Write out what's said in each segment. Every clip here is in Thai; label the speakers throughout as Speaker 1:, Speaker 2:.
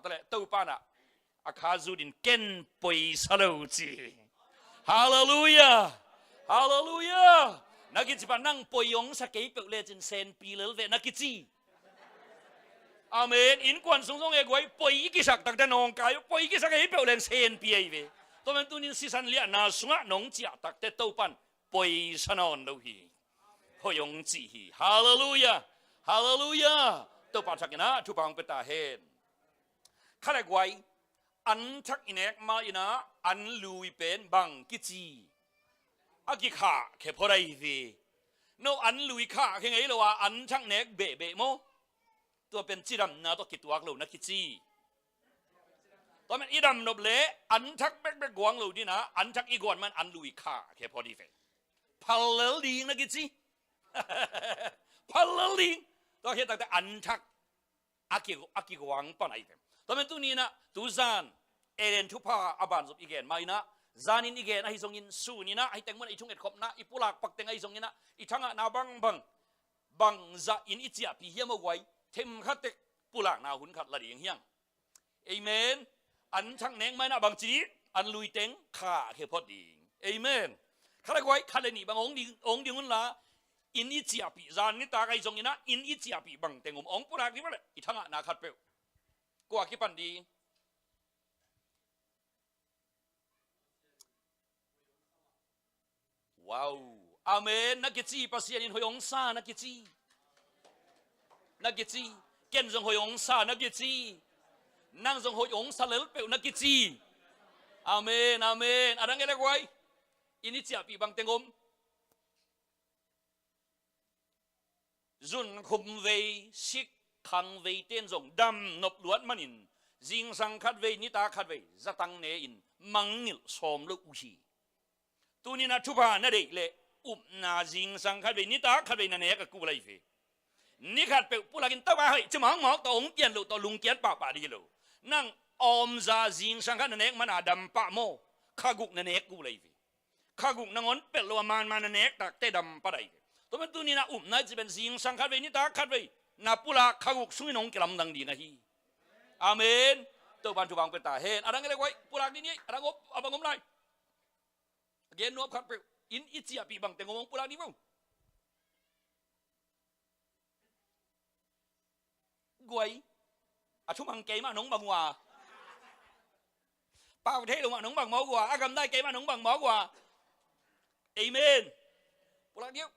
Speaker 1: ตะเลตู้ป้านะอาคาจูดินเก่นปอยสโลจีฮาเลลูยาฮาเลลูยานักกิจปานั่งปอยยงสเกย์เปิดเลจินเซนปีเลเวนักกิจีอาเมนอินควันสงเอกไว้ปอยกิสักตักแต่นองกายปอยกิสักเกย์เปิดเลนเซนปีเวตัวมันตัวนี้สิสันเลียนาสุงะนงจีตักแต่ตู้ปันปอยสนอนดูฮีพยงจีฮีฮาเลลูยาฮาเลลูยาตู้ปันสักนะทุกปังเปตาเฮนข้าเล็กไว้อันทักอินเอกมาอินะอันลุยเป็นบังกิจีอากิขาแค่พอได้สิโนอันลุยขาแค่ไงล่ะวะอันทักเนกเบะเบะโมตัวเป็นจีดำนะตัวกิตัวกลูนักกิจีตัวมันอีดำนบเละอันทักเบกเบกกวางลูนี่นะอันทักอีกวนมันอันลุยขาแค่พอดีเฟพัลเลลิงนักกิจีพัลเลลิงตัวเห็นตั้งแต่อันทักอากิกวางปนไอเฟตัวมันตัวนี้นะตูซานเอเดนทุพาอาบันสุบอีเกนมาอินะซานินอีเกนไอซงอินสูนี่นะไอแตงมันไอชุ่งเอ็ดขบนะอีปุลากปักแตงไอซงอินะอีทั้งนาบังซาอินอิจิอาปีเฮียมาไว้เทมขัดเตปุลากนาหุนขัดละเดียงเฮียงเอเมนอันทั้งเนงไม่นะบางจีอันลุยเต็งขาเขพอดีเอเมนข้าเลยไว้ข้าเลยนี่บางองดิงุนละอินอิจิอาปีซานิตาไอซงอินะอินอิจิอาปีบังเต็งองปุลากนี่มาเลยอีทั้งนาขัดเปลกว่าคิดปันดีว้าวอาเมนนักกิจีปัสยานินหอยองซานักกิจีเก่นจงหอยองซานักกิจีนั่งจงหอยองซาเลลเปลนักกิจีอาเมนอะไรเงี้ยเล็กไว้อินิจาปีบังเตงมจุนคุมเวชิกขังเวเต้นจงดำนบล้วนมันินจิงสังคัดเวนิตาคัดเวจะตั้งเนอินมังนิลสมลุอุชีตัวนี้นะทุบานะเด็กเลยนาจิงสังคัดเวนิตาคัดเวนันเนกกูเลยเฟนี่ขัดเปปุลากินตะวันให้จะมังหมอกตัวองเกียนลุตัวลุงเกียนป่าดีลุนั่งอมซาจิงสังคัดนันเนกมันอาดัมปะโมข้ากุกนันเนกกูเลยเฟข้ากุกนังอนเป็ดลัวมันนันเนกตักเตดัมปะได้ตัวมันตัวนี้นะน่าจะเป็นจิงสังคัดเวนิตาคัดเวนาปุลาข้ากุกสุยนงกลัมดังดีนะฮีอาเมนตัวบันทุบังเป็นตาเห็นอะไรเงี้ยไว้ปุลานี่อะไรงบอะไรงบไรเกณฑ์นวบขัดเปอินอิจิอาปีบังแต่งงปุลานี่มั้งกวยอาชุมังเกย์มาหนงบังว่าป้าประเทศลงมาหนงบังหมอกว่าอากำได้เกย์มาหนงบังหมอกว่าเอเมนปุลาเดียว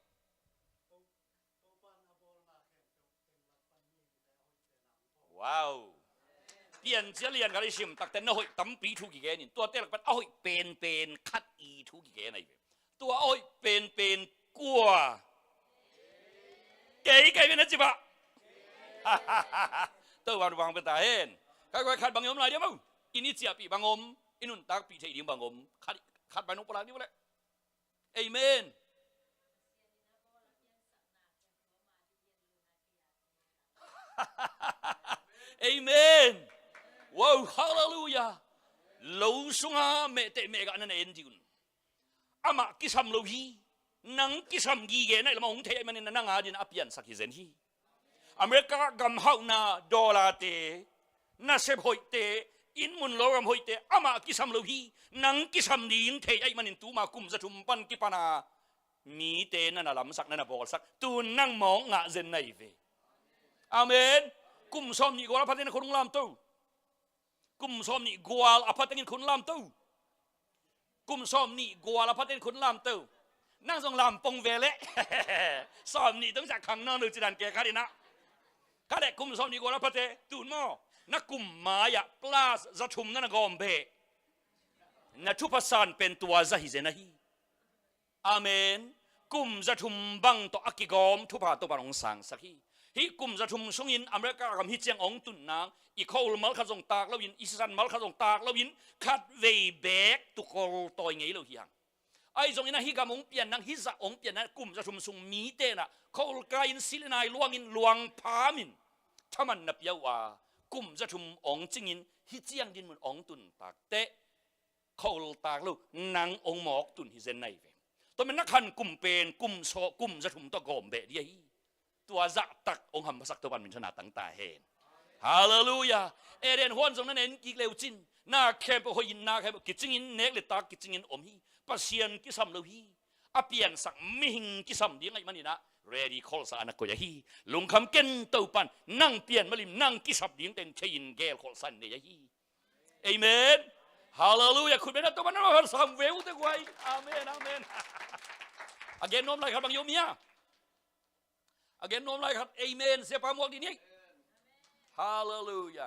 Speaker 1: ว้าวเปลี่ยนเสียเรียนกันเลยชิมตักแต่น้อยตั้มปีทุกกี่แกนี่ตัวเตะเป็นอ้อยเป็นคัดอีทุกกี่แกนี่ตัวอ้อยเป็นกัวเก๋เป็นนะจิบะตัววันวางเป็นตาเห็นใครขัดบางยมอะไรเดี๋ยวมั้งอินิเซียปีบางอมอินุนตักปีเทียมบางอมขัดไปนุปลานี่วะเลยเอเมนเอเมนว้าวฮาเลลูยาลูสุงาเมเตเมกันนั่นเองจิวอามากิสัมโลฮีนังกิสัมกีเกนไอ้ละมงเทมันนั่นนังอาดินอภิยันสักกิเซนฮีอเมริกากำเฮานาดอลลาร์เตน่าเซฟหอยเตอินมุนโลกำหอยเตอามากิสัมโลฮีนังกิสัมดีนเทไอ้มันนินตูมากุมจะทุมปันกิปนามีเตนั่นน่ะลำสักนั่นน่ะบอกสักตูนั่งมองงะเซนไนเวอาเมนกุมซ้อมนี่กวาลพัฒน์คนลำตู้กุมซ้อมนี่กวาลพัฒน์คนลำตู้กุมซ้อมนี่กวาลพัฒน์คนลำตู้นั่งทรงลำปงเวเล่ซ้อมนี่ต้องจากขังนอนหรือจีดันแกข้าดีนะข้าเด็กกุมซ้อมนี่กวาลพัฒน์ตูนหม้อนักกุมมายะปลาจะชุมนั่นกอมเบนัทุพสานเป็นตัวจะหิเจนะฮีอาเมนกุมจะชุมบังต่ออักิกอมทุพาตัวปารองสังสักฮีฮิกุมจะชุมสงอินอเมริกากับฮิเจียงองตุนนางอีโคลมัลขจงตากแล้วยินอิสรันมัลขจงตากแล้วยินคัดเวแบกตุกอลต่อยไงแล้วเฮียงไอ้จงอินฮิกามองเปลี่ยนนางฮิจะองเปลี่ยนนะกุมจะชุมสุงมีเตนะโคลกายอินซิลนายลวงอินลวงพามินถ้ามันนับยาวากุมจะชุมองจิงอินฮิเจียงดินมันองตุนตากเตะโคลตากแล้วนางองหมอกตุนฮิเซนไนเวตัวมันนักขันกุมเป็นกุมโซกุมจะชุมตัวกอมเบดีตัวจะตักองค์หำสักตัววันมินชนะตั้งตาเห็น ฮาเลลูยาเอเดนฮวนตรงนั้นเองกิเลวจินน่าแค่พอหินน่าแค่กิจงินเนกเลตากิจงินอมฮีปัสยันกิสัมโลฮีอาเปียนสักมิหิงกิสัมดีไงมันนี่นะเรดี้คอลสานักก็ยาฮีลุงคำเก่นเต้าปันนั่งเปียนมาลิมนั่งกิสับดีเต็งเชินเกลคอลสันเดียฮีเอเมนฮาเลลูยาคุณเป็นตัวมันมาสัมเวลตัวไว้อาเมนอาเมนอาเกนน้อมไรครับบางโยมีอะอาเกนน้อมไรครับเอเมนเสียปามวกดีนี้ฮาเลลูยา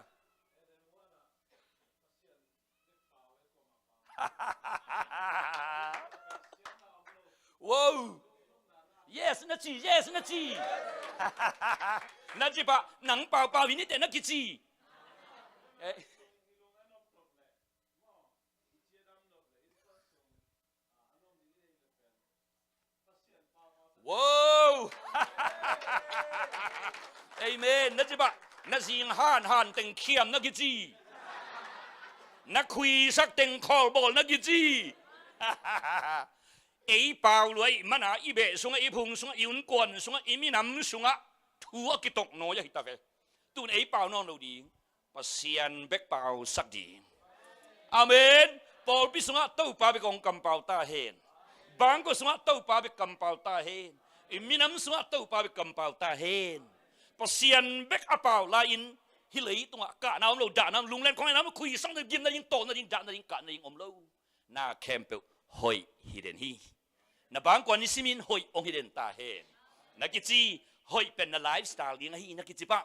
Speaker 1: ว้าว yes 那几 yes 那几那几把能包包你点那几几哎ว้าวเอเมน那几把那是汉定欠那几几那亏sắc定call ball那几几ไอ้เปล่าเลยมันอ่ะอีเบะส่งไอ้พุงส่งยุนกวนส่งไอ้มีน้ำส่งอ่ะทัวกิตกน้อยหิตาเกตุนไอ้เปล่านอนเราดีปัสยันเบกเปล่าสักดีอาเมนปอลพิส่งอ่ะเต้าปาไปกองกำเปล่าตาเห็นบางก็ส่งอ่ะเต้าปาไปกำเปล่าตาเห็นไอ้มีน้ำส่งอ่ะเต้าปาไปกำเปล่าตาเห็นปัสยันเบกอ่ะเปล่าลาอินฮิเลยตรงอ่ะกะน้ำเราด่าน้ำลุงเล่นของไอ้น้ำคุยสั่งได้ยินได้ยินโตได้ยินด่าได้ยินกะได้ยินอมเราหน้าแคมเปลหอยฮิเดนฮีนะบางคนนี่สิมินหอยองฮิเดนตาเห็นนักกิจีหอยเป็นไลฟ์สไตล์ยังไงนักกิจีปะ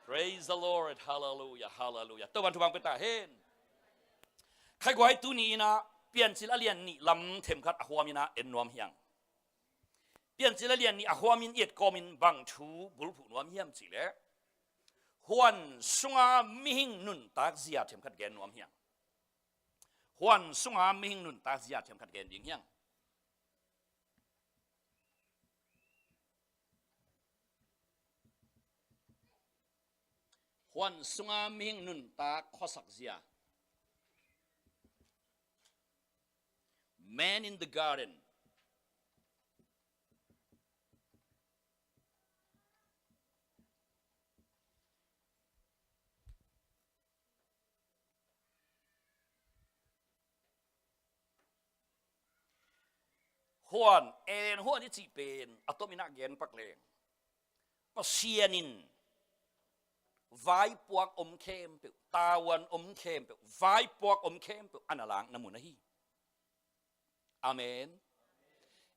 Speaker 1: Praise the Lord Hallelujah Hallelujah ตัววันทุกวันเป็นตาเห็นใครก็ให้ตัวนี้นะเปลี่ยนสิละเลียนนี่ลำเข็มขัดอหัวมินะเอ็นนวมเฮียงเปลี่ยนสิละเลียนนี่อหัวมินเอียดกอมินบังชูบุรุษนวมเฮียมสิเล่ฮวนสุงามิหิงนุนตากเสียเข็มขัดแกนนวมเฮียงฮวนสุงามิหิงนุนตากเสียเข็มขัดแกนยิงเฮียงฮวนสุงามิหิงนุนตาข้อสักเสีย Man in the gardenฮวนเอ็นฮวนนี่จีเป็นอัตโตมินักเย็นปักเลงปัสเซียนินไว้ปวกอมเข้มเปตาวันอมเข้มเปไว้ปวกอมเข้มเปอันหลังน้ำมันฮีอาเมน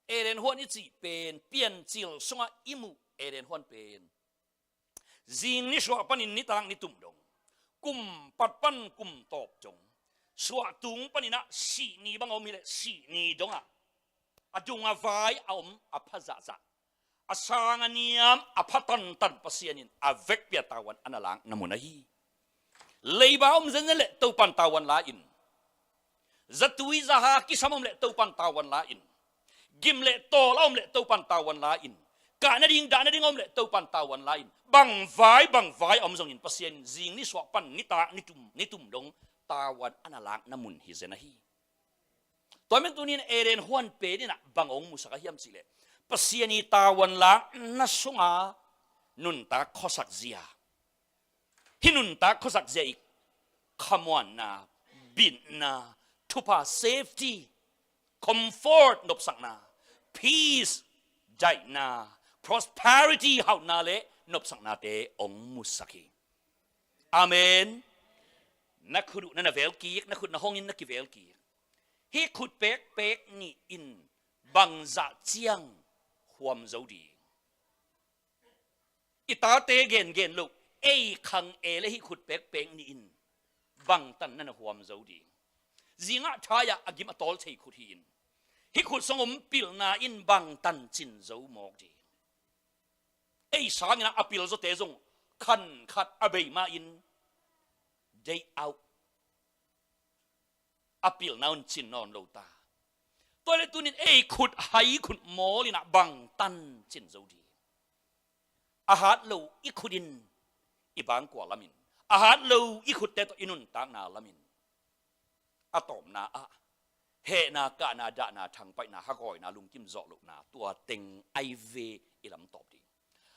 Speaker 1: เอเดนฮวนนี่จีเป็นเปลี่ยนจิลสงะอิมูเอเดนฮวนเป็นจิงนี่สวะปันินนิตังนิตุมดงกุมปัดปันกุมตอบจงสวะตุงปันินะสีนีบังเอามีเลยสีนีดงอ่ะอจุงอาไว้เอาอภัสสะอาสางเนียมอภัตันตันปัสยานินอเวกเปียตาวันอันหลังน้ำมันฮีเลยบ่าวมันจะเละตัวปันตาวันลาอินZatui zaha kisamom le taupan tawan lain. Gim le tol om le taupan tawan lain. Ka na ding om le taupan tawan lain. Bang vai om zong in pasien zing ni swapan ni ta ni tum dong tawan analang namun hizenahi. Toy men tunin eren huan pe ni na bangong musaka hiam sile. Pasien ni tawan lang na sunga nun ta khosak zia. Hinun ta khosak zia ik. Come on na bin na tupa safety, comfort nop sang na, peace jai na, prosperity how na le nop sang na te ong musaki. Amen. Nakudu na velki, nakud na hongin nakivelki. He could pek ni in bangza chiang huam zodi. Itate gen look, kang ele he could pek ni in bang tan na huam zodi. Zinga thaya agim atol thei khut hin hi khut songom pil na in bang tan chin zo mok ji ei sangina apil zo te zong khan khat abei ma in day out apil naun chin non lo ta toilet tunin ei khut hai khut molina bang tan chin zo di ahat lo i khudin i bang kwa lamin ahat lo i khut te to inun tang na lamin atom na a he na ka na da na thang pai na hakoi na lung kim zo lu na tua teng ai ve ilam top di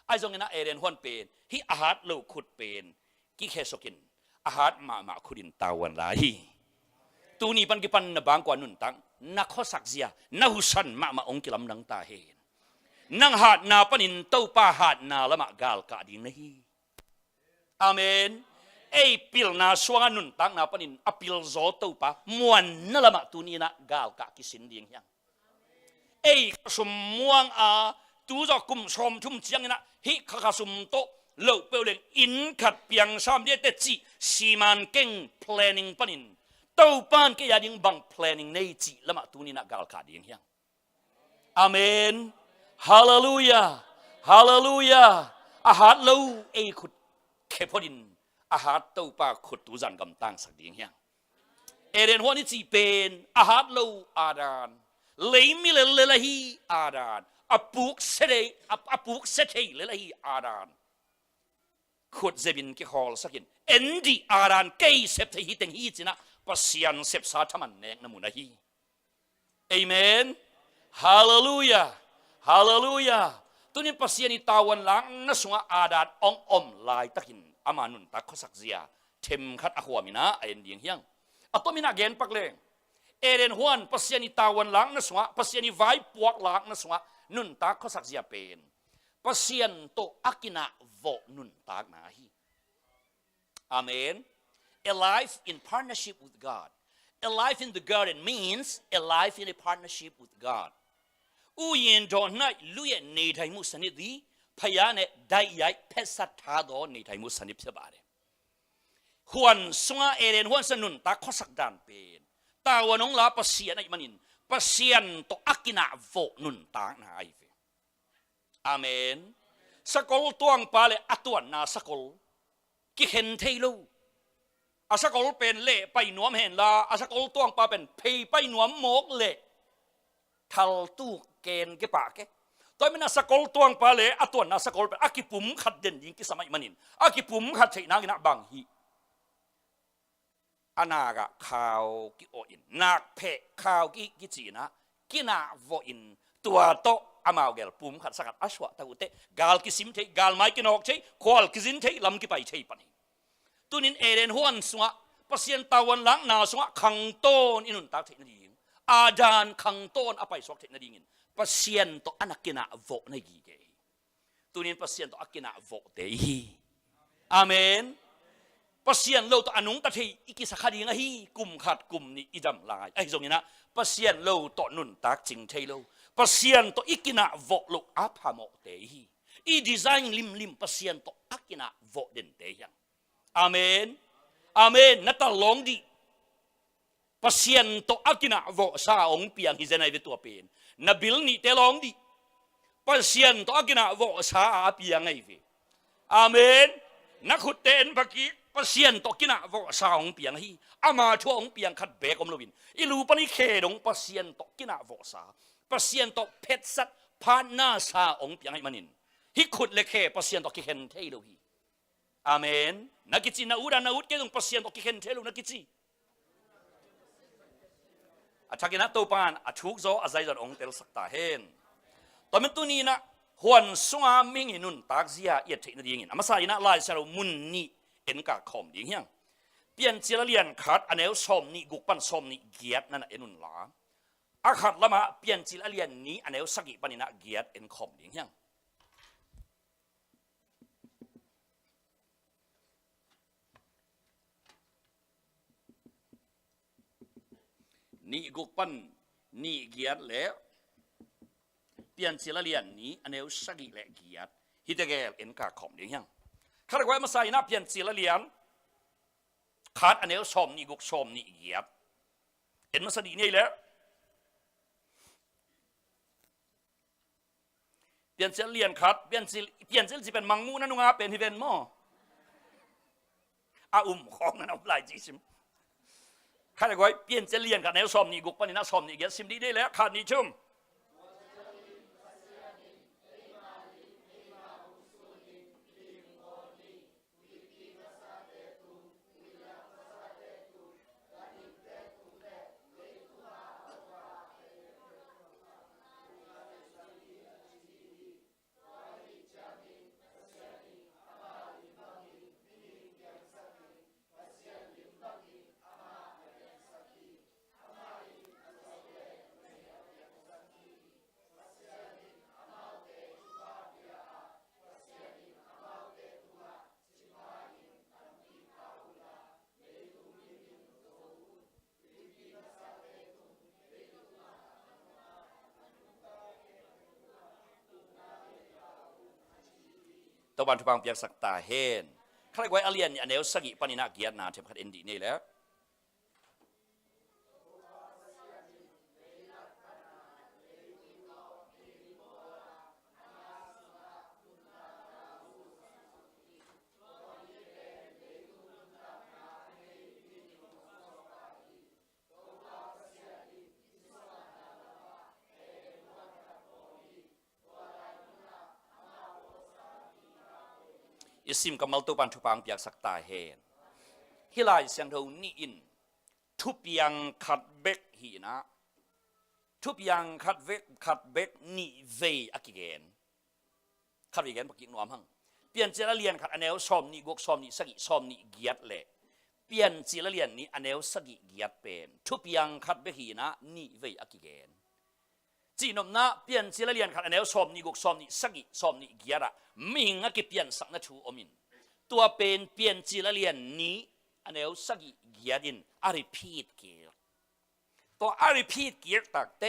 Speaker 1: ai zong na eren hon pen hi ahat lo khut pen ki khesokin ahat ma khudin tawan lai tu ni pan ki pan na bang kwa nun tang na khosak zia na husan ma ong kilam nang ta hen nang hat na panin to pa hat na lama gal ka ding nahi amen ei pil na swang nun tang na panin apil zo to pa muan na lama tu ni na gal ka kisin ding yang ei sum muang a tu zo kum som thum chiang na hi kha sum to lo pe leng in khat piang sam de te chi siman keng planning panin to pan ke ya ding bang planning nei chi lama tu ni na gal ka ding yang amen hallelujah hallelujah ahat lo ei khut khepodin ahat to pa khut tu zan gam tang sak ding yang eren ho ni chi pen ahat lo adan leimi le la hi adan apuk sete le la hi adan khut zebin ki hol sakin endi adan kei sep the hi teng hi china pasian sep sa thaman nek namuna hi amen hallelujah hallelujah tunin pasiani tawan lang na sunga adan ong om lai takin amanun ta khosak zia them khat ahwamina ain ding hiang atomina gen pakle eren huan pasiani tawan lang na sunga pasiani vai puak lang na sunga nun ta khosak zia pen pasian to akina vo nun tak na hi amen a life in partnership with God a life in the garden means a life in a partnership with God u yin do na lu ye nei thai mu sanit di phaya ne dai yai phesat tha do nei thai mu sanit phe ba de huan sunga eren huan sanun ta khosak dan pen tawanong la pasian ai manin pasian to akina vo nun ta na ai ve amen sakol tuang pale atuan na sakol ki hen thailo asakol pen le pai nuam hen la asakol tuang pa pen phei pai nuam mok le thal tu ken ke pa ke toy mena sakol tuang pa le atuan na sakol pe akipum khat den ding ki samai manin akipum khat thei na gina bang hi anaga khao ki o in nak phe khao ki chi na kina vo in tua to amao gel pum khat sakat aswa ta ute gal ki sim thei gal mai ki nok thei khol ki zin thei lam ki pai thei pani tunin eren huan sunga pasien tawan lang na sunga khang ton inun tak thei na ding adan khang ton apai sok thei na dingin pasien to anakina vo na gi ge tunin pasien to akina vo te hi amen pasien lo to anung ta thei iki sakhadi nga hi kum khat kum ni idam lai ai zongina pasien lo to nun tak ching thei lo pasien to ikina vo lo aphamo te hi I design lim pasien to akina vo den te yang amen amen nata long di pasien to akina vo sa ong piang hi zenai ve to pen na bil ni te long di pasien to akina vo sa piang ai ve amen na khuten baki pasien to kina vo sa ong piang hi ama thu ong piang khat be kom lovin ilu pani khe dong pasien to kina vo sa pasien to phet sat phan na sa ong piang ai manin hi khut le khe pasien to ki hen thei lo hi amen nakichi na ura na ut ke dong pasien to ki hen thei lo nakichi athakina to pan athuk zo azai zon ong tel sakta hen tomen tu ni na huan sunga ming inun tak zia ye thei na dingin amasa ina lai saro mun ni en ka khom ding hiang pian chila lian khat anel som ni guk pan som ni giat na enun la akhat lama pian chila lian ni anel sagi panina giat en khom ding hiang ni guk pan ni giat le pian chila lian ni anel sagi le giat hitagel en ka khom ding hiang khar goi ma sai na pian chila lian khat anel som ni guk som ni giat en ma sadi nei le pian chila lian khat pian chil ji pen mangmu na nunga pen hi ven mo a khong na lai ji sim khar goi pian chila lian khat anel som ni guk pan na som ni giat sim di dei le khat ni chum ตะวันทุบังเปียกสักตาเฮนใครไว้อเลียนอันเนวสกิปนินาเกียรนาเทมขัดเอ็นดีนี่แหละอิสิมกำมัลตุปันทุปังเปียกสักตาเฮนฮิลายเสียงเท่านี้อินทุบยังขัดเบกหีนะทุบยังขัดเบกนี่เวอกิเกนขัดอีกแกนปกินนวมหังเปลี่ยนจีละเลียนขัดอันเนวซอมนี่กกซอมนี่สกิซอมนี่เกียดเละเปลี่ยนจีละเลียนนี่อันเนวสกิเกียดเป็นทุบยังขัดเบกหีนะนี่เวอกิเกนจีนมนะเปลี่ยนจีละเลียนขัดอันเนวซอมนี่กกซอมนี่สกิซอมนี่เกียดอะมิงอะกิเปลี่ยนสักนัทูอมินตัวเป็นเปลี่ยนจีละเลียนนี้อันเนวสกิเกียดินอาริพีดเกียตัวอาริพีดเกียตักเต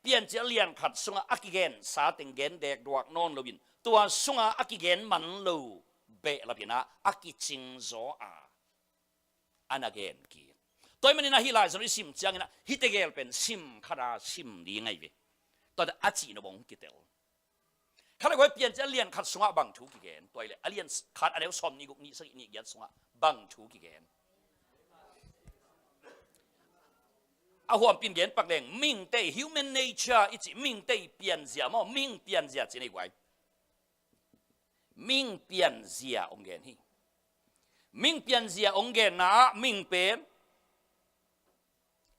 Speaker 1: เปลี่ยนจีละเลียนขัดสุงอากิเกนสาติงเกนเด็กดวกนอนลวินตัวสุงอากิเกนมันลูเบะละพินะอากิจิงโซอาอันเกนเกียตัวมันนี่นะฮิลายสริสิมจังนะฮิตเกลเป็นซิมคาราซิมดีไงเวตัวอาจีนบงกิเตลข้าเลยว่าเปลี่ยนจะเลียนขัดสงะบังถูกิเกนตัวเลยเลียนขัดอันเดียวซอมนี่กุนี่สักนี่ยัดสงะบังถูกิเกนเอาหัวปีนเกนปักแดงมิ่งเตย human nature อีจิมิ่งเตยเปลี่ยนเสียมั้งมิ่งเปลี่ยนเสียจีนี่ไว้มิ่งเปลี่ยนเสียองเกนฮีมิ่งเปลี่ยนเสียองเกนนะมิ่งเป็น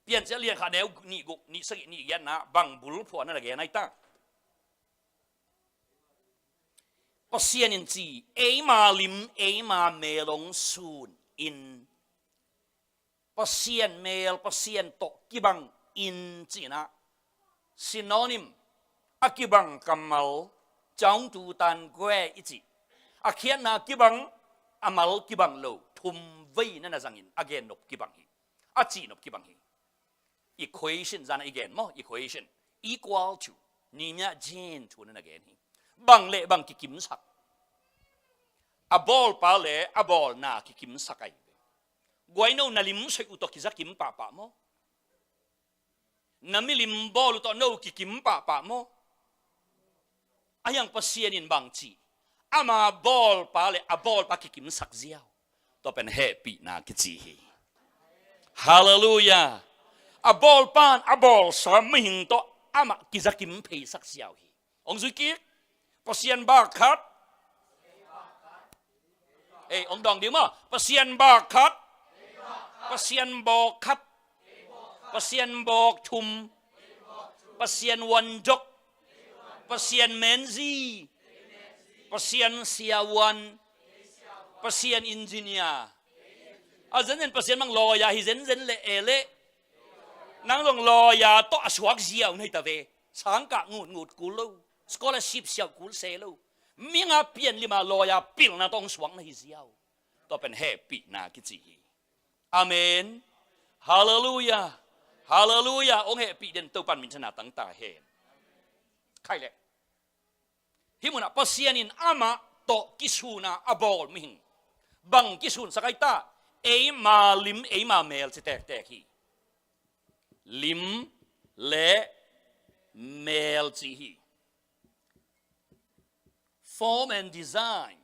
Speaker 1: เปลี่ยนจะเลียนขัดเดียวนี่กุนี่สักนี่ยัดนะบังบุรุษพวกนั่นแหละเกนไอ้ตั้งปเสียนินจีเอมาลิมเอมาเมลงซูนอินปเสียนเมลปเสียนโตกิบังอินจีนะซินอนิมอากิบังกัมมัลจงตูตันเกวอิจิอาเขียนนากิบังอามัลกิบังโลทุมวีนั่นนะจังอินอาเกนนบกิบังฮีอาจีนบกิบังฮี equation จานะอีเกนมั้ง equation equal to นี่เนี่ย gene to นั่นนะเกนฮีบังเละบังกิมสักa ball ปาเละa ball นากิมสักไอ้กวยโน่นลิมใช้อุตกิจักกิมป่าป่าโมนั่นมิลิมบอลตัวโน่กิมป่าป่าโมอายังภาษาอินบางจีอามาบอลปาเละa ball ปากิมสักเสียวตัวเป็นแฮปปี้นากิจีฮาเลลูยาa ball ปาน a ball สามมิงตัวอามากิจักกิมเพย์สักเสียวฮีองซุกิภาษาบาคัดองดองดีมั้ยภาษาบาคัดภาษาบอกคัดภาษาบอกทุมภาษาวันจกภาษาเมนซีภาษาเสียวันภาษาอินจิเนียร์อาจารย์ภาษามังลอยาฮิเซนเล่เล่นั่งลงลอยาโตอสวกเสียวในตะเวสังกะงูดกูลูscholarship เสียวกูเซลูมีงาเปลี่ยนลิมาลอยาปิลนาต้องสวงในเสียวตัวเป็นแฮปปี้นากิจีอาเมนฮาเลลูยาฮาเลลูยาองค์แฮปปี้เด่นตัวปันมินชนะตั้งตาเห็นใครเลยที่มุนปัสยานินอามาโตกิสูนาอับอลมิงบังกิสูนสกายตาเอมาลิมเอมาเมลสิแตกฮีลิมเลเมลจีฮีform and design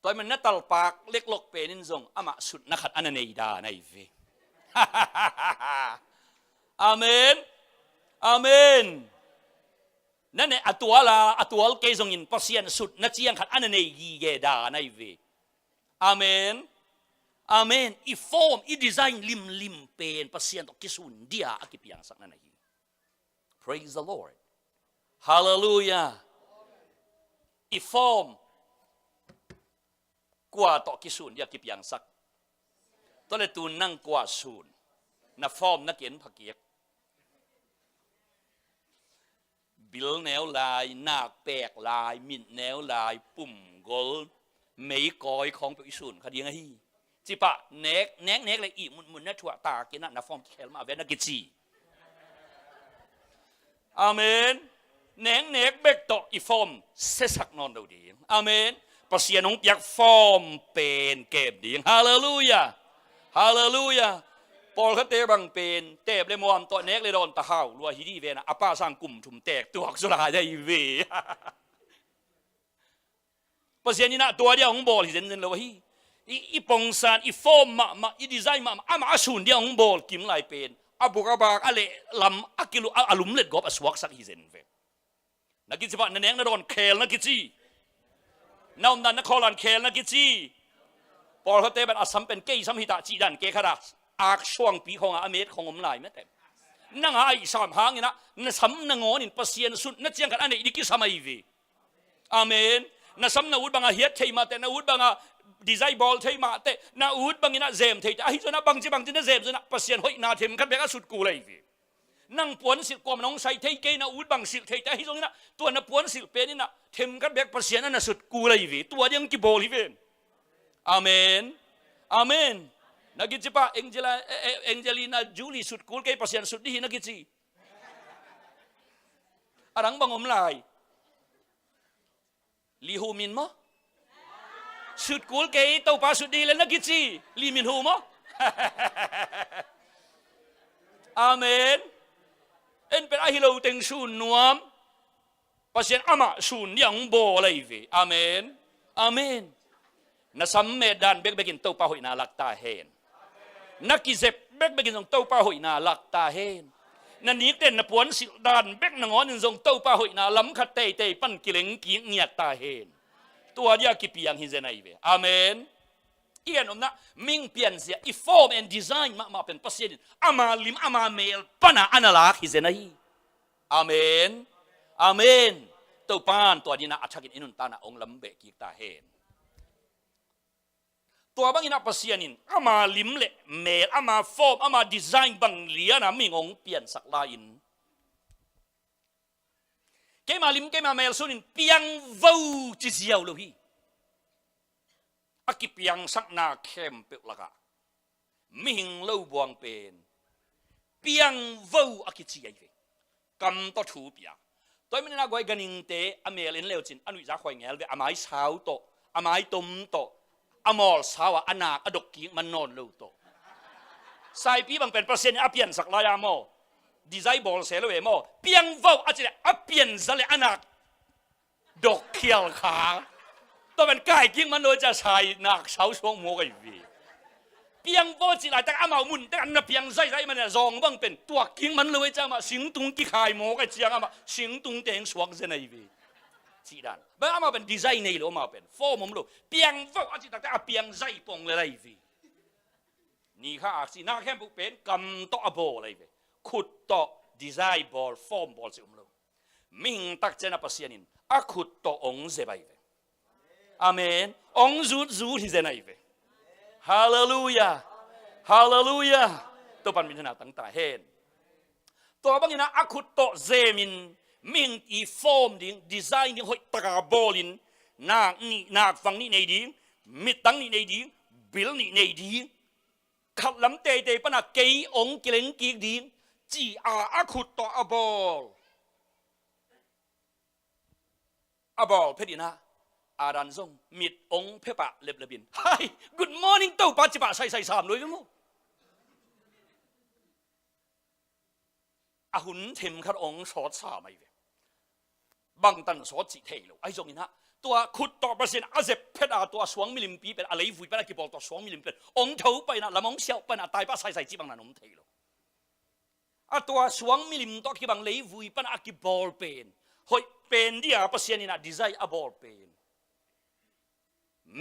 Speaker 1: ตัวมันนัตลปากเล็กลกเป็นนินซงอามาสุดนักขัดอันเนยดาในเวอาเมนอาเมนนั่นเองอัตัวเกยซงอินปัสยันสุดนักเจียงขัดอันเนยยีเกดาในเวอาเมนอาเมนอีฟอร์มอีดีไซน์ลิมเป็นปัสยันตกิสุนเดียอากิปยังสักนั่นเอง praise the Lord hallelujah อีฟอร์มกว่าตกิสุนเดียกิปยังสักตัวเลตูนั่งกว่าศูนย์นับฟอร์มนักเขียนผักเกียกบิลแนวลายนาคแปกลายมิดแนวลายปุ่มกอลไม่กอยของไปศูนย์คดีไงจิปะเน็กเลยอีมุนนัทวตากินนับฟอร์มแคลมาเวนักกิจีอาเมน แหนงเนกเบกโตอีฟอมเสสักนอนดูดีอาเมนปัสยานงอยากฟอมเป็นเก็บดีฮาเลลูยาฮาเลลูยาปอลเขาเตะบังเป็นเตะเลยมวมตัวเนกเลยโดนตะเข้ารัวฮิดีเวนะอาป้าสร้างกลุ่มถุมแตกตัวสุราได้เวปัสยานี่นะตัวเดียวของบอลที่เด่นๆเลยอีปองซานอีฟอมมาอีดีไซน์มาอาสูนเดียวของบอลกิมไลเป็นอาบุกอาบากอะไรลำอากิลุอาลุมเล็ดกอบอสวักสักฮิเซนเวนักกิจวัตรนั่นเองนะโดนเคลนักกิจีน้ำนันนักขอลันเคลนักกิจีพอเขาเตะเป็นอาสัมเป็นเกย์สัมหิตาจีดันเกย์ขนาดอาช่วงปีของอเมริกของผมหลายไม่เต็มนั่งไอ้สามหางนี่นะนั่นสัมนั่งงอนินปัสยานสุดนั่นเจียงกันอันนี้ดิกิสามัยวีอาเมนนั่นสัมนาวุฒบังอาเฮียเทมาแต่นาวุฒบังอาดีไซน์บอลเทมาแต่นาวุฒบังอินะเซมเทไอ้ส่วนน่ะบังจีน่ะเซมส่วนน่ะปัสยานหอยนาเทมกันเบกสุดกูเลยวีนั่งปวนสิกวมน้องใส่เทเกย์นาวุฒบังสิเทแต่ไอ้ส่วนน่ะตัวน่ะปวนสิเป็นนี่น่ะเทมกันเบกปัสยานนั่นสุดกูเลยวีตัวยังกี่บอลฮีเวนอาเมนอาเมนนักกิจป้าเอ็งเจลิน่าจูลี่สุดกูลเกย์ปัสยานสุดที่นักกิจอารังบังอมลายลีฮูมินมั้สุดกูลเกย์เต้าป้าสุดดีเลยนักกิจลีมินฮูมั้อาเมนเอ็นเป็นอาฮิโลเต็งสูนนวมปัสยานอามาสูนยังโบอะไรวีอาเมนอาเมนนัสัมเมดันเบกเบกินเต้าป้าหอยนาลักตาเฮนนักกิเซบเบกเบกินส่งเต้าป้าหอยนาลักตาเฮนนันนี้เต้นนับปวนสิดานเบกนงอนินส่งเต้าป้าหอยนาล้ำขัดเตยปั้นกิเลงกีเงียตาเฮนตัวเดียกิปียังฮิเซนัยเวอาเมนเอียนอมนะมิงเปลี่ยนเสียอีฟอร์มแอนด์ดีไซน์มาเป็นปัสยานินอามาลิมอามาเมลปนาอันลักฮิเซนัยอาเมนอาเมนเต้าป้านตัวนี้นะอัชกินอินุนตานะองลำเบกิตาเฮนตัวบางอินาปัสยานินอามาลิมเละเมลอามาฟอร์มอามาดีไซน์บางเลียนะมิงองเปลี่ยนสักลายินเกมาลิมเกมาเมลสุนินเปียงวูจิเซียวเลยอากิเปียงสักนาเข้มเปิลละกะมิงเล่าบวงเป็นเปียงวูอากิจิยเวกำต่อถูเปียตัวมันน่าก่อยกันนิงเตอเมลินเลวจินอนุจะคอยเงลเวอามายสาวโตอามายตุมโตอมอลสาวอนาอดกกิ้งมันนอนลูโตใส่ปีบังเป็นเปอร์เซ็นต์อเปียนสักลายามอดีไซน์บอลเซลเวมอเปียงวูอาจจะอเปียนซะเลยอนาดกเขียวขาตัวเป็นไก่กิ้งมันโดยจะใส่หนักเสาช่วงโมกันวีเปียงวูจิไรแต่อามามุนแต่อันนั้นเปียงใส่มันเนี่ยรองบังเป็นตัวกิ้งมันเลยจะมาสิงตุงกี่ขายโมกันเจียงอามาสิงตุงเตงสวงเซนไอวีจีดันเมื่อมาเป็นดีไซน์นี่หรือมาเป็นฟอร์มมันรู้เปียงวูอาจจะแต่เปียงใส่ปงเลยไอวีนี่ข้าอาศินาแค่บุกเป็นกำต่อบอลเลยวีขุดต่อดีไซน์บอลฟอร์มบอลสิมันรู้มิงตักเจนับเสียนินอาขุดต่อองเซบายวีอาเมนองจูที่เซนไอวีฮาเลลูยาฮาเลลูยาตัวปันมินธนาตั้งตาเห็นตัวบางอย่างอาขุดต่อเซมินมิงอีฟอร์มดิ้งดีไซน์ดิ้งหอยตราบอลินนาฟังนี่ในดิ้งมิดตั้งนี่ในดิ้งบิลนี่ในดิ้งขับลำเตะปนักเกยองกิเลงกีดิ้งจีอาขุดต่ออบอลเพดินะอาดันซงมิดองเพปะเล็บบินไฮ Good morning เต้าปัจจิบะใส่สามเลยมั้งอาหุนเทมขัดองสอดสามไอเวบังตันสอดจิเทโลไอจงนี่นะตัวขุดต่อเปอร์เซ็นต์อาเซบเพดาตัวสวงมิลิมปีเป็นอะไรฟุยเป็นอะไรกี่บอลตัวสวงมิลิมเป็นองเท้าไปนะละมองเสียวไปนะตายป้าใส่จีบังนันนมเทโลตัวสวงมิลิมตัวกี่บังเลยฟุยเป็นอะไรกี่บอลเป็นหอยเป็นที่อาเปอร์เซ็นต์นี่นะดีไซน์อาบอลเป็น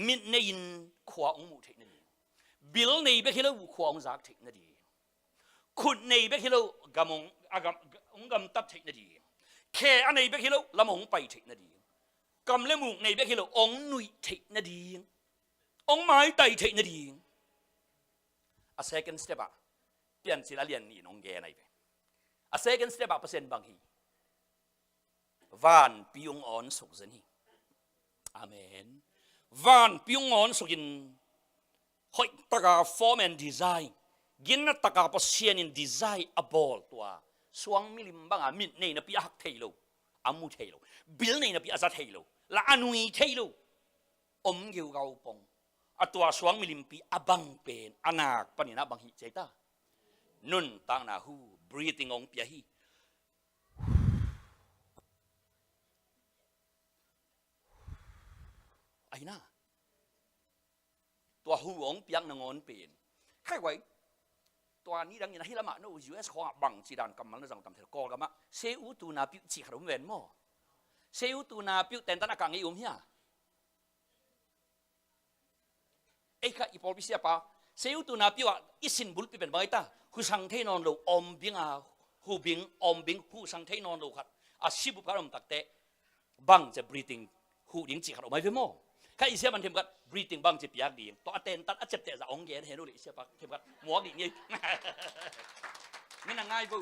Speaker 1: มิดในยินขวาองมูเทคนี่บิลในเบคิโลขวาองจากเทคนี่ขุดในเบคิโลกำองกำตัดเทคนี่แค่อันในเบคิโลละมองไปเทคนี่กำเล่มุงในเบคิโลองนุยเทคนี่องไม้ไตเทคนี่a second step อะเปลี่ยนสิละเรียนนี่น้องแกในa second step อะเปอร์เซ็นต์บางทีวานพิยงอ่อนสุกเจนี่อาเมนวานพิยงอ่อนสุกินหอยตะกาฟอร์มแอนด์ดีไซน์กินนัตตะกาเปอร์เซ็นต์ดีไซน์อับบอลตัวสวงมิลิมบังอามิดในนับยักเทโล อามุเทโลบิลนี่นะพี่อาซาเทโลละอนุยเทโลอมเกี่ยวกับปงอัตัวสวงมิลิมปีอบังเป็นอนาคปนินะบังฮิเจตานุนตังนาหู breathing องเปียฮีไอ้น่าตัวหูองเปียงนงอนเป็นใครไว้ตัวนี้ดังอย่างที่ละมาโน้ US ของบังจีดานกำมันแล้วจังตำเถอะกอกันมาเซอุตูนาปิวจีขรุมเวนมั่วเซอุตูนาปิวเต็นตันอากาศงี้เฮียไอ้ข้าอีพอลพิเศษป่ะเซอุตูนาปิวอ่ะอิสินบุลปิเป็นใบตาหูสังเทนอนโลอมบิงอ่ะหูบิงอมบิงหูสังเทนอนโลครับอาชีพบุพการมตักเตะบังจะ breathing หูดิ้งจีขรุมไม่เป็นมั่วข้าอีเสียมันเทียมกัน breathing บังจะเปียกดีตัวเต็นตันอาจจะเตะจะองเย็นเห็นดูเลยเสียป่ะเทียมกันหมวกนี่ไม่น่าง่ายบุ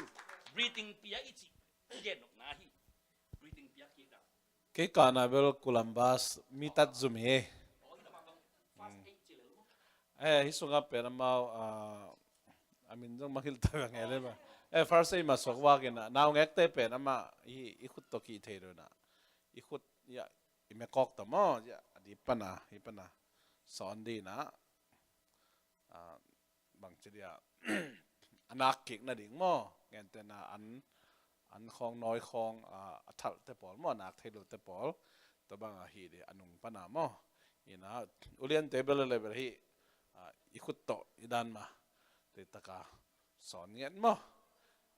Speaker 1: breathing เปียกอีจีเย็นหนกนาที่ breathing เปียกเกี่ยว
Speaker 2: Kay Carnival Columbus mitat zumi hisunga pera mau amin jong makil ta ngele ba first ay masok wa kina naw ngekte pe nama ikut to ki thero na ikut ya imekok ta mo ya di pana son di na bang chidia anak kik na ding mo ngente na an khong noi khong athal te pol mo nak thelo te pol to bang hi de anung pana mo ina ulian table level hi ikut to idan ma te taka son nget mo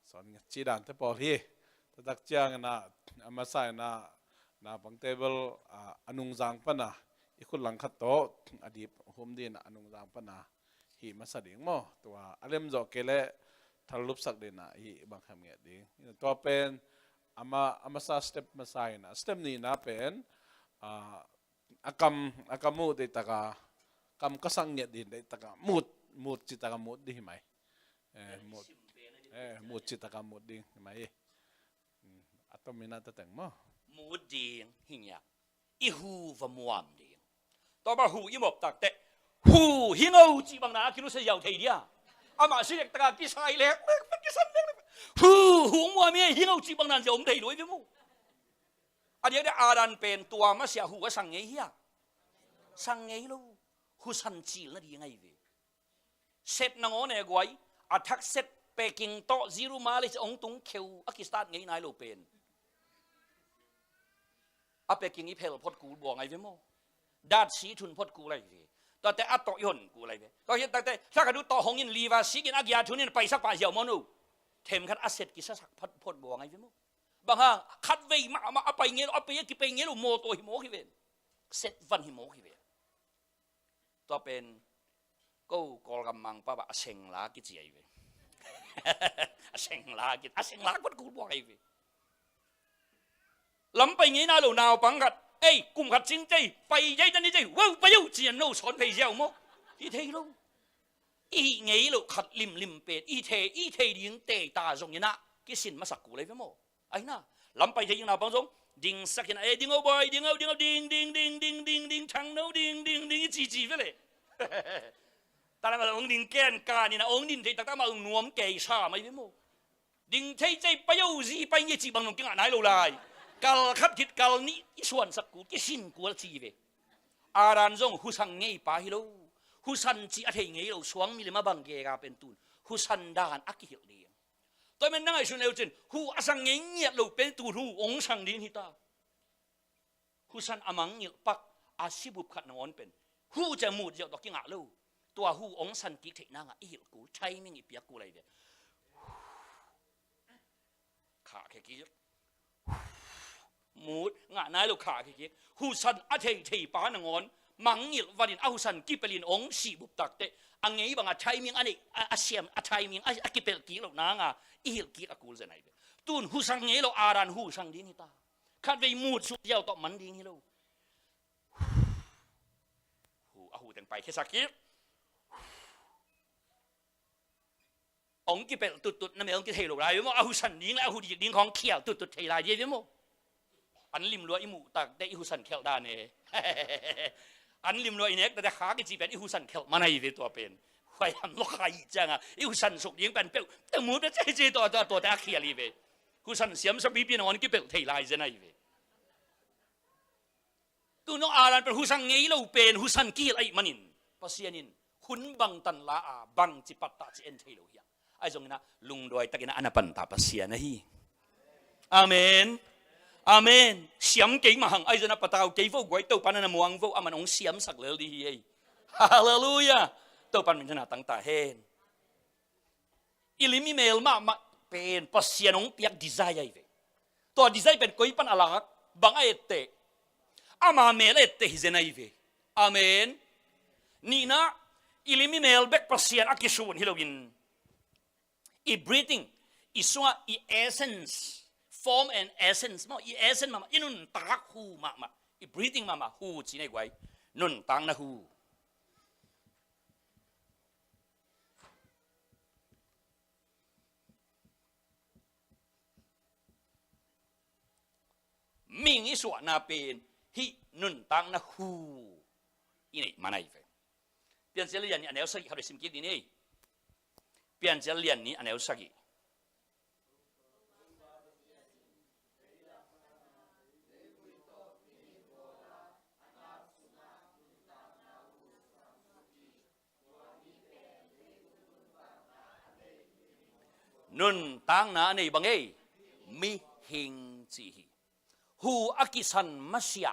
Speaker 2: son nget chi dan te pol hi tak chiang na amasai na bang table anung jang pana ikut lang khat to adip hom din anung jang pana hi masading mo to alem zo kele thalup sak de na hi bang kham nge ding to pen ama sa step masai na step ni na pen akamu de taka kam kasang nge din de taka mut chi taka mut di mai mut chi taka mut ding mai atom mina ta teng mo
Speaker 1: mut ding hinya i hu va muam ding to ba hu i mop tak te hu hingau chi bang na kilu se yau thei dia ama silek taka ki sai lek ki san lek hu muam mi hingau chi bang nan jom thei loi ve mu adia de aran pen tua ma sia hu wa sang nge hia sang nge lo hu san chi na di ngai ve set na ngone gwai athak set peking to zero mileage ong tung kheu akistat ngai nai lo pen a peking i phel phot ku bo ngai ve mo dat si thun phot ku lai ve to te a to yon ku lai ve to hi tak te sa ka du to hong in liwa si kin agya thunin pai sak pa jiao mo nu them khat asset ki sa sak phot bo ngai ve mo bang ha khat ve ma a pai nge a pai ki pai nge lo mo to hi mo ki ve set van hi mo ki ve to pen ko kol gamang pa ba seng la ki chi ai ve seng la phot ku bo ngai ve lắm bây nghĩ nào nào bằng gặt, cùng gặt chính đây, bây giờ đây đây, wow, bây giờ chỉ nấu sọn bây giờ mà, ý thế luôn, ý nghĩ là khát lim bệt, ý thế điên tệ ta giống như na, cái xin mà sắc cũ lấy với mồ, ấy na, lắm bây giờ nào bằng giống, đinh sắc hiện ai đinh ô boy, đinh đinh thằng nấu đinh chỉ với lệ, ta là ông đinh kén cảนี่นะông đinh thấy ta mà ông nuông kề sa mấy với mồ, đinh thấy chơi bây giờ gì bây giờ chỉ bằng nông kinh anh lâu lại kal khắp thịt kal ní xuân sắc cú cái xin của chi về aran zong hu sang ngay pa hi lo hu san chi athei ngay lo suang mi le ma bang ge ga pen tun hu san dan akihil li tôi men nang ai sun euchin hu asang ngay nhiet lo pen tu hu ong sang din hi ta hu san amang ngil pak asibup khat ngon pen hu cha mut yo to ki nga lo tua hu ong san ki thei na nga i hil ku chai mi ngi pia ku lai ve kha ke ki mut ngã nai lo khả cái hu san a thei pa na ngon mangil varin a hu san kipelin ong si bup tak te angei banga timing ani a siam a timing a kipel ki lo na nga i hil ki a kul zenai tun hu sang ngei lo aran hu sang din hi ta khat vei mut su yau to man ding hi lo hu a hu teng pai khe sakit ong kipel tut na me ong ki thei lo lai mo a hu san ding la hu ding khong khiao tut thei lai ye moอันลิมลัวอิมูตักได้อิหุสันเขลดาเน่อันลิมลัวอิเน็กแต่ขากิจีเป็นอิหุสันเขลมาในตัวเป็นไฟทำลูกใครจังอ่ะอิหุสันสุกยิงเป็นเปลวแต่หมูจะเจตัวแต่อาเขียรีเว husan siam sa bibi na on ki pel thei lai jena ive tu no aran per husan ngei lo pen husan ki ai manin pasianin hun bang tan la a bang chi patta chi en thei lo ya ai jong na lung doi takina anapan ta pasian na hi amen amen siam ke ma hang ai jana patau ke vo goi to pan na muang vo aman ong siam sak le di hi hallelujah to pan min na tang ta hen ilimi mel ma pen pasian ong piak desire ive to desire pen koi pan alak bang ai te ama mel ette hi jena ive amen ni na ilimi mel bek pasian akisun hilogin i breathing iswa i essence form and essence mo i essence mama inun tak hu mama i breathing mama hu chi nei gwai nun tang na hu ming iswa na pen hi nun tang na hu ini mana ife pian jelian ni anel sagi harus simki dini pian jelian ni anel sagi nun tang na nei bangai mi hing chi hu akisan masya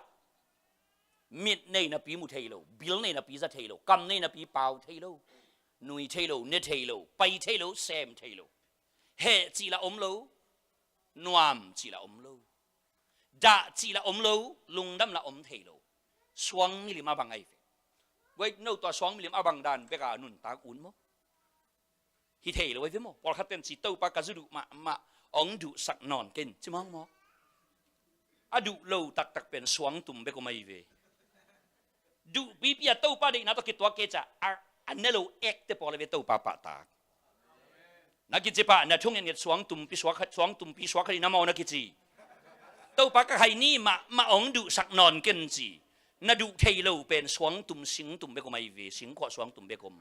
Speaker 1: mit nei na pi mu thei lo bil nei na pi za thei lo kam nei na pi pau thei lo nui thei lo ne thei lo pai thei lo sem thei lo he chi la om lo nuam chi la om lo da chi la om lo lung dam la om thei lo suang mi li ma bang ai wait no to suang mi lim abang dan be ka nun ta un mo hi thei lo với mo por khaten chi to pa ka zu du ma ong du sak non ken chi mong mo adu lo tak tak pen suang tum be ko mai ve du bi pia to pa de na to ki to ke cha anelo ek te por le to pa pa ta na ki chi pa na thung en suang tum pi suak khari na mo na ki chi to pa ka hai ni ma ong du sak non ken chi na du thei lo pen suang tum sing tum be ko mai ve sing ko suang tum be kom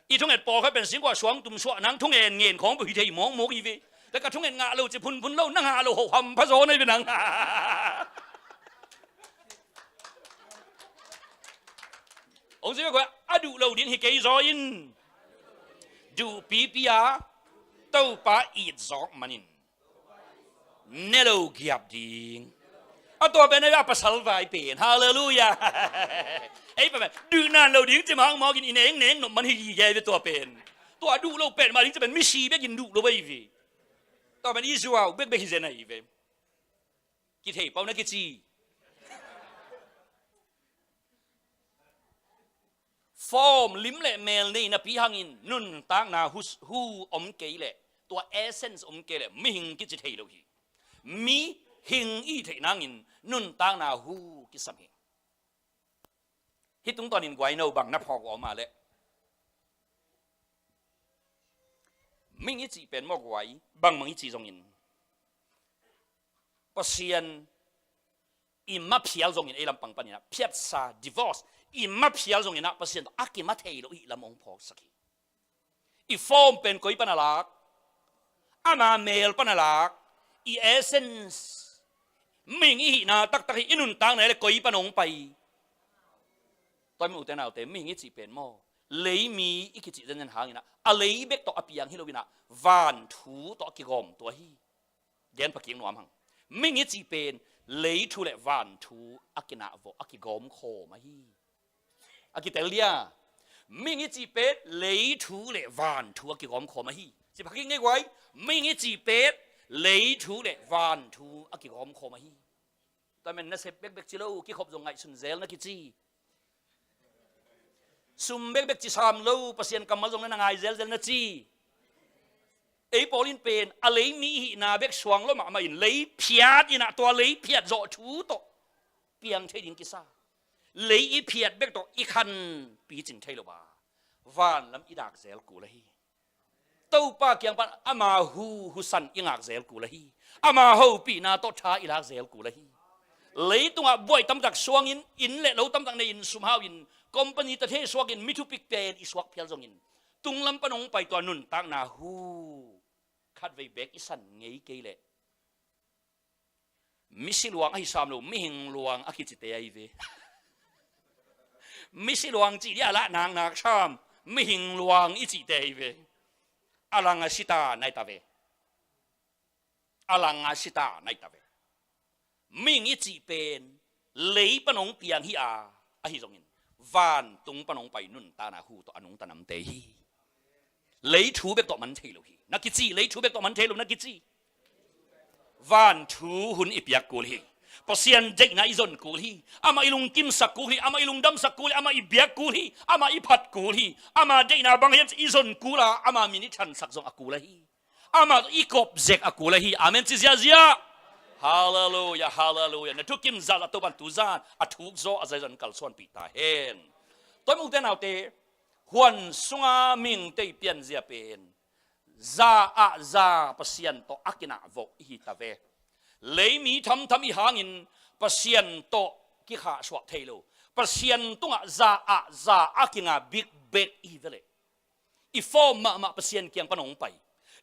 Speaker 1: อีทุ่งเอ็ดปอเขาเป็นสิ่งว่าสวงตุ่มสวนังทุ่งเอ็นเงินของผู้ที่มองมกอีวีแล้วก็ทุ่งเอ็นงาเราจะพุนเล่านั่งหาเราหำพระโสในเป็นหนังองค์เสียก็อดูเราดินให้เกยรอยินดูปีปียาเต้าป้าอีดซอกมันินเนโลเกียบดิงเอาตัวเป็นอะไรปัสสาวะเป็นฮาเลลูยาไอ้แบบดูนานเราดิ้งจะมาหมอกินอีเน่งหนุ่มมันให้แย่ไปตัวเป็นตัวดูเราเป็นมาดิ้งจะเป็นมิชีเบกินดูเราไปอีวีต่อเป็นอิสราเอลเบกฮิเซนอีวีกิเทปเอาหน้ากิจีฟอร์มลิมเล่เมลนี่นะพี่หังอินนุ่นต่างนาฮูอมเกยเล่ตัวเอเซนส์อมเกยเล่มิหิงกิจิเทเราฮีมีหิงอีเทนังอินนุ่นต่างนาฮูกิสมิฮิตตรงตอนนี้ไว้เนาบังนับพอกออกมาเลยมิงอิจิเป็นมอกไว้บังมังอิจิจงอินปะเซียนอิมมาเพียลจงอินไอ้ลำปังปัญญาเพียบซาดิวอร์สอิมมาเพียลจงอินนะปะเซียนอากิมาเทโลอีลำองพอกสักทีอีฟอร์มเป็นกุยปันลักอามาเมลปันลักอีเอเซนส์มิงอินาตักตักอินุนตังไหนเลยกุยปันองไปตอนมีอุตนาอุตมีงี้จีเป็นหม้อเลยมีอีกจีเดินหางนะอะไรเบกต่ออภิยังฮิโลวินะวานถูต่อกิกอมตัวฮีเย็นพักเกียงนวมหังมีงี้จีเป็นเลยถูเลวานถูอากินาโวอากิกอมโคมาฮีอากิเตเลียมีงี้จีเป็นเลยถูเลวานถูอากิกอมโคมาฮีจีพักเกียงไงไว้มีงี้จีเป็นเลยถูเลวานถูอากิกอมโคมาฮีตอนมันน่าเสพเบกจิโลกิขบจงไงสุนเซลนักกิจีซุมเบกจิสามโลเปอร์เซ็นต์กำมัลตรงนั้นไงเซลนะจีไอ้ปอลินเป็นอะไรมีนาเบกสวงแล้วมาอินเลยเพียดอินะตัวเลยเพียดโจชูโตเปียงเทดินกิซาเลยอีเพียดเบกโตอีคันปีจินเทโลบาวานลำอีดักเซลกูเลยเต้าป้าเกียงปันอามาฮูสันอีงักเซลกูเลยอามาฮูปีนาโตชาอีลักเซลกูเลยเลยตัวบ่อยตำจักสวงอินเละเราตำจักในอินสุมฮาวินคอมพานีตะเทสวกินมิทุปิกเป็นอิสวกเพียลจงอินตุงลำปนงไปตัวนุนตั้งนาฮู คัดไว้เบกอิสันเงยเกยเละมิสิลวงไอ้สามลูมิหิงลวงอากิจิเตยเวมิสิลวงจีเดียละนางนักชามมิหิงลวงอิจิเตยเวอลังอาสิตาในตาเวอลังอาสิตาในตาเวมิงอิจิเป็นเลยปนงเปียงฮิอาอหิจงอินวานตุงปนงไปนุ่นตานาหูตัวอนุงตานำเตฮีเลยถูเบกตัวมันเทลุฮีนักกิจีเลยถูเบกตัวมันเทลุนักกิจีวานถูหุ่นอิปยักกูลีปะเซียนเด็กนาอิจนกูลีอามาอิลุงกิมสักกูลีอามาอิลุงดำสักกูลีอามาอิปยักกูลีอามาอิพัดกูลีอามาเด็กนาบังเฮนอิจนกูลาอามามินิชันสักซองอากูลีอามาอิกบเจกอากูลีอาเมนซิซาซิยาฮาเลลูยาฮาเลลูยาเนทุกิมซาลตัวบันตุซานอาทุกโซอาใจจันกัลส่วนปีตาเฮนตัวมุกเตนเอาเตหวนสุงามิงเตยเปียนเสียเป็นซาอาซาปะเซียนโตอากินาโวฮิตาเวเลยมีทำอีหางินปะเซียนโตกิขาสวะเทโลปะเซียนตุงะซาอากินาบิ๊กเบกอีเวเลอีฟอร์มมาปะเซียนเกียงปนงไป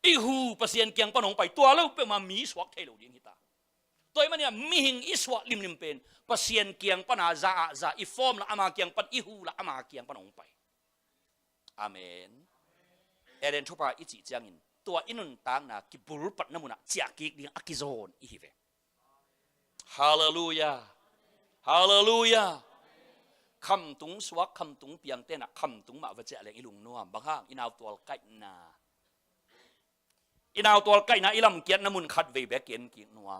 Speaker 1: อีหูปะเซียนเกียงปนงไปตัวเราเป็นมามีสวะเทโลยิงฮิตาตัวมันเนี่ยมีหิงอิสวะลิมเป็นปะเซียนเกียงปนาซาอีฟอร์มละอามาเกียงปนอีหูละอามาเกียงปนงไปอาเมนเอเดนทุบาอิจิจังอินตัวอินุนตางนากิบุรุปัตนมุนะจากกิกดิงอากิโซนอีฮิเวฮาเลลูยาฮาเลลูยาคำตุงสวักคำตุงเปียงเตนะคำตุงมาวัจเจเลงอิลุงนัวบางห้างอินาวตัวไก่นาอินาวตัวไก่นาอิลำเกียรน้ำมุนขัดเวเบกเกียนกินนัว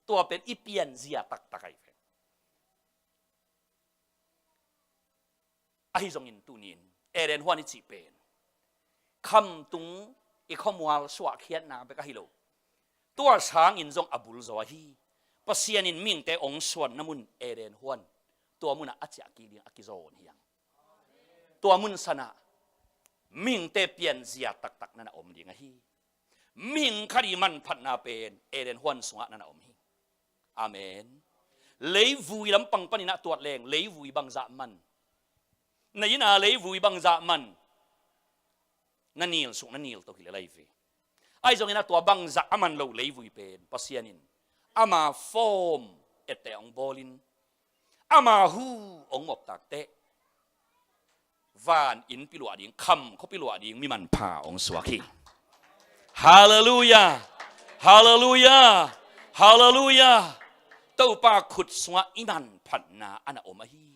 Speaker 1: ตัวเป็นอีเปียนเสียตักตะไคร้อาฮิซงอินตูนินเอเดนหัวนิจิเป็นคำตุงอีข้อมูลสวะเขียนนาไปกับฮิโลตัวช้างอินจงอับุลโซฮีปะเซียนินมิงแต่องส่วนน้ำมุนเอเดนฮวนตัวมุนอาจจะกีเลียงอากิโซนเฮียงตัวมุนสนะมิงแต่เปลี่ยนเสียตักนั่นอมดีงฮีมิงคดีมันพัฒนาเป็นเอเดนฮวนสวะนั่นอมฮีอาเมนเลยวุยลำปังปนินะตัวแรงเลยวุยบังซามันในยินาเลยวุยบังซามันนั่นนิลสุนั่นนิลตัวฮิเลไลฟ์ไอ้ตรงนี้นะตัวบังจักอามันเราเลยวุยเป็นปัสยานินอามาโฟมเอเตองบอลินอามาฮูองหมกตักเตะวานอินปิลวดิ่งคำเขาปิลวดิ่งมีมันผ่าองสวากีฮาเลลูยาฮาเลลูยาฮาเลลูยาตัวปาขุดสวะอิมันพันนาอันอมาฮี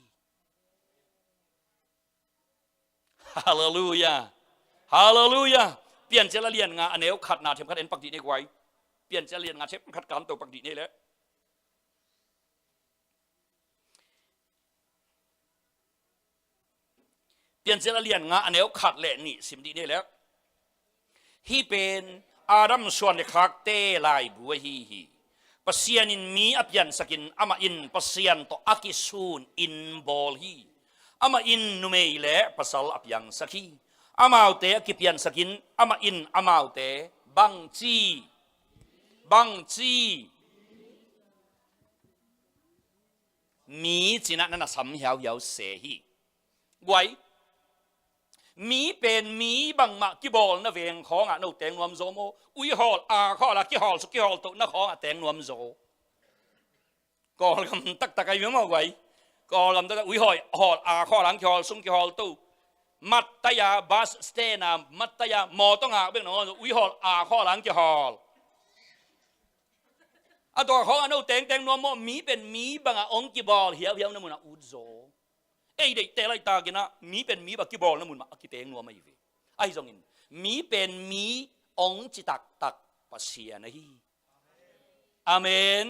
Speaker 1: ฮาเลลูยาฮาเลลูยาเปลี่ยนเจริญเรียนงานอันเนวขัดนาเทมขัดเอ็นปักดีในไว้เปลี่ยนเจริญเรียนงานเทมขัดการตัวปักดีนี่แหละเปลี่ยนเจริญเรียนงานอันเนวขัดแหละนี่สิมดีนี่แหละฮีเป็นอาดัมส่วนเล็กเตลายบัวฮีปัสยานินมีอภิยันสกินอามาอินปัสยันโตอากิซูนอินบอลฮีอามาอินนุเมยเละปัสสาวะอภิยังสกีอามาเอาเตะกิเปียนสกินอามาอินอามาเอาเตะบังจีมีจีน่ะนั่นน่ะสำเหี่ยวเสียฮีไว้มีเป็นมีบังมากิบอลนะเวงของอ่ะนู่แตงนวมโซโมอุยฮอลข้อละกิฮอลสกิฮอลตุนะของอ่ะแตงนวมโซก็ลำตักไกยังมาไว้ก็ลำตักอุยฮอลข้อหลังกิฮอลซุงกิฮอลตุมัตตยาบัสสเตนามัตตยาหมอต้องหาเบื้องหน้าวิหอลข้อหลังจะหอลตัวของอนุแตงนวมมีเป็นมีบางองกิบอลเหี่ยวน้ำมันอุดโซเด็กแต่ไรตากินะมีเป็นมีบางกิบอลน้ำมันกิแตงนวมไม่อยู่ไอ้ตรงนี้มีเป็นมีองจิตักปัสเซียนะฮีอาเมน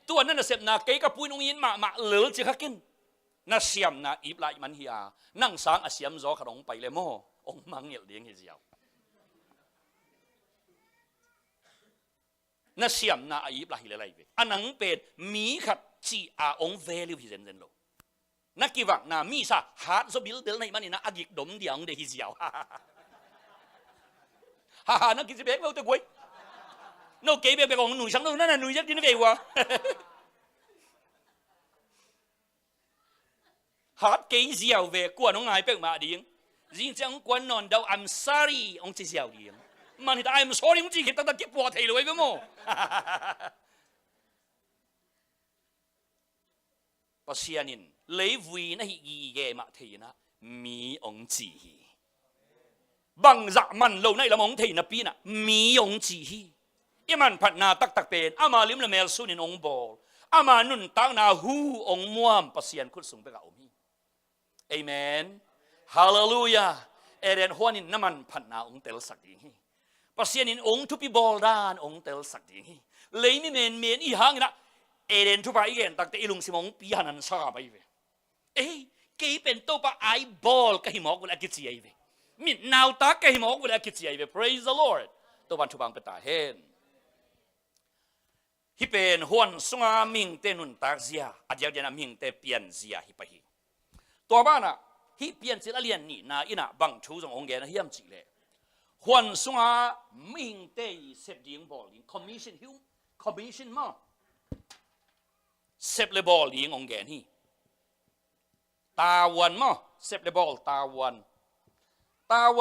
Speaker 1: ตัวนั้นน่ะเสพนาเกยกับปุยนงยินมาเหลือจะกินน่าเสียมน่าอีบไลมันเฮียนั่งสางอาเสียมจอขนมไปเลยโม่องมังเงียเลี้ยงเหี่ยวน่าเสียมน่าอีบไลอะไรไปอันนั้นเป็นมีขัดจีอาองเวลิวฮิเซนเซนโลนักกีฬาน่ามีซะฮาร์ดสบิลเดลในมันนี่นะอากิกดมเดียงเดฮิเหี่ยวนักกีฬาเบกเอาตัวกุ้ยโนเกย์เบกของหนุ่ยช่างนั่นน่ะหนุ่ยยักษ์ที่นั่นเองวะฮาร์ดเกย์เสียวเวกวนน้องนายเป็กมาดิ้งจริงจังกวนนอนเดา I'm sorry องเสียวดิ้ง มันที่ตายมัน sorry มึงจีคิดตั้งแต่กี่ปวดเทเลยไปมั้งภาษานินเลยวีนะฮิกีเกมาเทีนะมีองจีบางจะมันเราในละมองเทีนะปีนะมีองจีอีมันพัฒนาตักเป็นอามาลิมละเมลสุนินองบอลอามานุนตั้งนาหูองมวมภาษาคุณสูงไปกับอมีเอเมนฮาเลลูยาเอเดนหัวนินน้ำมันพัฒนาองเตลสักดีภาษานินองทุปีบอลด้านองเตลสักดีเลยมีเมนอีหางนะเอเดนทุบไปกันตั้งแต่อีลุงสิมองปีหันันซาไปเว้เอ้กี่เป็นตัวปะไอบอลก็หิมอกเวลากิจยัยเว้มิดนาวตาก็หิมอกเวลากิจยัยเว้ praise the Lord ตัวบันทุบังเปตาเห็นฮิเป็นหวนสงามิงเตนุนตากเสียอาจจะยังมิงเตเปลี่ยนเสียฮิปะฮิตัวบ้านะฮิเปลี่ยนสิละเลียนนี่นะอินะบังชูจงองเกนะฮิยามจีเลยหวนสงามิงเตเสพดิ้งบอลลิง commission มาเซฟเลบอลลิงองแกนี่ตาวันมั้งเซฟเลบอลตาวัน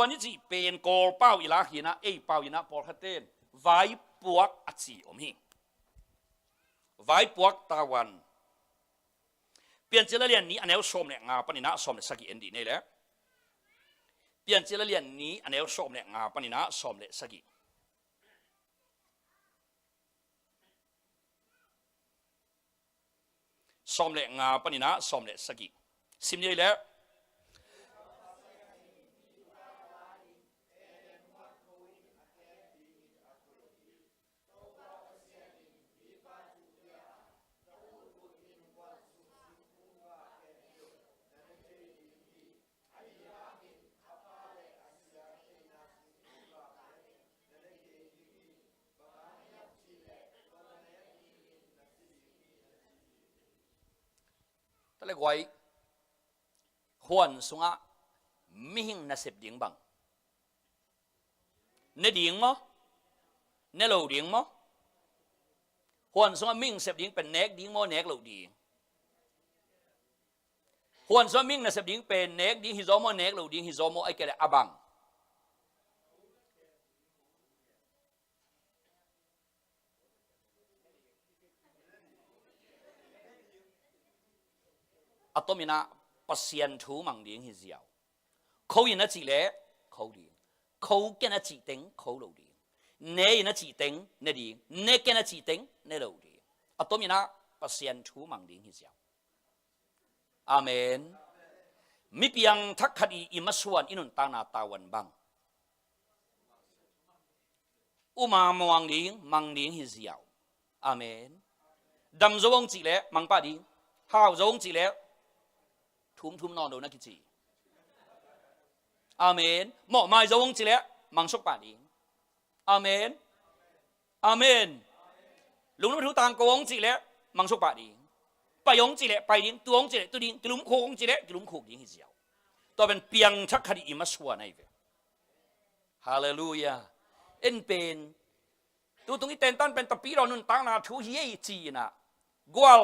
Speaker 1: นี่จีเป็นกอลเป้าอีลาหินะเอ้เป้าอีนะปอลฮัตเตนไว้ปวกอัดสีอมหิไว้ปวกตาวันเปลี่ยนจิลเลียนนี้อันเอลชมเนี่ยงาปนินะชมเนี่ยสักกี่เอ็นดีนี่แหละเปลี่ยนจิลเลียนนี้อันเอลชมเนี่ยงาปนินะชมเนี่ยสักกี่สอมเละงาปนินะสอมเละสกิสิมยัยแล้วเล็กไว้หวนสงะมิหิงนับดิ่งบังเนดิ่งมั้งเนเหลาดิ่งมั้งหวนสงะมิงเสพดิ่งเป็นเนกดิ่งมั้งเนกเหลาดิ่งหวนสงะมิงนับดิ่งเป็นเนกดิ่งฮิโซมั้งเนกเหลาดิ่งฮิโซมั้งไอ้แก่อบังอัตมินะปัสยันทูมังเดียงฮิเซียวเขายินนัจีเล่เขาเดียงเขาแก่นัจีเต็งเขาเหลาเดียงเนยนัจีเต็งเนเดียงเนแก่นัจีเต็งเนเหลาเดียงอัตมินะปัสยันทูมังเดียงฮิเซียวอาเมนมิเพียงทักคดีอิมัสวนอินุนตานาตาวันบังอุมามังเดียงมังเดียงฮิเซียวอาเมนดำจงจีเล่มังปะดีข้าวจงจีเล่ทุ่มนอนดูนักกิจอาเมนหมอไม่จะวงจีเละมังสกป่าดีอาเมนอาเมนลุงน้ำทุต่างกวงจีเละมังสกป่าดีไปยงจีเละไปดิ้งตัวงจีเละตัวดิ้งกลุ่มโคงจีเละกลุ่มโคกดิ้งฮิเซียวตัวเป็นเปียงชักคดีอิมัสวาในเวฮาเลลูยาเอ็นเป็นตัวตรงนี้เต้นตันเป็นตะปีเรานุนตั้งนาทูเฮียจีนะกวาล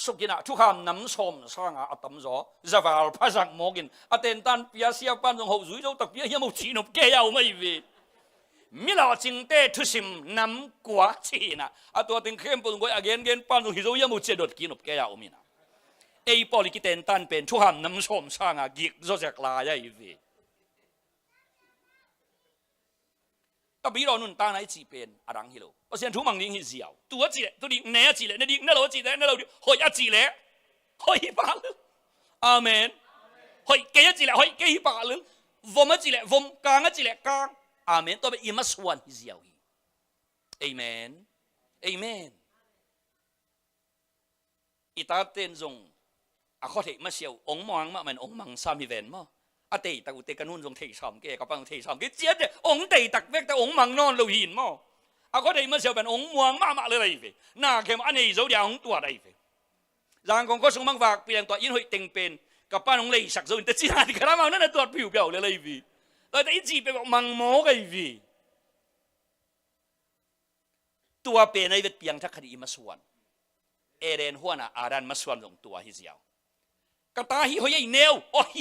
Speaker 1: สุกินะทุกคำน้ำส้มสร้างอัตมจ่อจะว่าพระสังโมกินอัตเตนตันพิอาเซียปันจงหูจุยเจ้าตะเปียยังมุชีนุเกียวไม่เวมิลาจิงเตทุสิมน้ำกวาชีนะอัตัวติงเข้มปุ่นกวยอเกนเกนปันจงหิโซยังมุเจดดกินุเกียวมินะไอ้ปอลิกิเตนตันเป็นทุกคำน้ำส้มสร้างกิกจะจากลายไอ้เวตะบีเราหนุนตาไหนจีเป็นอรังฮิโลเพราะฉะนั้นทุกมังดิ้งฮิเซียวตัวจีเลยตัวดิ้งเนื้อจีเลยเนื้อดิ้งเนื้อเราจีเลยเนื้อเราหอยจีเลยหอยปลาเลยอาเมนหอยเกยจีเลยหอยเกยปลาเลยวมจีเลยวมกางจีเลยกางอาเมนตัวเป็นอิมัสวันฮิเซียวฮีเอเมนเอเมนอิตาเตนจงอาข้อเทมาเซียวองมังมาเหมือนองมังซามิเวนมั้งอาเตยตะกุเตกันนุ่นจงเทชอมเกกับปังเทชอมเกเจี๊ยดองเตยตักเวกแต่องมังนอนเราหินมั้งอาข้อเทมาเซียวเป็นองมังมาเลยไอ้เว้ยน่าเข้มอันนี้เจ้าเดียวของตัวไอ้เว้ยร่างของก็สมบังฝากเปลี่ยนตัวยินหอยเต็งเป็นกับป้าน้องเลยสักส่วนแต่จีน่าที่กระมังนั่นตัวผิวเปล่าเลยไอ้เว้ยแต่อีจีเป็นมังโมไอ้เว้ยตัวเป็นไอ้เวทเปียงทักคดีมาส่วนเอเดนหัวน่ะอาดันมาส่วนลงตัวฮิเซียวกระตาฮิหอยเนวโอ้ย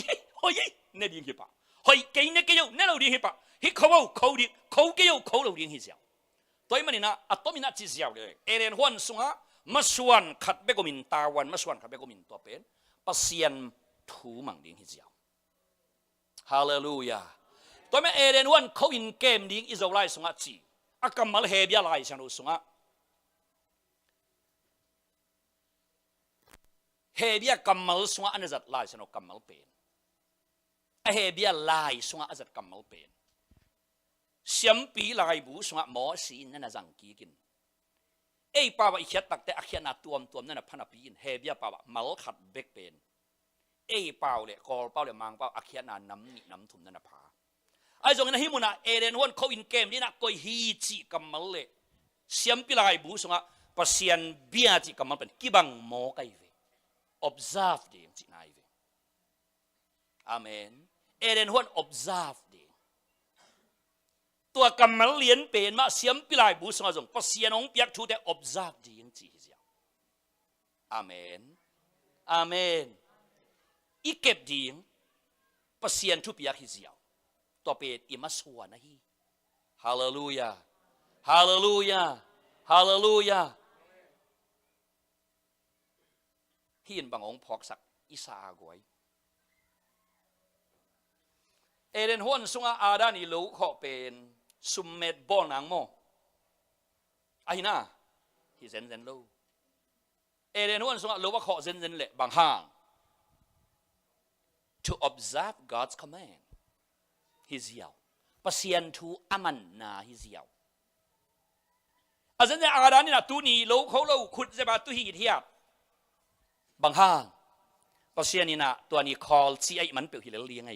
Speaker 1: หอยเนดิ้งฮิปะหอยเกยเนเกยเนเราดิ้งฮิปะฮิเขาดิเขา khâu cái yêu khâu đầu điên hi giàu tôi mà nina atomina chỉ giàu đấy eren huan sunga masuan khát bé của mình tawan masuan khát bé của mình tua pen pasien thu mang điên hi giàu hallelujah tôi mà eren huan khâu in kem điên Israel sunga chỉ akamal hebia lai sang sunga hebia kamal sunga anazat lai sang kamal pen hebia lai sunga azat kamal pen siam pi lai bu sunga mo si na jang ki kin ei pa wa ikhiat takte akhiat na tuam na phana pi in hebia pa wa mal khat bek pen ei pau le kol pau le mang pau akhiat na nam thum na pha ai jong na hi muna eren won ko in kem dina koi hi chi kamal le siam pi lai bu sunga pasian bia chi kamal pen kibang mo kai ve observe de chi nai ve amen eren won observeตัวกำมันเลียนเป็นมาเสียมปิลายบูสงาจงปัสยานองเปียกทูแต่ observe ดีอย่างจีเสียอาเมนอาเมนอีเก็บดีอย่างปัสยานทูเปียกฮิเสียตัวเป็นอิมาสวานะฮีฮาเลลูยาฮาเลลูยาฮาเลลูยาที่ยินบางองค์พอกสักอิสาอกวยเอเดนฮวนสุงอาดานิลูขอเป็นสุมเมดบอลนางโมไอ้น่าที่เซนเซนลูเอเดนฮวนสุงอาลูว่าขอเซนเซนเละบางห่าง to observe God's command ฮิเซียวปัสยันทูอามันนาฮิเซียวอาจารย์อาดานี่นะตัวนี้ลูเขาลูขุดจะมาตัวหิดเทียบบางห่างปัสยันนี่นะตัวนี้ call ซีไอมันเปลี่ยนหิเลเลียงไง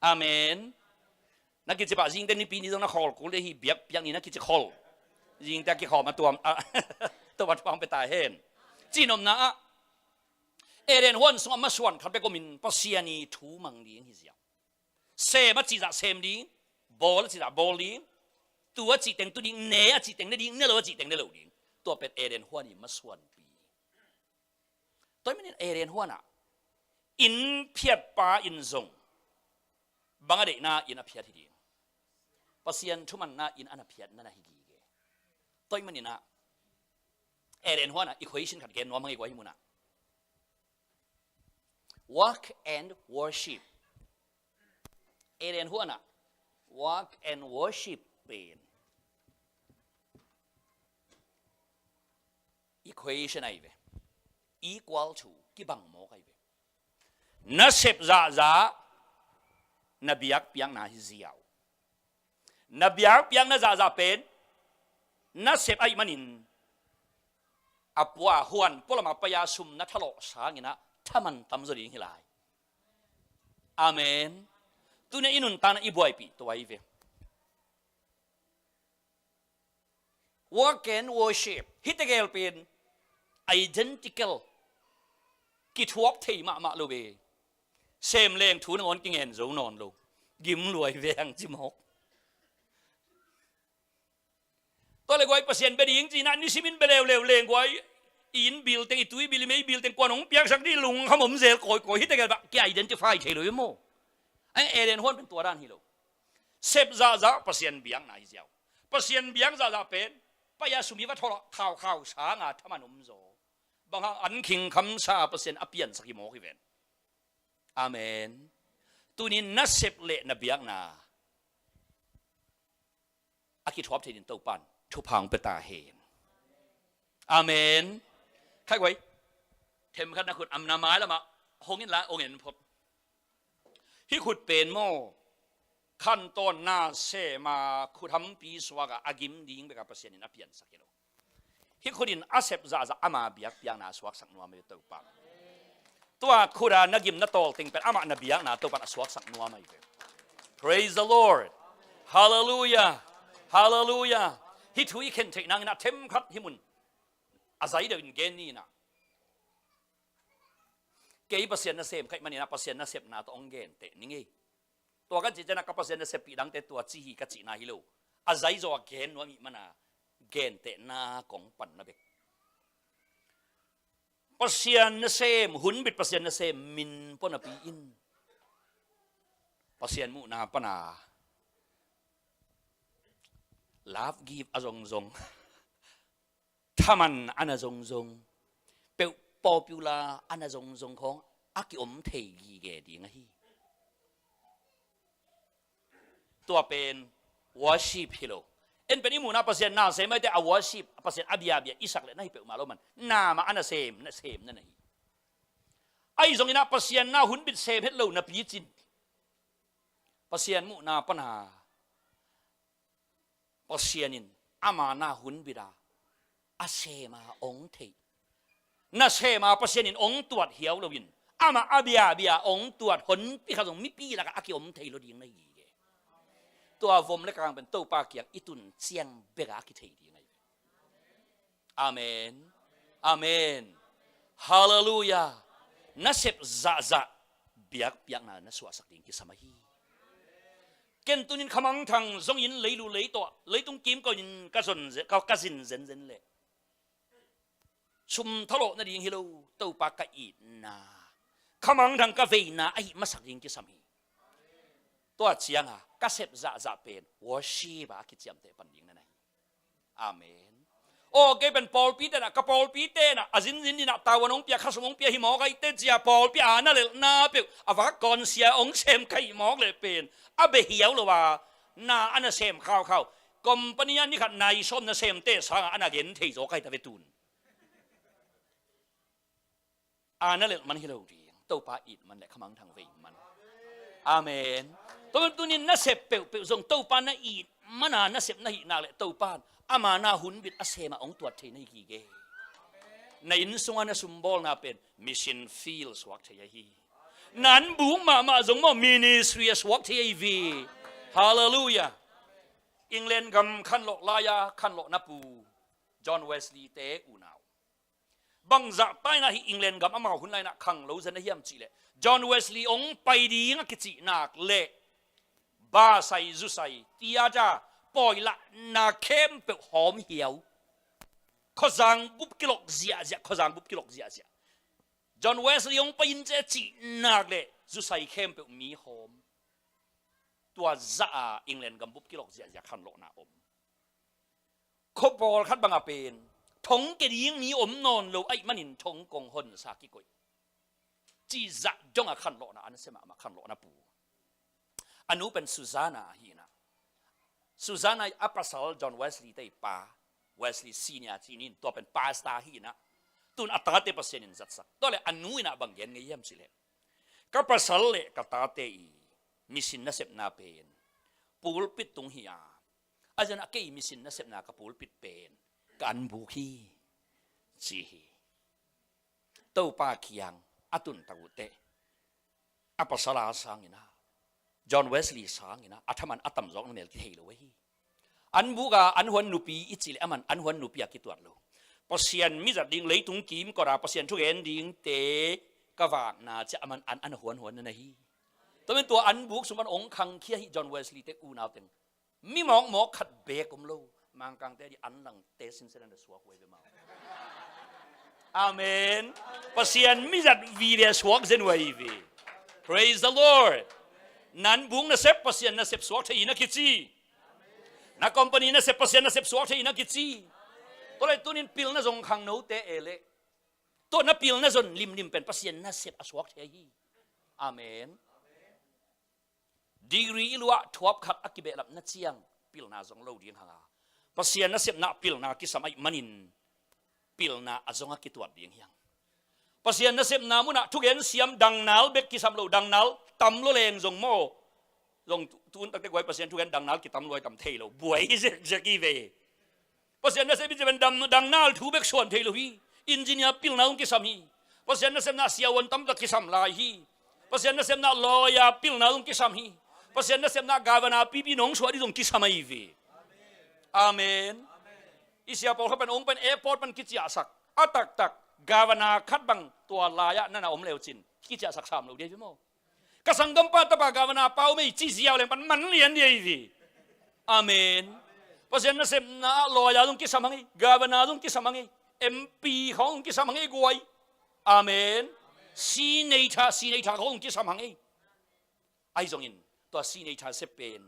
Speaker 1: อาเมนนักกิจบัตรยิงแต่นี่ปีนี้ต้องนักขอลกูเลยฮีเบียบอย่างนี้นักกิจขอลยิงแต่กิจขอมาตัววัดฟังไปตายเห็นจีนอมนะเอเดนฮวนสงมาส่วนขับไปก็มินปัสยานีทูมังเลี้ยงฮิเซียวเซมาจีจะเซมดีบอลจีจะบอลดีตัวจีเต็งตัวดีเนื้อจีเต็งได้ดีเนื้อเราจีเต็งได้เหลวดีตัวเป็นเอเดนฮวนนี่มาส่วนปีตัวไม่เนี่ยเอเดนฮวนอ่ะอินเพียบปาอินซงบางเด็กน่าอินอภิญาที่ดีปัสยันทุมันน่าอินอภิญานั่นน่ะฮิดีเกตัวมันนี่นะเอเดนหัวน่ะ equation ขัดเกณฑ์นัวมั้งอีกว่าฮิมุนะ walk and worship เอเดนหัวน่ะ walk and worship เป็น equation ไอ้เว้ equal to กี่บังโมกไอ้เว้นับเสพจ้านบียักเปียงนาฮิเซียวนบียักเปียงนาจะเป็นนัเสพไอมันินอับว่าหวนพวกเรามาพยาสุมนัทโลสางินะถ้ามันทำจะดีขึ้นเลยอาเมนตัวนี้อินุนตานะอีบวยปีตัวอีเว work and worship ฮิตเกลเป็น identical กิทวบที่มาโลเบเซมเลงทูนงอนกิงเห็นสูนอนลูยิ้มรวยแวงจิมหกตัวเล็กไว้เปอร์เซ็นต์ไปดีจริงๆนะนี่สิมินไปเร็วเลงไว้อินบิลเต็งตุ้ยบิลไม่บิลเต็งกวนของเปียกสักที่ลุงเขาผมเสียก่อยฮิตกันแบบแกอิเดนติฟายเฉยเลยมั้งไอเอเดนฮอนเป็นตัวด้านฮิโลเซฟจ้าเปอร์เซ็นต์เบียงไหนเจ้าเปอร์เซ็นต์เบียงจ้าเป็นไปยาสุมีว่าทอข่าวช้างาทำมันอมโซบางครั้งอันคิงคำซาเปอร์เซ็นต์อเปียนสักกี่โมกี่เวนอาเมนตัวนี้นัสเซปเละนบียงนาอากิทวบที่ดินตัวปันทุพังเปตาเห็นอาเมนใครไว้เทมขันนักขุดอำนาไม้แล้วมาหงยินละองเห็นพบที่ขุดเป็นโมขั้นต้นหน้าเสมาขุดทำปีสวากอากิมดิ้งไปกับเปอร์เซ็นต์นับเปลี่ยนสักกิโลที่ขุดินอาเซปจะอามาเบียกยังนาสวากสักนัวไม่ตัวปันตัวขุดานักยิมนักโตติงเป็นอามานาเบียกนาตัวปันสวากสักนัวไม่เป็น Praise the Lord Hallelujah Hallelujah ที่ถุยเข็นเทนางนะเทมขัดหิมุนอาศัยเดินเกณฑ์นี่นะเกี่ยเปอร์เซ็นต์นะเซมใครมันนี่นะเปอร์เซ็นต์นะเซมนาตัวองเกณฑ์เตนี่ไงตัวกันจีจะนักเปอร์เซ็นต์นะเซมปีดังแต่ตัวจีฮีกับจีนาฮิโลอาศัยจะว่าเกณฑ์ว่ามีมันนะเกณฑ์เตนาของปันนะเบกเปอร์เซ็นต์นะเซมหุ่นบิดเปอร์เซ็นต์นะเซมมินปนปีอินเปอร์เซ็นต์มุนาปนา love give อจงถ้ามันอันจงเป็น popular อันจงของอักยมเทียเกดีไงตัวเป็น worship hero เอ็นเป็นอิมูนาเปอร์เซ็นต์น่าเสไม่ได้เอา worship เปอร์เซ็นต์อเบียอิสักเลยนั่นเป็นมาแล้วมันน่ามาอันเสมนั่นไงไอ้ตรงนี้นะเปอร์เซ็นต์น่าหุ่นบิดเสมเฮ็ดเราน่ะปีจินเปอร์เซ็นต์มูน่าปัญหาเปอร์เซ็นต์อามาน่าหุ่นบิดาอาเสมาองเทน่าเสมาเปอร์เซ็นต์องตรวจเหี่ยวเราวินอามาอเบียองตรวจผลปีเขาส่งมิปีแล้วก็อากิอมเทเราดีไงตัววมและกลางเป็นตู้ปาเกียกอิตุนเสียงเบกอากิเทดีไงอาเมนอาเมนฮาเลลูยานัสเซบจะเบียกนัสวาสักดิ่งกิสมาฮีเกณฑ์ตุนินขมังทางทรงยินเลยดูเลยตัวเลยตุงกิมก็ยินกระสนก็กระสินเซนเลยชุมทะเลนั่นดิ่งฮิโลตู้ปากอีนาขมังทางกาเฟนาไอมาสักดิ่งกิสมาฮีตัวเชียงอะก็เสพจะเป็นวอชีบะคิดเจียมเตปันดิ่งนั่นเองอาเมนโอ้เกเป็นปอลปีเตนะกับปอลปีเตนะอาจินนี่นะตาวันองเปียข้าสมองเปียหิมอกไอเตจียปอลปีอานั่นเลยน่าเปียอาวากอนเสียองเซมไข่หมอกเลยเป็นอาเบเหียวหรือว่าน่าอันเซมเข้าคอมพานีนี่ขัดนายส้มน่ะเซมเตสังอันนั้นเห็นที่โจไก่ตะเวตุนอานั่นเลยมันฮิโลดีตัวปาอิดมันแหละขมังทางเวมันอาเมนตัวนี้น่าเสพเปลส่งตู้ปานน่าอีดมันน่าเสพน่าอีน่าเลยตู้ปานอามาน่าหุ่นบิดอาเซมาองตัวเทน่าฮีเกในอินสวรรค์สมบูรณ์น่าเป็นมิชชั่นฟิลส์วักเทียฮีนั้นบุ้งมาส่งมามินิสทรีสวักเทียวีฮาเลลูยาอังกฤษกำขันโลลายาขันโลนับปูจอห์นเวสลีย์เตอูนาวบังจับไปนะที่อังกฤษกำอามาหุ่นไรนะขังเราจะได้เยี่ยมจีเลยจอห์นเวสลีย์องไปดีงักจีนักเล่บาใส่จุใส่ที่อาจารย์ปล่อยละนาเข้มเป็นหอมเหี่ยวข้อสังบุบกิโลเสียข้อสังบุบกิโลเสียจอห์นเวสลีย์องไปยินเจจีนักเลยจุใส่เข้มเป็นมีหอมตัวจ่าอังกฤษกับบุบกิโลเสียขันโลนาอมขบอลคัดบังอาเป็นทงกระดิ่งมีอมนอนโลไอ้มันหินทงกงหนสากิกุยจีจ่าจงอาขันโลนาอันเสมาขันโลนาปูอันนู้เป็นซูซานาฮีนะซูซานาอัปราซอลจอห์นเวสลีย์ได้ป้าเวสลีย์ซีเนียที่นี่ตัวเป็นป้าสตาฮีนะตุนอัตราเตปเซนินจัดสักตัวเลยอันนู้นะบางอย่างเงี้ยมสิเลยกับปราซอลเลยกับตาเตอีมิสินนัสเซปนาเป็นปูลปิดตรงฮีอาอาจารย์อาเกยมิสินนัสเซปนากับปูลปิดเป็นกันบุคีจีตัวป้าเคียงอัตุนตะวุเตอัปราซอลาสังนะจอห์นเวสลีย์สางนะอัฐมันอัตมจอกนั่นเองที่เฮโลเวฮีอันบุกาอันหัวนุปีอิจิเลมันอันหัวนุปีอากิตัวเราพอเสียนมิจัดดิ่งเลยตุงกิมก็ราพอเสียนทุกเอ็นดิ่งเตะกวากนาจะมันอันหัวนั่นฮีตัวเป็นตัวอันบุกสมบัติองค์คังเคียฮิจอห์นเวสลีย์เตอูนาวเต็งมีหมอกขัดเบกมโลมังกังเตดิอันหลังเตสินเซนันเดสวกเวเบมาอาเมนพอเสียนมิจัดวีเดสวกเซนเววี praise the Lordนั้นบุ้งน่ะเซปเปอร์เซ็นต์น่ะเซปสวกที่นักกิจนักคอมพานีน่ะเซปเปอร์เซ็นต์น่ะเซปสวกที่นักกิจตัวเลยตัวนี้พิลน่ะส่งขังโนเตเอเลตัวน่ะพิลน่ะส่งลิมเป็นเปอร์เซ็นต์น่ะเซปสวกที่อาเมนดีกรีลัวทวบขัดอักกิเบลับน่ะเชียงพิลน่ะส่งโลดีนหางเปอร์เซ็นต์น่ะเซปน่ะพิลน่ะกิสมัยมันินพิลน่ะส่งอักกิตัวดีนยังเปอร์เซ็นต์น่ะเซปน่ะมุน่ะทุกเห็นเสียมดังนัลเบกกิสามโลดังนัลตำโลเลงส่งโม่ลงทุนตั้งแต่ไว้เปอร์เซ็นต์ทุกอย่างดังนัลกิตำรวยตำเทโลบวยจะกี่เวเปอร์เซ็นต์นั่นเสียเป็นดังนัลทูเบกส่วนเทโลฮีอินจิเนียร์พิลนาอุกิสามีเปอร์เซ็นต์นั่นเสียน่าเสียวันตำตะกิสามลายฮีเปอร์เซ็นต์นั่นเสียน่าลอยาพิลนาอุกิสามีเปอร์เซ็นต์นั่นเสียน่ากาวันอาปีน้องสวัสดีตรงกิสามีเวอาเมนอิสยาพอลเขาเป็นองค์เป็นแอร์พอร์ตมันกิจยาสักอัตักกาวันอาคัดบังตัวลายะนั่นน่ะอมเลวจินกิจยาสักสามเราเดียวใช่ไหมกษัตริย์กัมพูชาตบกาวนาเป้าไม่จีเสียวเลยมันเลียนเดียดีอาเมนเพราะฉะนั้นเสพนาลอยาตรงกิสามังกาวนาตรงกิสามังMP ของกิสามังกวยอาเมนซีเนต้าของกิสามังไอ้ตรงนี้ตัวซีเนต้าเสพเป็น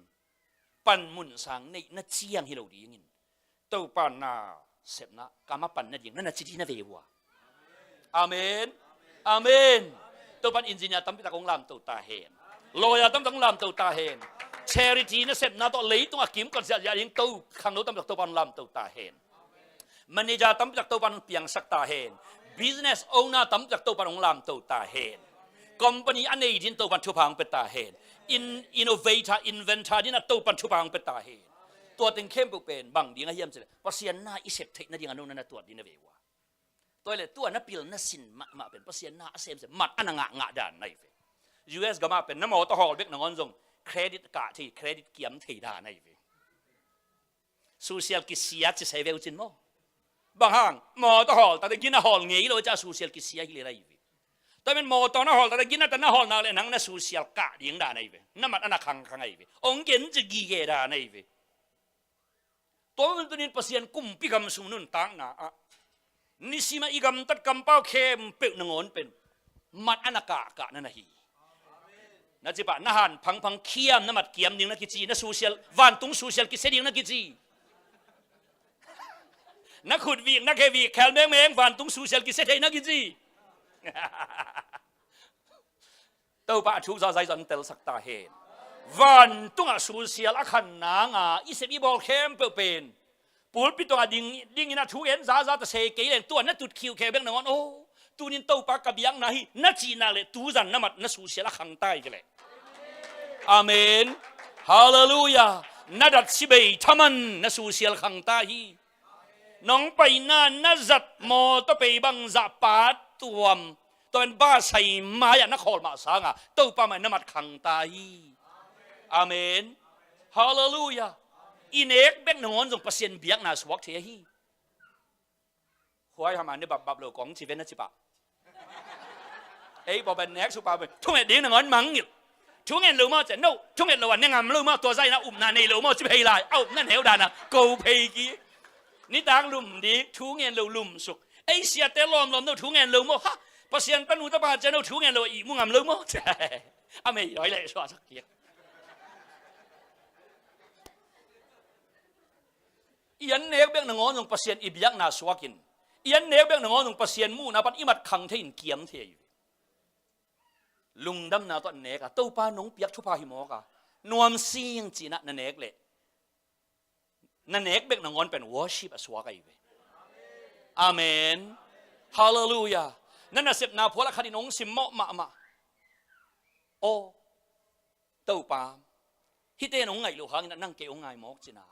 Speaker 1: ปันมุนสังในนัดเชียงฮิโลดีงินตัวปันนาเสพนะกามาปันนัดยิงนั่นนัดจิตนาเววัวอาเมนอาเมนตัวปันอินจิเนียร์ตั้มพิตากงลามตัวตาเห็นลอยตั้มตั้งลามตัวตาเห็นเชอริตีนะเสพนะตัวเลยตัวกิมก่อนเสียยิงตัวขังโน้ตั้มจากตัวปันลามตัวตาเห็นมันนี่จะตั้มจากตัวปันเปียงสักตาเห็น business owner ตั้มจากตัวปันองลามตัวตาเห็น company อันนี้ที่ตัวปันชุพังเป็นตาเห็น innovator inventor ที่นั่นตัวปันชุพังเป็นตาเห็นตัวเต็งเข้มเป็นบางดีง่ายเยี่ยมสิเพราะเสียนหน้าอิเสพเทคนั่นยังอันนู้นนั่นตัวดีนะเววะตัวเลยตัวนับพิลนับสินมาเป็นเพราะเสียนหน้าเสพมัดอันงะด่านในเว US ก็มาเป็นน้ำมันตะหอลเบกหนังอันทรงเครดิตกะที่เครดิตเกี่ยมที่ด่านในเว social กิเสียจะใช้เวลจินมั้งบางห้างมอตะหอลแต่กินน่ะหอลงี้เราจะ social กิเสียกี่เลยเวแต่เป็นมอตอนน่ะหอลแต่กินน่ะแต่น่ะหอลน่ะเลยนังน่ะ social กะเลี้ยงด่านในเวน้ำมันอันน่ะขังไอ้เวองเกินจะกี่เกด่านในเวตัวมันตัวนี้เปอร์เซ็นต์กุมพิกรรมสุนุนต่างหน้านิสิมาอีกรรมตัดกำเป้าเข้มเปรี้ยวนงอนเป็นมัดอนาคากะนั่นนะฮีนั่นจิปะน่าหันพังเขี้ยมน้ำมัดเกี่ยมดิ้งนักกิจีนักโซเชียลวันตุงโซเชียลกิเสดิ้งนักกิจีนักขุดวิ่งนักเฮวีแคลเมงวันตุงโซเชียลกิเสดิ้งนักกิจีตัวปะชูซาใจจนเตลสักตาเห็นวันตุงโซเชียลอักขันนางอิเสบีบอลเข้มเปรี้ยวเป็นปูนปิดตัวดิ้งนะชูเอ็นซาแต่เสกเลยตัวนั้นตุดคิวเคเบงนงอนโอ้ตัวนี้ตัวปากกับยังนะฮีนัดจีน่าเลยตัวจันน้ำมัดนัดสูเสียละขังใต้กันเลยอาเมนฮาเลลูยานัดสิเบย์ทำมันนัดสูเสียละขังใต้ฮีน้องไปนัดจัดมอตัวไปบังจับปาตัวเป็นบ้าใส่ไม้นักขอลมาสังตัวปามันน้ำมัดขังใต้ฮีอาเมนฮาเลลูยาอินเอกเบงนงอนจงเปอร์เซ็นต์เบียกนาสวักเทียฮีหัวทำมันเนี่ยบับโลกองชีวิตนั่นจิปะเอ้ยบอกเป็นแน็กสุปาเป็นทุ่งเอ็ดดิ้งนงอนมังอยู่ทุ่งเอ็ดลูมาจะโน่ทุ่งเอ็ดลูวันเนี่ยงามลูมาตัวใจนะอุ้มนาในลูมาจะเพย์ลายเอ้านั่นเหวดานะกูเพย์กี้นี่ต่างลุ่มดีทุ่งเอ็ดลูลุ่มสุกไอ้เสียเตลอมโน่ทุ่งเอ็ดลูมาฮะเปอร์เซ็นต์ตันอุตบาจะโน่ทุ่งเอ็ดลูอีมุงงามลูมาใช่อเมย์ย่อยเลยชัวร์สักเกียยันเนกเบงนงอนจงเปอร์เซ็นต์อีบียกนาสวากินยันเนกเบงนงอนจงเปอร์เซ็นต์มูนาปันอิมัดขังเทียนเกียมเทียลุงดำนาตัวเนกตัวป้าน้องเปียกชุบพาหิมอกนวมซีงจีน่ะนั่นเนกเลยนั่นเนกเบงนงอนเป็นวอร์ชิปสวากันอยู่อาเมนฮาเลลูยานั่นน่ะเสพนาพวกละคดีน้องสิมมะมาโอ้ตัวป้าฮิเตน้องไงลูกหางนั่งเกี่ยวไงมอกจีน่า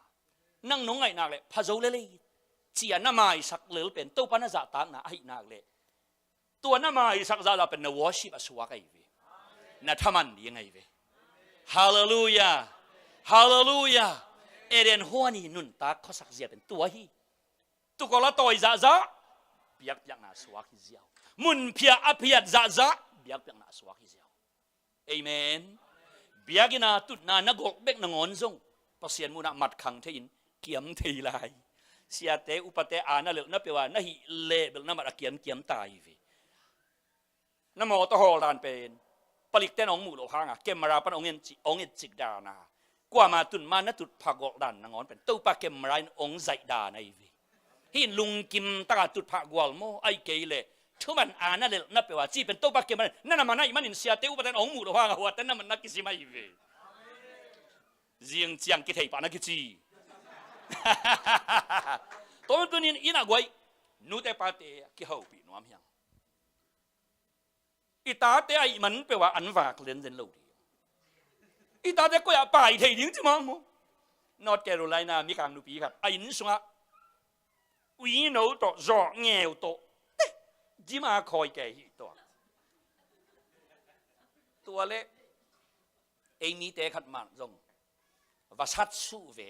Speaker 1: นั่งน้องไงนักเลยพะโจเลยเจียน้ำไม้สักเหลือเป็นตัวปนจ่าต่างนะไอ้นักเลยตัวน้ำไม้สักจ่าเราเป็นนวอชิบสวากันอยู่น่ะทำมันยังไงเว้ฮาเลลูยาฮาเลลูยาเอเดนหัวนี่นุ่นตาเขาสักเจียเป็นตัวฮีตุกอละต่อยจ่าเปียกน่ะสวากิเจียวมุนเพียอภิยัดจ่าเปียกน่ะสวากิเจียวเอเมนเปียกน่ะตุดน่ะนักกบเบกนังอนซงเปอร์เซ็นต์มูน่ะมัดขังเทียนเกี่ยมทีไรเสียเตอุปเตอานั่นเลยนั่นแปลว่านั่นหิเละเป็นน้ำมันเกี่ยมตายวิน้ำมอตะหอลานเป็นผลิตแต่น้องหมูโลหะเก็บมาราปันองเงินจิกดานะกว่ามาตุนมานั่นตุดผักกอกดันนางอนเป็นตู้ปลาเก็บมาราองใจดาในวิหินลุงกิมตะตุดผักกวลโมไอเกยเลยทุมันอานั่นเลยนั่นแปลว่าจีเป็นตู้ปลาเก็บมานั่นมันนั่นมันเสียเตอุปเตน้องหมูโลหะหัวแต่นั่นมันนักกิสิมาอีวิเจียงเจียงกิเทปานักกิจีตัวนี้อินักไว้นู่นแต่ปาเตะกี่เขาปีน้อมยังอีตาเตะไอ้มันแปลว่าอันฝากเล่นเล่นลูกดีอีตาเตะก็อย่าไปทีดิ้งจิมั้งมั้งนอร์ทแคโรไลนามีการดูปีครับไอ้นี่ส่งอะวิโนโตจ่อเงี้ยวโตจิมาคอยแก่หิตัวเล็กไอ้นี่เตะขัดมันจงว่าชัดสู้เว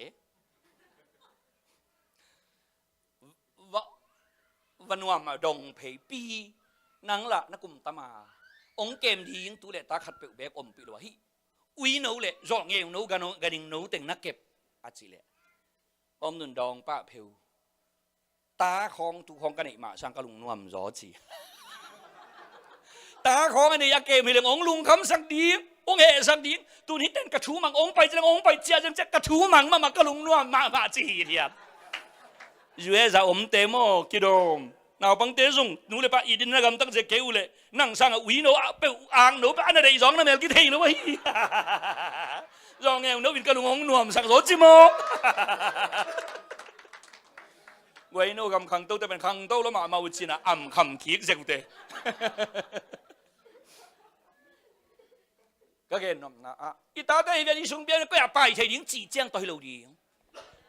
Speaker 1: วันว่ามาดงเพย์ปีนังละนักกุมตามาองเกมดียังตัวเล็กตาขัดเปลวแบบอมปีหรอฮิอุยโนเล่จ่อเงี้ยโนกันดิ่งโนแต่งนักเก็บอาจิเล่อมนุนดองป้าเพลตาของตุของกันไอมาช่างกะลุงนวมจ่อจีตาของอันนี้ยาเกมให้เรื่ององลุงคำสักดี องค์สักดินตัวนี้เต้นกระทูมังองค์ไปจังองค์ไปเจียจังจะกระทูมังมากระลุงนัวมาจีเดียอยู่จะอมเตโมกิโดมnào bằng tế dùng nụ lệ bà ý định là gầm tăng dễ kêu lệ năng sang ở quý nấu bèo áng nấu bà anh ở đây gióng là mèo cái thầy nó vậy do nghèo nấu vịt cà nung nuồm sang rốt chứ mô vậy nấu gầm khăng tâuแต่เป็นkhăng tâuแล้วmà chỉ là ẩm khẩm khí dễ tệ cái cái nó ít ta đây về đi xuống biển có à bài thầy điếng chỉ trang tôi lâu điếng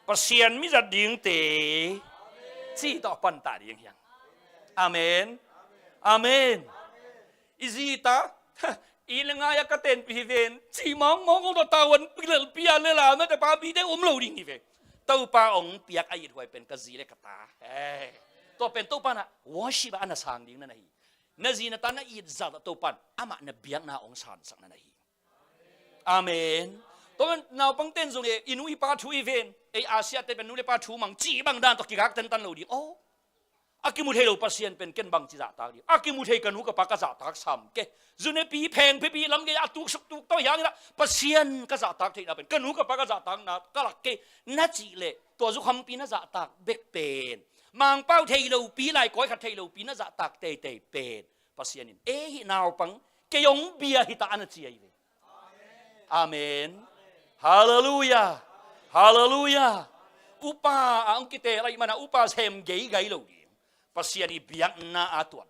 Speaker 1: bà xiên mi ra điếng tệ chỉ tao bận ta điếng hiang Amen. Amen. Izita. Ilang ya katen piven. Si mong ko tawan pilal pian le la na ta pa bi de lâu ding ive. Tau pa ong piak ai hoi pen ka zile kata. To pen to pa na worship ana sang ding na nahi. Na zina ta na i za to pan ama na biak na ong san sak na nahi. Amen. To nào pang ten zong e inui pa thu even. E Asia te pen nu le pa thu mang chi bang dan to ki gak tan lo di. Oh. Aki muthe lo pasien pen ken bang chi za ta di aki muthe kanu ka pa ka za ta sam ke zune pi pheng pi lam ge atuk suk tuk to yang na pasien ka za ta thei na pen kanu ka pa ka za ta na ka lak ke na chi le to zu kham pi na za ta bek pen mang pau thei lo pi lai koi khat thei lo pi na za ta te te pen pasien in e hi naw pang ke yong bia hi ta an chi ai ve amen hallelujah hallelujah upa ang kite lai mana upa sem gei gai lo pasien ibiak na atuat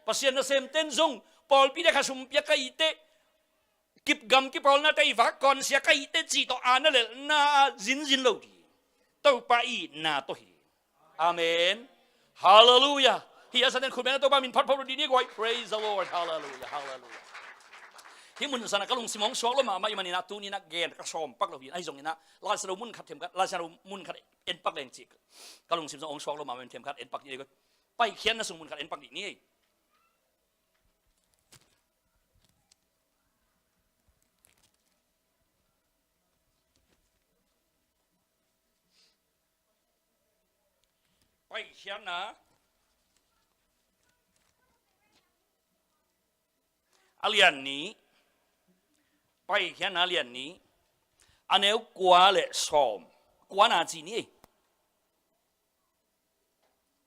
Speaker 1: pasien na sem ten zong Paul pi de khasum pia kai te kip gam ki Paul na te va kon sia kai te chi to an le na zin lo di to pa i na to hi amen hallelujah hi asan khu ben to ba min phat phat di ni goi praise the Lord hallelujah hallelujah hi mun sana kalung simong swak lo ma mai mani na tu ni na gen ka som pak lo hi ai zong ina la sa lo mun khat them ka la sa lo mun khat en pak leng chi kalung sim ong swak lo ma men them khat en pak ni go pai khian na sung mun khat en pak ni pai khian na alian ni pai khian na alian ni aneu kwa le som kwa na chi ni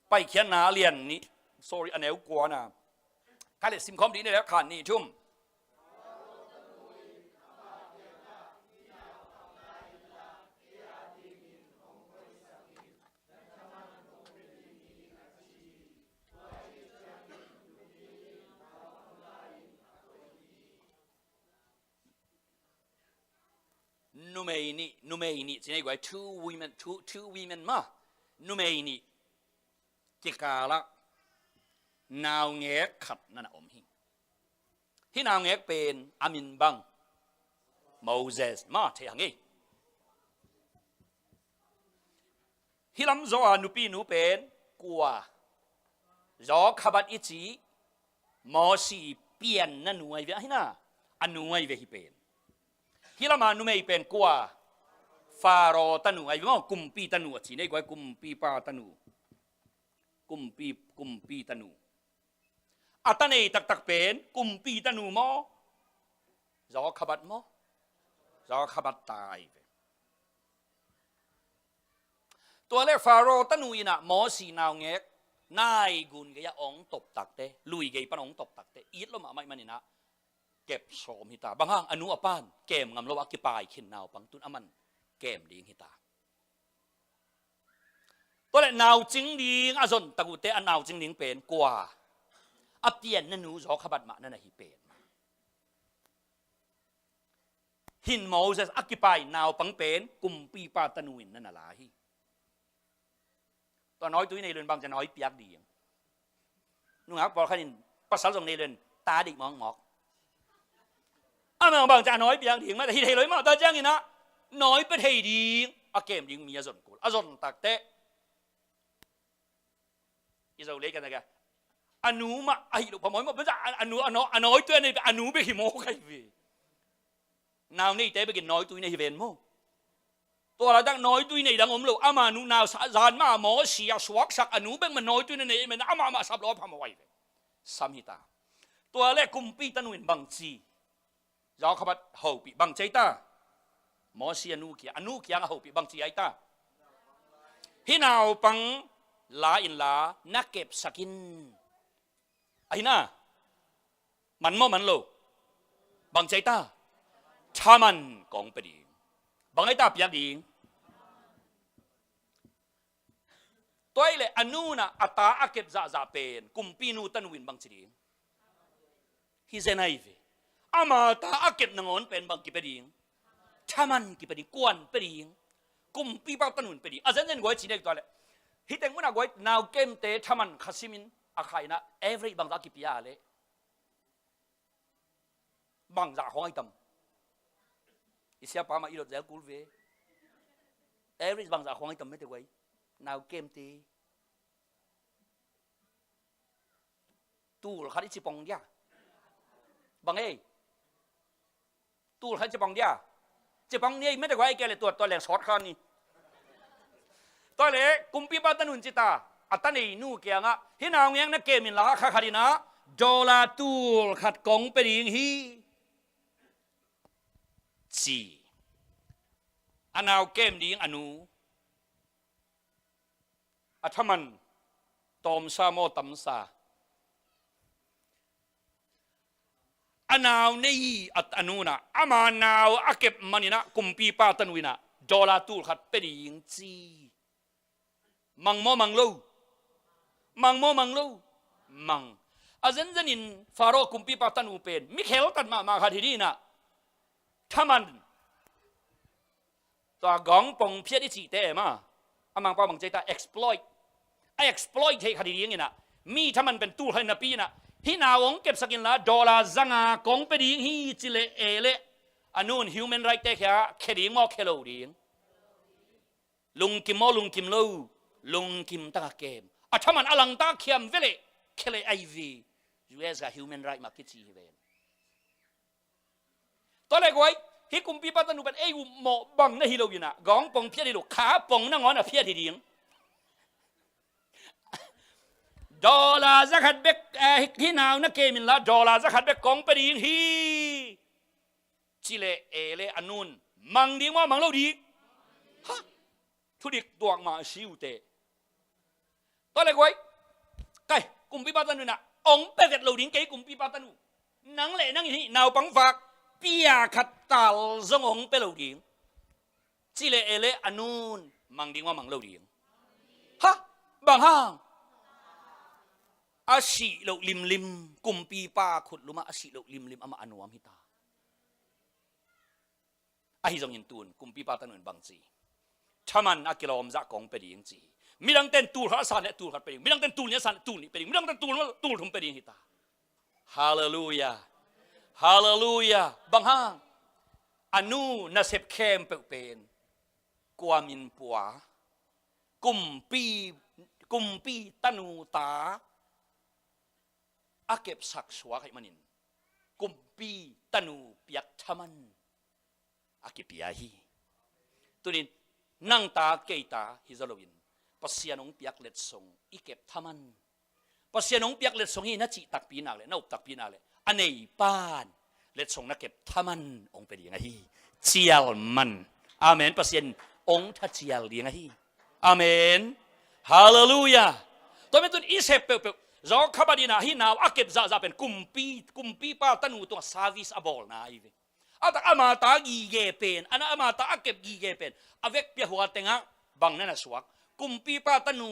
Speaker 1: pai khian na alian ni sorry aneu kwa na ka le sim khom di ni la khan ni thum Numeini chỉ này gọi two women mà numeini chỉ cả là nào nghe khátนั่นom hiที่nào ngheเป็นอามินบังโมเสสมาเทียงงี้ที่ลำโซอานุปีนุเป็นกัวรอขบัดอิจิมอสีเปลี่ยนนั่นหน่วยเวะนะอันหน่วยเวะฮิเป็นที่ละมานุไม่เป็นกัวฟาโรตันูไอ้ว่ากุมปีตันูจีนี่ก็ไอ้กุมปีปาตันูกุมปีตันูอัตเนยตักเป็นกุมปีตันูมอรอขบัดมอรอขบัดตายตัวเล็กฟาโรตันูอินะมอสีนาวเงกนายกุนก็ยาองตบตักเตลุยเกยปนองตบตักเตอีดละมาไม่มันนี่นะเก็บสมหิตาบางห้างอนุอปานเกมงำละวะกิปายขินนาวปังตุนอมันเกมดีหิตาตัวแหละนาวจิงลิงอาจนตะกุเตอันนาวจิงลิงเป็นกว่าอับเตียนนั่นหนูรอขบัดมานั่นน่ะฮิเป็นหินโมเสสอักกิปายนาวปังเป็นกุมปีปาตะนุนนั่นน่ะลาฮิตัวน้อยตัวนี้ในเรือนบางจะน้อยเปียกดีนุ่งครับบอกขันินภาษาตรงในเรือนตาดิมองหมอกบางจะน้อยเปียงถึงมาแต่ที่เทเลยมาแต่แจ้งนี่นะน้อยเป็นเทดีอาเกมยิงมีอาจนกูอาจนตักเตะอิสราเอลกันนะแกอนุมาไอ้ลูกผมบอกว่าอนุน้อยตัวนี้อนุไปหิโมใครวีนาวนี่เตะไปกินน้อยตัวนี้เวนโมตัวเราตั้งน้อยตัวนี้ดังผมลูกอามานุนาวสารมาหมอเสียสวักสักอนุเป็นมันน้อยตัวนี้มันอามาสับล้อพามาไว้สามิตาตัวแรกกุมปีตันวินบังจี เราขบัดหูปีบังใจตาหมอเสียนูเกียอนุเกียงหูปีบังใจไอตาฮินาวปังลาอินลานักเก็บสกินไอ้น่ามันมั่วมันโลบังใจตาชามันกองไปดีบังไอตาเปียกดีตัวเลยอนุน่ะอัตาอาเก็บจ่าเป็นกุมปีนูตันวินบังจีฮิเซนไอเวอามาตาอาเก็บนงอนเป็นบังกิไปดีชามันกิไปดีกวนไปดีกุมปีบ้าตันวินไปดีอาจารย์กวยจีเนกตัวเลยฮิตเองมุนากวยนาวเกมเตชามันขัสิมินอาใครนะ every บังจากิปิยาเลยบังจากห้องไอตัมอิสยาปามาอีโรเซลกูลเว every บังจากห้องไอตัมไม่ได้ไว้นาวเกมตีตูลขัดจิปองยาบังเอตูลขัดจิปองยาจิปองเนี่ยไม่ได้ไว้แกเลยตัวแหลกช็อตขันนี่ตัวเล็กกุมปีบ้านตันุนจิตาอัตนีนู่เกียงอ่ะที่นาวเมียงนักเกมินละข้าขัดนะโจลาตูลขัดกงไปดิงฮีจีอันนาวเกมดิงอนุอัฐมันตอมซาโมตัมซาอันนาวนี่อัตอนุนะอามานาวอาเก็บมันนี่นะกุมปีป้าตันวินะโจลาตูลขัดเป็นยิงจีมังโมมังลูมังโมมังลูมังอาจารย์นินฟาโรกุมปีป้าตันอุเป็นมิเคลตัดมาขัดที่นี่นะถ้ามันตัวกองปงเพียรที่จีเตมาอามังป้ามังใจตา exploit exploit ให้คดีอย่างนี้นะมีถ้ามันเป็นตู้ให้นาปีนะฮินาวงเก็บสกินละดอลลาร์จังอากงไปดีฮีจิเลเอเลอันนู้น human right เตะแค่คดีมอเคโลดีลุงกิมมอลุงกิมลูลุงกิมตาเกมอ่ะถ้ามันอลังตาเขียมเวเลเคเลไอวียูเอสกับ human right มาคิดซีเวนตอนแรกไว้ฮิกุมปีปัตตานุเป็นเอวหมอบังนะฮิโลอยู่นะกองปงเพียรดีลูกขาปงนั่งงอนอ่ะเพียรดีดอลลาร์จะขัดเบกที่นาวนักเกมินละดอลลาร์จะขัดเบกกองไปดีฮีจิเลเอเลอันนูนมังดีว่ามังเราดีฮะทุดิกตัวมาชิวเตตอนแรกไว้ไก่กุมปีปัตตานุนะองเป็ดเราดิ้งไก่กุมปีปัตตานุนังเล่นังที่นาวปังฝากเปียขัดตาลซงองเป็ดเราดิ้งจิเลเอเลอันนูนมังดีว่ามังเราดิ้งฮะบางห้างอาชีโลลิมกุมปีป้าขุดลุมาอาชีโลลิมอามาอนุวามฮิตาอาฮิจงยินตูนกุมปีป้าตันนุนบังจีชามันอากิลอมจากกองเป็นยังจีมิดังเต้นตูลฮัสานเนี่ยตูลฮัดเป็นมิดังเต้นตูลเนี่ยสานตูลนี่เป็นมิดังเต้นตูลทุ่มเป็นยังฮิตาฮาเลลูยาฮาเลลูยาบังฮาอนุนาเซบเข้มเป็นกวามินปัวกุมปีตันูตาอาเก็บสักสวะให้มันินกุมปีตันูเปียกทมันอาเก็บปียาฮีตัวนี้นั่งตาเกยตาฮิซาโลวินปัสยานงเปียกเล็ดสงอีเก็บทมันปัสยานงเปียกเล็ดสงฮีนัดจิตักปีนาเลยนับตักปีนาเลยอันนี้ปานเล็ดสงนักเก็บทมันองไปดีไงฮีเจียลมันอาเมนปัสยานองทัดเจียลดีไงฮีอาเมนฮาเลลูยาตัวเป็นตัวอีเซเปเปจอขบดีนะฮินาวอาเก็บจะเป็นกุมปีป้าตันูตัว service อบอลนะอีเวอาตาอามาตากีเกเป็นอันอามาตาอาเก็บกีเกเป็นอเวกเปียหัวเต็งะบังนั่นนะสวกกุมปีป้าตันู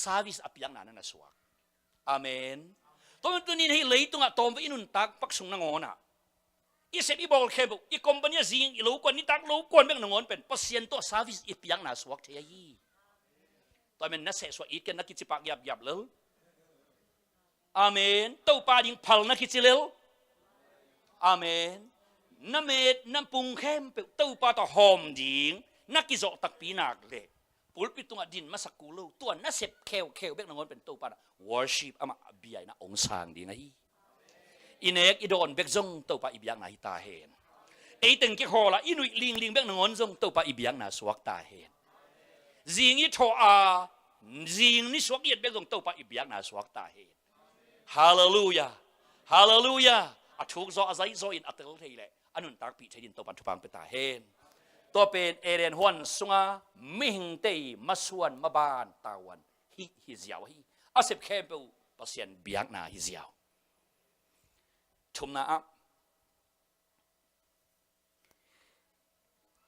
Speaker 1: service อภิยังนั่นนะสวกอาเมนตัวนี้ให้เลยตัวตอมไปอินุนตักปักสุงนงอนะอีเซบีบอลเคบุอีคอมพานีซิงอีลูกวนนี่ตักลูกวนเบงนงอนเป็นเปอร์เซ็นต์ตัว service อภิยังนะสวกเทียยีตัวมันน่าเสียสวอีกกันนักกิจปากยับเลยอาเมนตัวปาดิงพัลนักกิจเลวอาเมนน้ำเม็ดน้ำปุงเข้มเป็นตัวปาตหอมดิงนักกิจตักปีนักเลยปุลปิตัวดินมาสักกูลูตัวน่าเสพเคลเบกนงอนเป็นตัวปาต worship อามาบีไอนะองศาดีไงอินเอกอิดอนเบกซงตัวปาอิบยังนะฮิตาเห็นไอตึงเกี่ยวละอินุยลิงเบกนงอนซงตัวปาอิบยังนะสวกตาเห็นจิงอิโทอาจิงนี่สวกเย็ดเบกซงตัวปาอิบยังนะสวกตาเห็นฮาเลลูยาฮาเลลูยา ถูกโซอาศัยโซอินอัตเตลเทยเลยอันนั้นตักปีใช้ดินตัวปันทุพังไปตาเฮนตัวเป็นเอเรนฮวนสุงามิงเตยมาส่วนมาบานตาวันฮิเซียวฮิอาเซบเข้มเปปเซียนเบียกนาฮิเซียวชุมนาอับ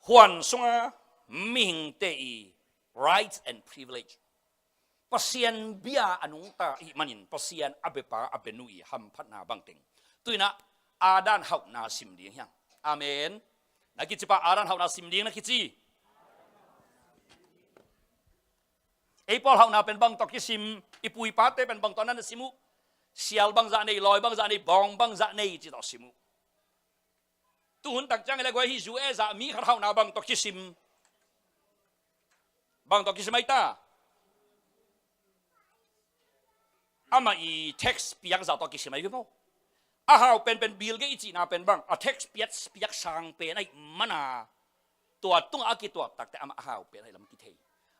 Speaker 1: ฮวนสุงามิงเตย rights and privilege pasien bia anung ta i manin pasien abepa abenui ham phatna bangteng tuina adan hau na sim ding hyang amen nakichi pa adan hau na sim ding nakichi ei pol hau na pen bang tok sim ipui pa te pen bang ton nan simu sial bang za nei loi bang za nei bong bang za nei chi to simu tu hun tak chang le goi hi zu e za mi khat hau na bang tok sim bang tok sim ai ta ama i text piak za to ki simai mo a hau pen bil ge ichi na pen bang a text piak sang pen ai mana tua tung a ki tua tak te ama hau pen ai lam ki thei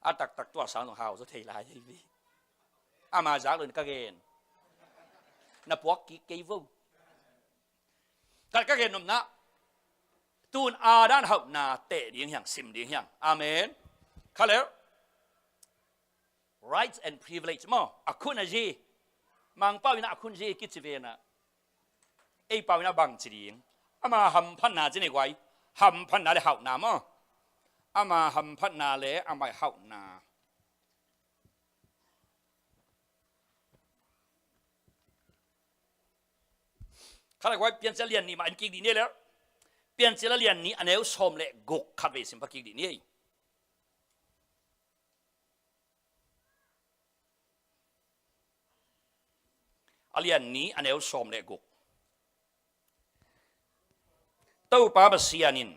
Speaker 1: a tak tua sang no hau zo thei lai hi vi ama za lun ka gen na puak ki ke vo ka gen nom na tun a dan hau na te ding hyang sim ding hyang amen kha le rights and privilege mo akuna ji mang pau ina akun ji ki chivena ei pau ina bang chiring ama ham phan na jine gwai ham phan na le hau na mo ama ham phan na le ama hau na khala gwai pian cha lian ni ma an ki di ne le pian cha lian ni aneu som le gok khat ve sim pa ki di ni alian ni aneu som le guk tau pa ba sianin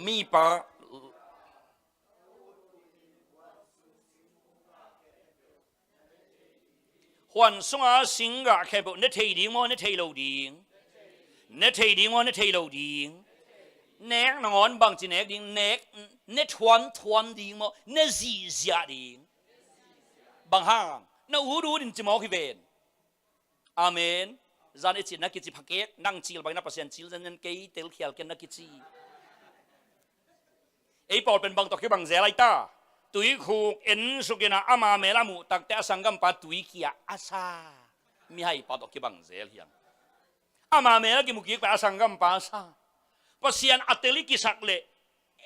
Speaker 1: mi pa huan sunga singa khebo ne thei ding mo ne thei lo ding ne thei ding mo ne thei lo ding nek ngon bang chi nek ding nek ne thuan ding mo ne zi zia ding bang hang na u du din chi mo ki ven amen zan ichi nakichi phakek nang chil bai na pasien chil jan ke tel khial ken nakichi ei pol pen bang to ki bang zelai ta tui khuk en sukena ama melamu takte asangam pa tui kia asa mi hai pa to ki bang zel hiang ama mela ki muki pa asangam pa sa pasien ateli ki sakle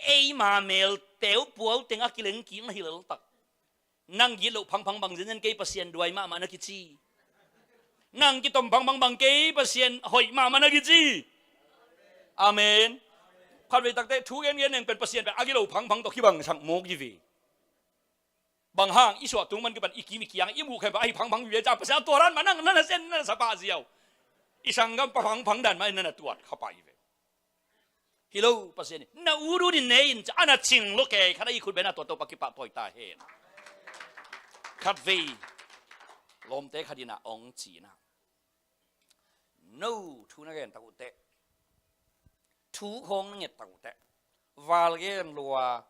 Speaker 1: ei ma mel teu pual tenga kileng king hilal tak nang gilo phang bang jan ke pasien duai ma nakichi nang kitom bang ke pasien hoi ma managi amen khat ve takte thu gen gen pen pasien pe agilo phang to ki bang sang mok ji vi bang hang iswa tung man ki ban ikimi kiang imu khe ba ai phang ye cha pasien toran manang na sen na sa pa ziaw isangam phang dan ma na tuat khapa i ve hello pasien na uru din nein cha ana ching lo ke khana i khut be na to pa ki pa toy ta hen khat ve lom te khadina ong chi na no thu na gen tau te thu khong nget tau te val gen lua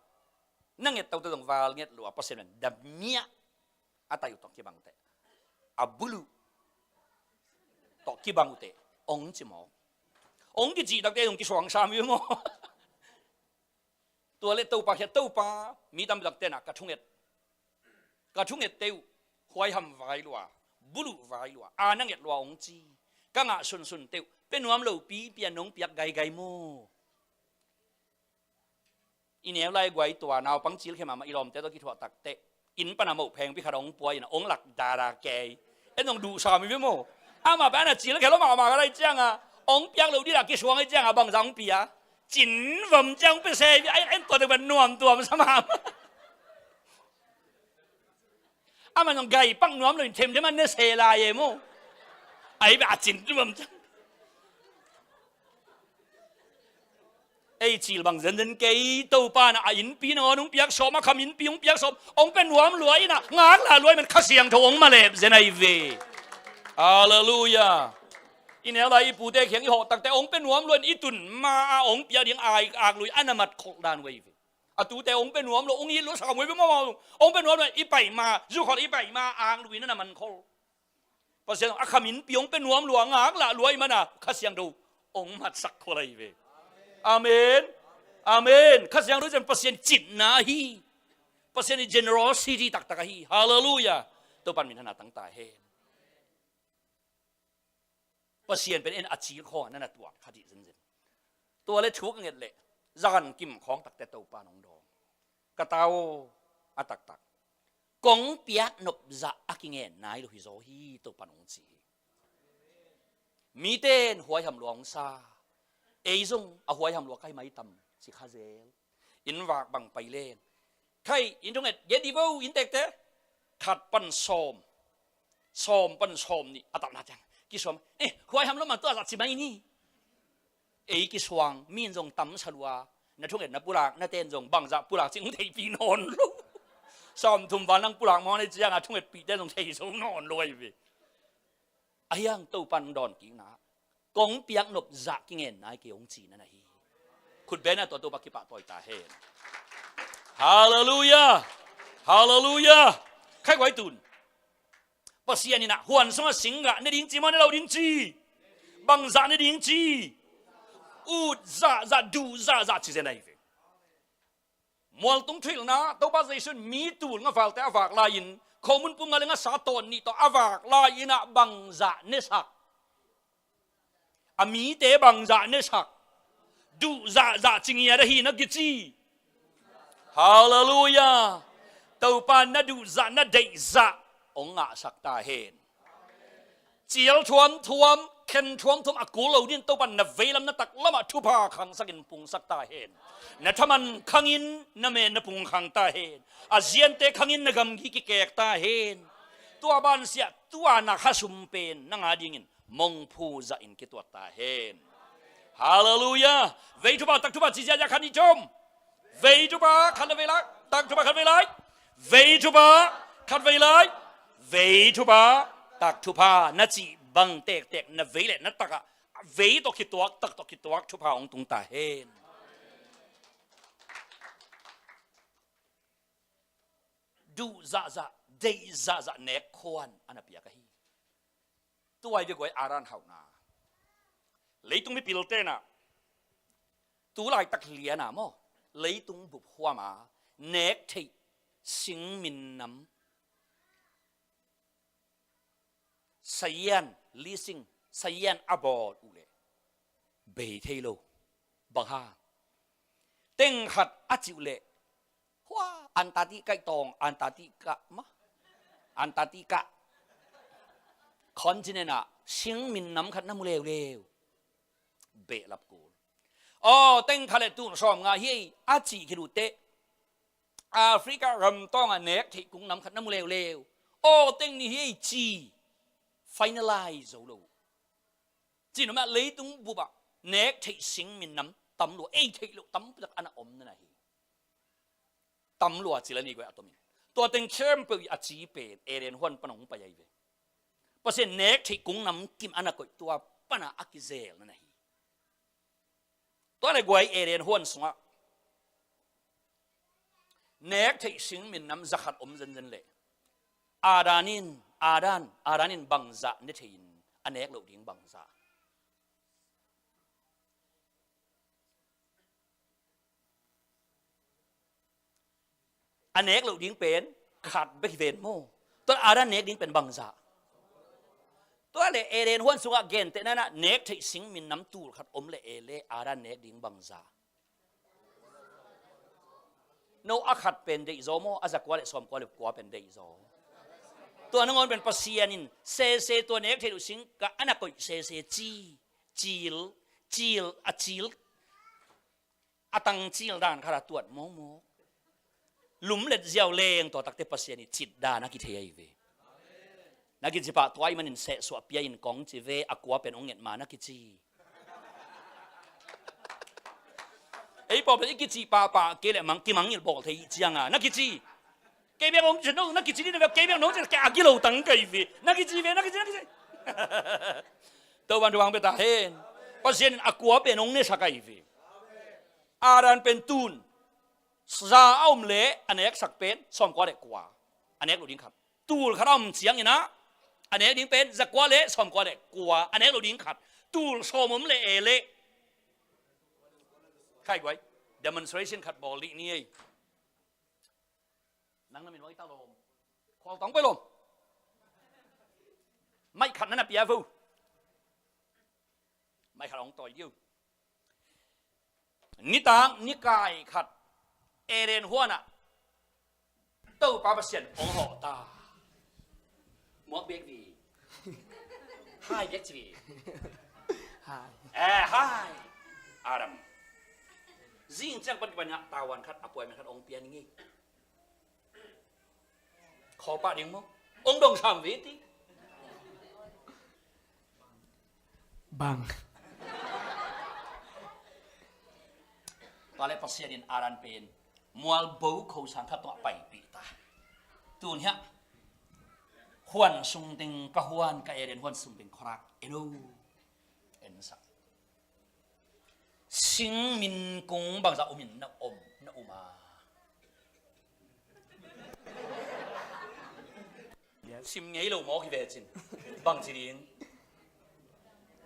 Speaker 1: na nget tau te dong val nget lua pasien da mia ata yu to ki bang te abulu to ki bang te ong chi mo ong ki ji dak te dong ki swang sam yu mo tua le tau pa khe tau pa mi tam dak te na ka thunget teu khoi ham vai lua bulu vai lua anang et lua ong chi kanga sun teu penuam lo pi pian nong piak gai mo inel lai gwai tua naw pang chil khema ma ilom te to ki thwa tak te in pana mo pheng pi kharong puai na ong lak dara ke enong du sa mi mo ama ba na chil khelo ma ga lai chang a ong piak lo di la ki suang ai chang a bang jang pia chin vom chang pe se ai en to de ban nuam tuam sama ama nong gai pang nuam lo thêm de man ne se la ye mo ai ba chin tuam ai chil bang dân cái tàu pa na in pi no nung piak so ma kham in pi ung piak so ong pen nuam luai na ngang la luai man khasiang thong ma le zen ai ve hallelujah in el lai pu te khiang i ho tak te ong pen nuam luan i tun ma ong pia ding ai ak lui anamat khol dan wei ve a tu te ong pen nuam lo ong i lo sa wei mo ong pen nuam i pai ma zu khol i pai ma ang lui na man khol pasien a kham in pi ong pen nuam luang ngang la luai ma na khasiang do องค์มัดสักคนเลยเวอาเมนอาเมนข้าศึกรู้จักเปอร์เซ็นต์จิตนาฮีเปอร์เซ็นต์ generosity ตักตักฮีฮาเลลูยาตัวปันมินธนาตั้งตาเฮนเปอร์เซ็นต์เป็นเอ็นอาชีพข้อนั่นแหละตัวคดีสินตัวเล็กชุกเงินเละจันกิมของตักแต่ตัวปานองดองกระเตาอาตักตักกงเปียนบจะอากิเงินนายลูกฮิโซฮีตัวปานองจีมีเต้นหัวหำหลวงซาเอซงเอาหัวหำหลวงใครไม่ตำสิคาเซลอินวากบังไปเล่นใครอินตรงเอ็ดเยดีโวอินเตกเตขัดปันซอมปันซอมนี่อาตักนาจังกิสวมหัวหำหลวงมันตัวสัตว์สิไม่นี่กิสวงมีนจงตำฉลัวนั่นทุกเอ็ดนับปุรากนั่นเต้นจงบังจะปุรากจึงเทปีนอนลูซ้อมทุ่มวันนั่งปุรากมองในเจียงอ่ะทุกเอ็ดปีได้จงเทสงนอนรวยไปอายังตัวปันดอนกิงนะกงเปียกนบจะกิเงินนายเกี่ยงจีนั่นนะฮีคุณเบนน่ะตัวปักกิปะต่อยตาเฮนฮาเลลูยาฮาเลลูยาใครไว้ตุนภาษานี่นะหวนสมาสิงห์ในดิ้งจีมันเราดิ้งจีบังจะในดิ้งจีอูดจะดูจะที่เซนไหนเวมัวตรงทริลนะตัวภาษาสุนมีตูนงั้นฝากแต่ฝากลายินข้อมูลปุ่มอะไรงั้นสาตอนนี่ตัวอวากลายินะบังจะเนสักอามีเตบังจะเนสักดูจะจริงอย่างนี้นักกิจฮาเลลูยาตัวปานนัดดูจะนัดเดจะองค์อาสักตาเห็นเจียวทวมเข็นทวมอากูเราดินตัวปันนับเวลานัตักละมาทุพาขังสักินปุงสักตาเห็นนัทมันขังอินนัเมนปุงขังตาเห็นอาเจียนเตขังอินนักมกิเกกตาเห็นตัวบ้านเสียตัวนักสุมเป็นนังอาดิงินมงพูจะอินกิตัวตาเห็นฮาเลลูยาเวทุบาตักทุบาจิจยาขันนิจมเวทุบาขันเวลาตักทุบาขันเวลาเวทุบาขันเวลาเวทุบาตักทุบานาจีบังเตกนับเวลนัตตักเวตกิตัวตักตกิตัวทุบาองตุงตาเห็นดูจะเดจะเนกควนอันนั้นเปียกฮีตัวไอ้เด็กวัยอารันเขานาเลยตุงไม่ปิลเตนะตัวลายตักเลียนะมั้งเลยตุงบุบหัวมาเนกที่สิงมินน้ำสยันลิสิงสยันอบอดอุเลเบยเทโลบังฮาเต็งขัดอาจิวเลว้าอันตาติกาตองอันตาติกามะอันตาติกาคอนติเนนต์สิงมินน้ำขัดน้ำเลวเบะลับกูอ๋อเต็งขัดเลตุนสอมงาเฮียอาจิคิรุเตแอฟริการำต้องอันเนกที่กุ้งน้ำขัดน้ำเลวโอ้เต็งนี่เฮียจีfinalize โลจีนมาเลยตุงบุบะเนกที่สิงมินน้ำตำลัวที่ลูกตำจากอันอมนั่นเองตำลัวจีละนี่ก็อัตมินตัวเต็งเข้มเปย์อาจีเป็นเอเรนฮวนปนงไปยัยเวเพราะเช่นเนกที่กุ้งน้ำกิมอันนั้นก็ตัวปนาอักิเซลนั่นเองตัวในกวยเอเรนฮวนสงะเนกที่สิงมินน้ำจักขัดอมจันเลยอาดานินบังจะเนทินอันเอกเหล่าดิ้งบังจะอันเอกเหล่าดิ้งเป็นขัดเบกเวนโมตัวอาดานเนกดิ้งเป็นบังจะตัวเลเอเรนฮวนสุกเกนเตนั่นนะเนกที่สิงมินน้ำตูขัดอมเลเอเลอาดานเนกดิ้งบังจะโนอาขัดเป็นเดอิโซโมอาจากว่าเลสอมกว่าเลกว่าเป็นเดอิโซตัวนั้นมันเป็นภาษานินเซตัวเนกที่ดูสิงกับอันนั้นก็เซจีลอาตังจีลด้านขนาดตัวมองหลุมเล็ดเจียวเลงตัวตักเตภาษานิจิตดานักกิเทียเวนักกิจปะตัวไอ้มันนินเสสวบยัยนกองจีเวอักว่าเป็นองค์เงินมานักกิจีไอ้พอเป็นกิจีป่าเกลี่ยมังกิมังยิลบอกเทียจีงอ่ะนักกิจีเกี่ยวกับองค์ฉันนักกิจนี่แบบเกี่ยวกับน้องจะแกอากิโลตั้งใจวินักกิจตัววันดวงเป็นตาเห็นเพราะฉะนั้นอากัวเป็นองค์เนี่ยสักไอวิอารันเป็นตูนซาเอาเละอันนี้สักเป็นสมกว่าเด็กกว่าอันนี้เราดิ้งขัดตูนขรมเสียงอย่างนะอันนี้ดิ้งเป็นสักกว่าเละสมกว่าเด็กกว่าอันนี้เราดิ้งขัด tool so mum le ele khai quay demonstration khát ball đi ni nắng nó mình nói tao lồm khoan tống bay lồmไม่ขัดนั่นน่ะเปียฟูไม่ขัดองต่อยยูนิตางนิกายขัดเอเรนหัวน่ะเต้าปาเปเซียนองหอตาหมวกเบกวีไฮเบกวีไฮอารัมยิ่งจังปัจจุบันตาวันขัดอป่วยมันขัดองเปียนงี้ขอปะเดียงมั้งองดงสามวิธี
Speaker 3: บัง
Speaker 1: ตอนแรกปัสเซียนอารันเป็นมัวบูเขาสังขัดตัวไปปีตาตูนเฮียฮวนซุงติงกะฮวนกะเอเรนฮวนซุงติงครักเอโนเอ็นสักสิงมินกงบางจะอมินนักอมนักอุมาสิมไงเราหมอกี่เวจินบางจีริง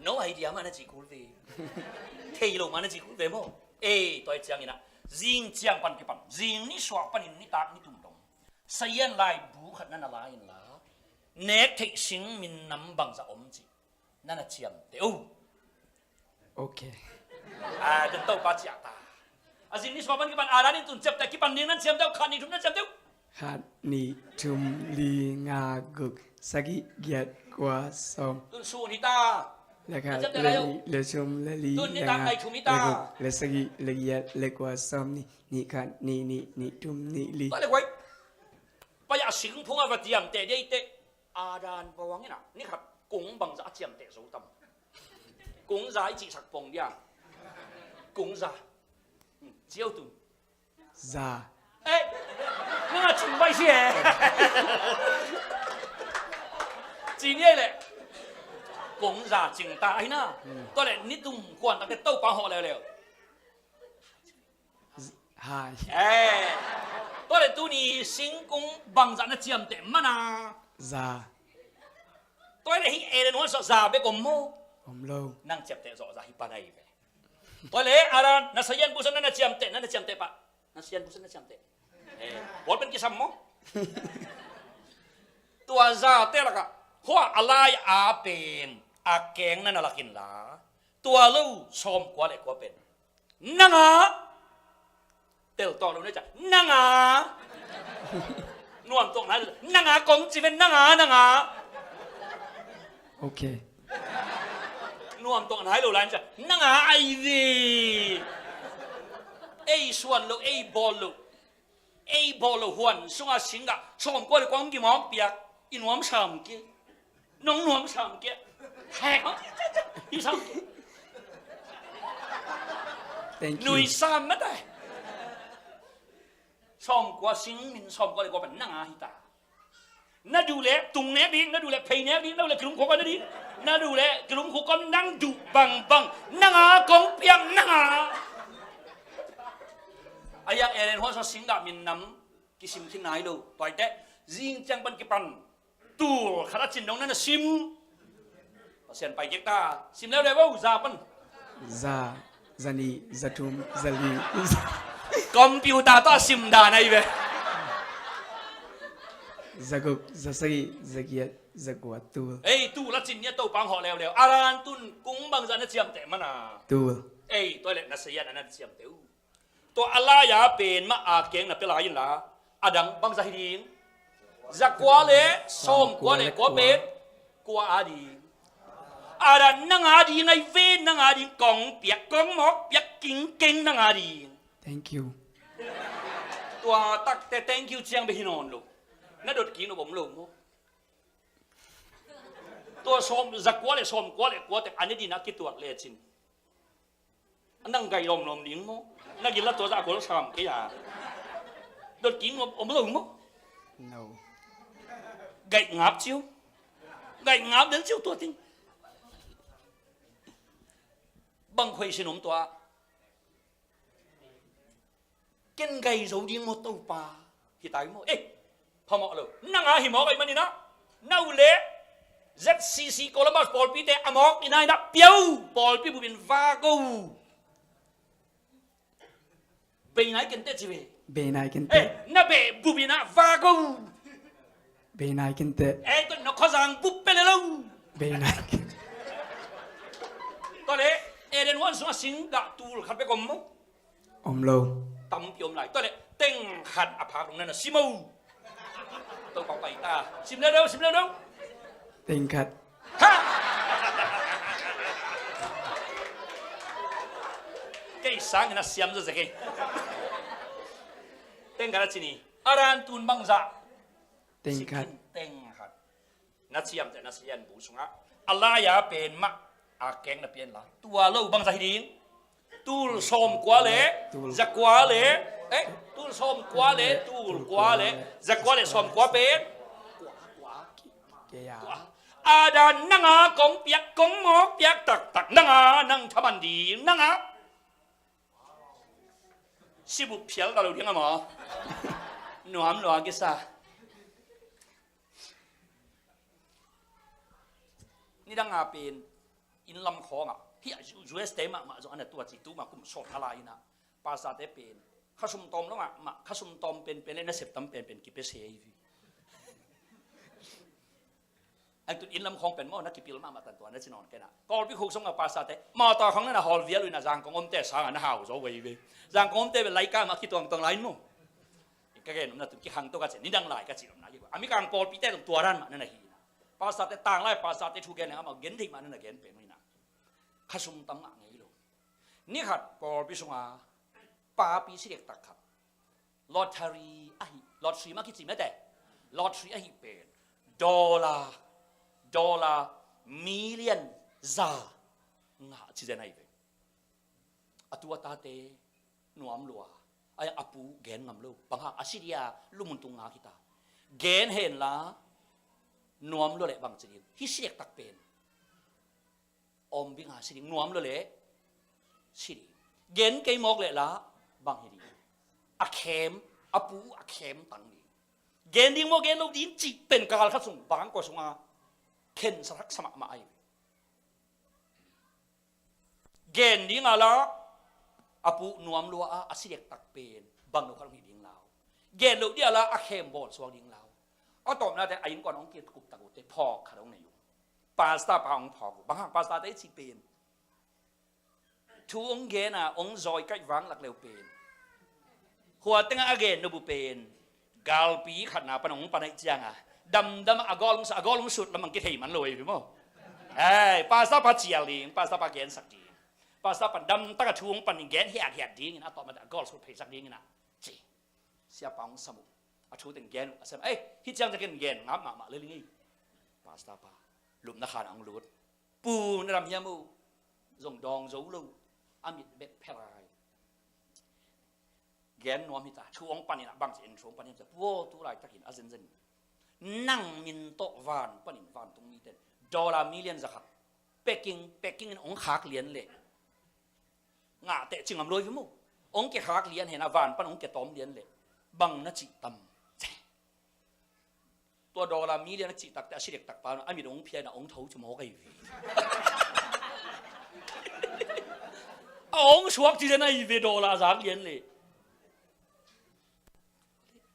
Speaker 1: no idea mana chỉ cool về thầy lo mana chỉ cool về mo tôi chẳng ina riêng chẳng pan cái pan riêng ni swak pan ni tak ni tum dong sayan lai bu khat nana lai in la nek thei sing min nam bang za om chi nana chiam te
Speaker 3: okay
Speaker 1: den tau pa chia ta azin ni swak pan cái pan aran in tun chep ta ki pan ning nan chiam tau khan ni thum nan chiam tau
Speaker 3: hat ni tum li nga guk sagi giat kwa som
Speaker 1: tun su ni ta
Speaker 3: Laka le chum le li le sagi le giat le kwa som ni khan ni tum ni li
Speaker 1: ta le quay bây giờ sinh phong và chiam tệ đây tệ aran bawang ina ni khat kung bang za chiam tệ số tâm kung za chỉ sạc phong dia kung za chiêu tu
Speaker 3: za
Speaker 1: nó là chừng bay xe chỉ như vậy cũng giả chừng ta ấy na tôi lại nít tung quan ta cái tàu qua họ lèo
Speaker 3: hai
Speaker 1: tôi lại tu ni sinh cũng bằng dạng nó chiêm tệ mà na
Speaker 3: za
Speaker 1: tôi lại hi eren hoa sợ già bé cùng mô
Speaker 3: lâu
Speaker 1: năng chiêm tệ rõ ra hi pa này về tôi lấy aran na sayan busan na chiêm tệ na chiêm tệ pa na sayan busan na chiêm tệ bol bên kia sam mo tua ra tê là cả hoa alai a pen a keng na nalakin la tua lu som kwa le kwa pen nanga tel to lu ne cha nanga nuam tong na nanga kong chi ven nanga
Speaker 3: okay
Speaker 1: nuam tong na lu lan cha nanga ai di ei suan lu ei bol lu huan sunga singa som kwa le kwang ki mo piak in wam sam ki nong nuam sam ki hẹn đi xong nuôi sam mất rồi xong qua sinh mình xong qua lại qua bản năng à hita nó đủ lẽ tung nét đi nó đủ lẽ phê nét đi nó là cái lúng khó con nó đi nó đủ lẽ cái lúng khó con năng đủ bằng năng à con piang năng à ai ya eren hoa sa sinh đạo mình nắm cái sim thiên nái đâu toại té riêng trang ban cái pan tu khá là chiến đấu nó là sim sen pai jek ta sim leo devo za pan
Speaker 3: za zani zatum zali
Speaker 1: computer to sim da này về
Speaker 3: zaguk zasagi zagiat zagwa tu
Speaker 1: tu là chín nhá tàu bang họ leo aran tun cũng bằng ra nó chiam tệ mà na
Speaker 3: tu
Speaker 1: tôi lại nó sayan nó chiam tệ to Allah ya pen ma a keng na pela yin la adang bang za hiding za kwa le som kwa le kwa bet kwa adi à năng à đi ngay về năng à đi còn biết con móc biết kinh kinh năng à đi
Speaker 3: thank you
Speaker 1: tua tắc te thank you chiang bị hinon luôn nó đột kín nó bấm lủng không tua xôm giặc quá lệ quá te anh ấy đi nát cái tuột lệ chín năng gầy lom điếng mô năng gì là tua giặc quá nó sàm cái à đột kín nó bấm lủng mô
Speaker 3: no
Speaker 1: gầy ngáp đến chiếu tua tinh bằng khuấy xin ốm tòa kén gầy dấu đi một tàu pa thì tái mô ê phò mọ lờ năng á hi mọ gầy mà đi nó nâu lẽ ZCC Columbus Paul pi te amok inai na piau Paul pi bubin vago be nai ken te chive
Speaker 3: be nai ken
Speaker 1: eh
Speaker 3: te
Speaker 1: na be bubina vago
Speaker 3: be nai ken te
Speaker 1: eh to no khazang bup pele lo
Speaker 3: be nai ken
Speaker 1: to le eren wan so sing da tul khat pe kom mo
Speaker 3: om lo
Speaker 1: tam piom lai to le teng khat aphak long na simo to pa pai ta sim le đâu
Speaker 3: tên khát
Speaker 1: ha cái sáng nó xiêm rồi cái tên cái gì nhỉ aran tun băng dạ
Speaker 3: tên khát
Speaker 1: tên khát nó xiêm thì nó xiêm bù xuống á Allah ya pen mak a keng na pen la tua lâu băng dạ hiền tu som quá lẽ giặc quá lẽ ấy tu som quá lẽ tu quá lẽ giặc quá lẽ som quá pen
Speaker 3: kaya
Speaker 1: ada nanga kong piak kong mo piak tak nanga nang thaman di nanga sibu pial kalau dia ngamo nuam lo agisa ni dang apin in lam khong a hi US te ma zo ana tua chi tu ma kum so thala ina pasa te pen khasum tom lo ma khasum tom pen na septam pen ki pe se hi anh tụi in lâm khôngเป็นmỏนักกิพิลมามาตันตัวนั่นสินอนแกน่ะก็พี่ครูส่งกับภาษาเตมาต่อครั้งนั้นน่ะฮอลเวียเลยนะจางกงอมเตะสางอันห่าวโซ่เว้ยจางกงอมเตะเป็นไรก้ามาคิดตัวไลน์มั้งก็แค่นั้นนะตุกี้หังตัวกันเสร็จนี่ดังไลน์ก็จีบนะยี่ว่าอเมริกันปอลปีเตะตรงตัวรันมานั่นน่ะฮีนะภาษาเตะต่างไล่ภาษาเตะทูแกนเนี่ยมาเกณฑ์ที่มานั่นน่ะเกณฑ์เป็นไม่นะข้าสุ่มตั้งอ่ะไงลูกนี่ขัดปอลปีส่งอ่ะป้าปีสิเด็กตักขับลอตเตอรี่ไอ้ลอตเตอรี่มาคิดจีไม่แต่ลอตเตอรี่ไอ้เป็น$million za nga chi je nai ve atua ta te nuam lua ay apu gen ngam lo bangha asiria lumun tung nga kita gen hen la nuam lo le bang chin hi siek tak pen om bi nga si nuam lo le si gen ke mok le la bang hi a khem apu a khem tang ni gen ding mo gen lo din chi pen kal kha sung bang ko sungaเข็นสักสมัครมาไอเกณฑ์นี้งาละอาปูนวมลัวอาศิเด็กตักเป็นบางโนคาร์มีดิ้งลาวเกณฑ์ลูกเดียละอาเข้มบอลสวงดิ้งลาวเอาตบนะแต่อายินก่อนองเกียรติกุบตะกุเตพอขาดองในอยู่ปาสต้าปาองพอบางครั้งปาสต้าได้ชีเป็นทูองเกณฑ์องจอยใกล้วังหลักเร็วเป็นหัวตั้งอาเกณฑ์นบุเป็นกาลปีขัดหนาปนองปนไอจังดำอากอลงสุดแล้วมันก็เทมันเลยพี่มั้งภาษาปาเจียลิงภาษาปาเกนสักดีภาษาปาดำตะกะทวงปันเกนเฮียดีงี้นะต่อมาอากอลสุดเพสักดีงี้นะจีเสียปังสมุอาชูถึงเกนอาเซมฮิจังจะเกนงับมาเลยนี่ภาษาปาลุมนักขันอังลุดปูนรำเฮียมูจงดองโจลูอามิดเบ็ดเพลายเกนนัวมิตาช่วงปันนี่นะบางสิ่งช่วงปันนี่จะโว้ตัวไรตะกินอาเซนเซนนั่งมินโตวานปนินวานตรงนี้เต็ม$1,000,000จะขับเปกิ้งองขาเลียนเลยงาเตะจึงอำรวยพี่มูองเกขาเลียนเห็นวานปนองเกตอมเลียนเลยบังนัจิตำตัว$1,000,000นัจิตักแต่สิเด็กตักปานอามีองเพียนะองเท้าจมูกไอ้องชวกจีเจนไอ้เว$3เลียนเลย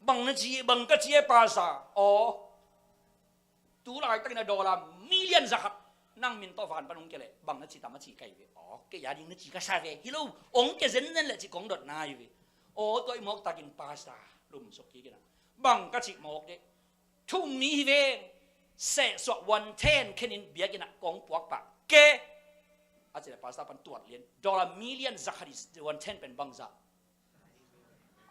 Speaker 1: บังนัจีบังก็จีภาษาอ๋อตัวอะไรตั้งแต่$1,000,000จะขับนั่งมินโตฟันปนองเกเลยบังนัจีตามนัจีไก่เวอ๋อแกยาดิงนัจีก็ใช่เวฮิโลองแกเซนนั่นแหละจีกงดดนายเวอ๋อตัวไอ้หมอกตากินภาษาลุมสกีกันนะบังก็จีหมอกเด็กทุ่มนี้เวเสสววันเทนแค่นินเบียกินนะกงปวกปะแกอาจจะภาษาปันตรวจเรียน$1,000,000จะขัดวันเทนเป็นบังจะ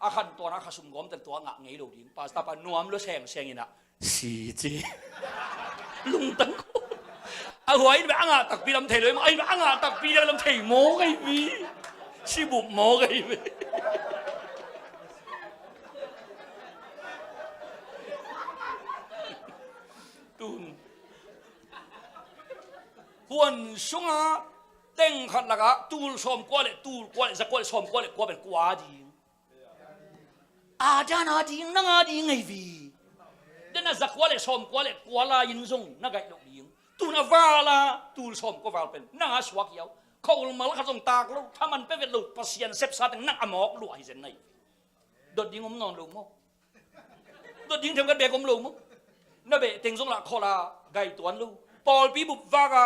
Speaker 1: อาคันตัวนักขสุมกอมแต่ตัวงะไงลูกดิ้งภาษาปันนวมรู้แสงอินะสีจีลุงตั้งเอาหัวไอ้แบบอ่างตักปีลำเทเลยมั้งไอ้แบบอ่างตักปีลำเทโม่ไอ้บีชิบุบโม่ไอ้บีตุนหวนสุงาเต็งขัดละกะตูลชมกว่าเลยจะกว่าเลยชมกว่าเลยกว่าเป็นกว่าดีอาจารย์อาดีไงบีเดน่าจะกว่าเลยชมกว่าเลยกว่าลายินซงนักไก่ลูกดิ้ง ตูนาวาลาตูลสมก็วาลเป็นนั่งอาสวกเยาเขาลงมาแล้วเขาส่งตากลูกถ้ามันเป็นลูกปัสยันเซฟซาตั้งนั่งอมอกลูกให้เส้นไหนโดดยิงอมนอนลูกมั้งโดดยิงทำกันเบกอมลูกมั้งนั่นเบะเต็งสงละคอลาไก่ตัวลูกปอลปีบุบวากา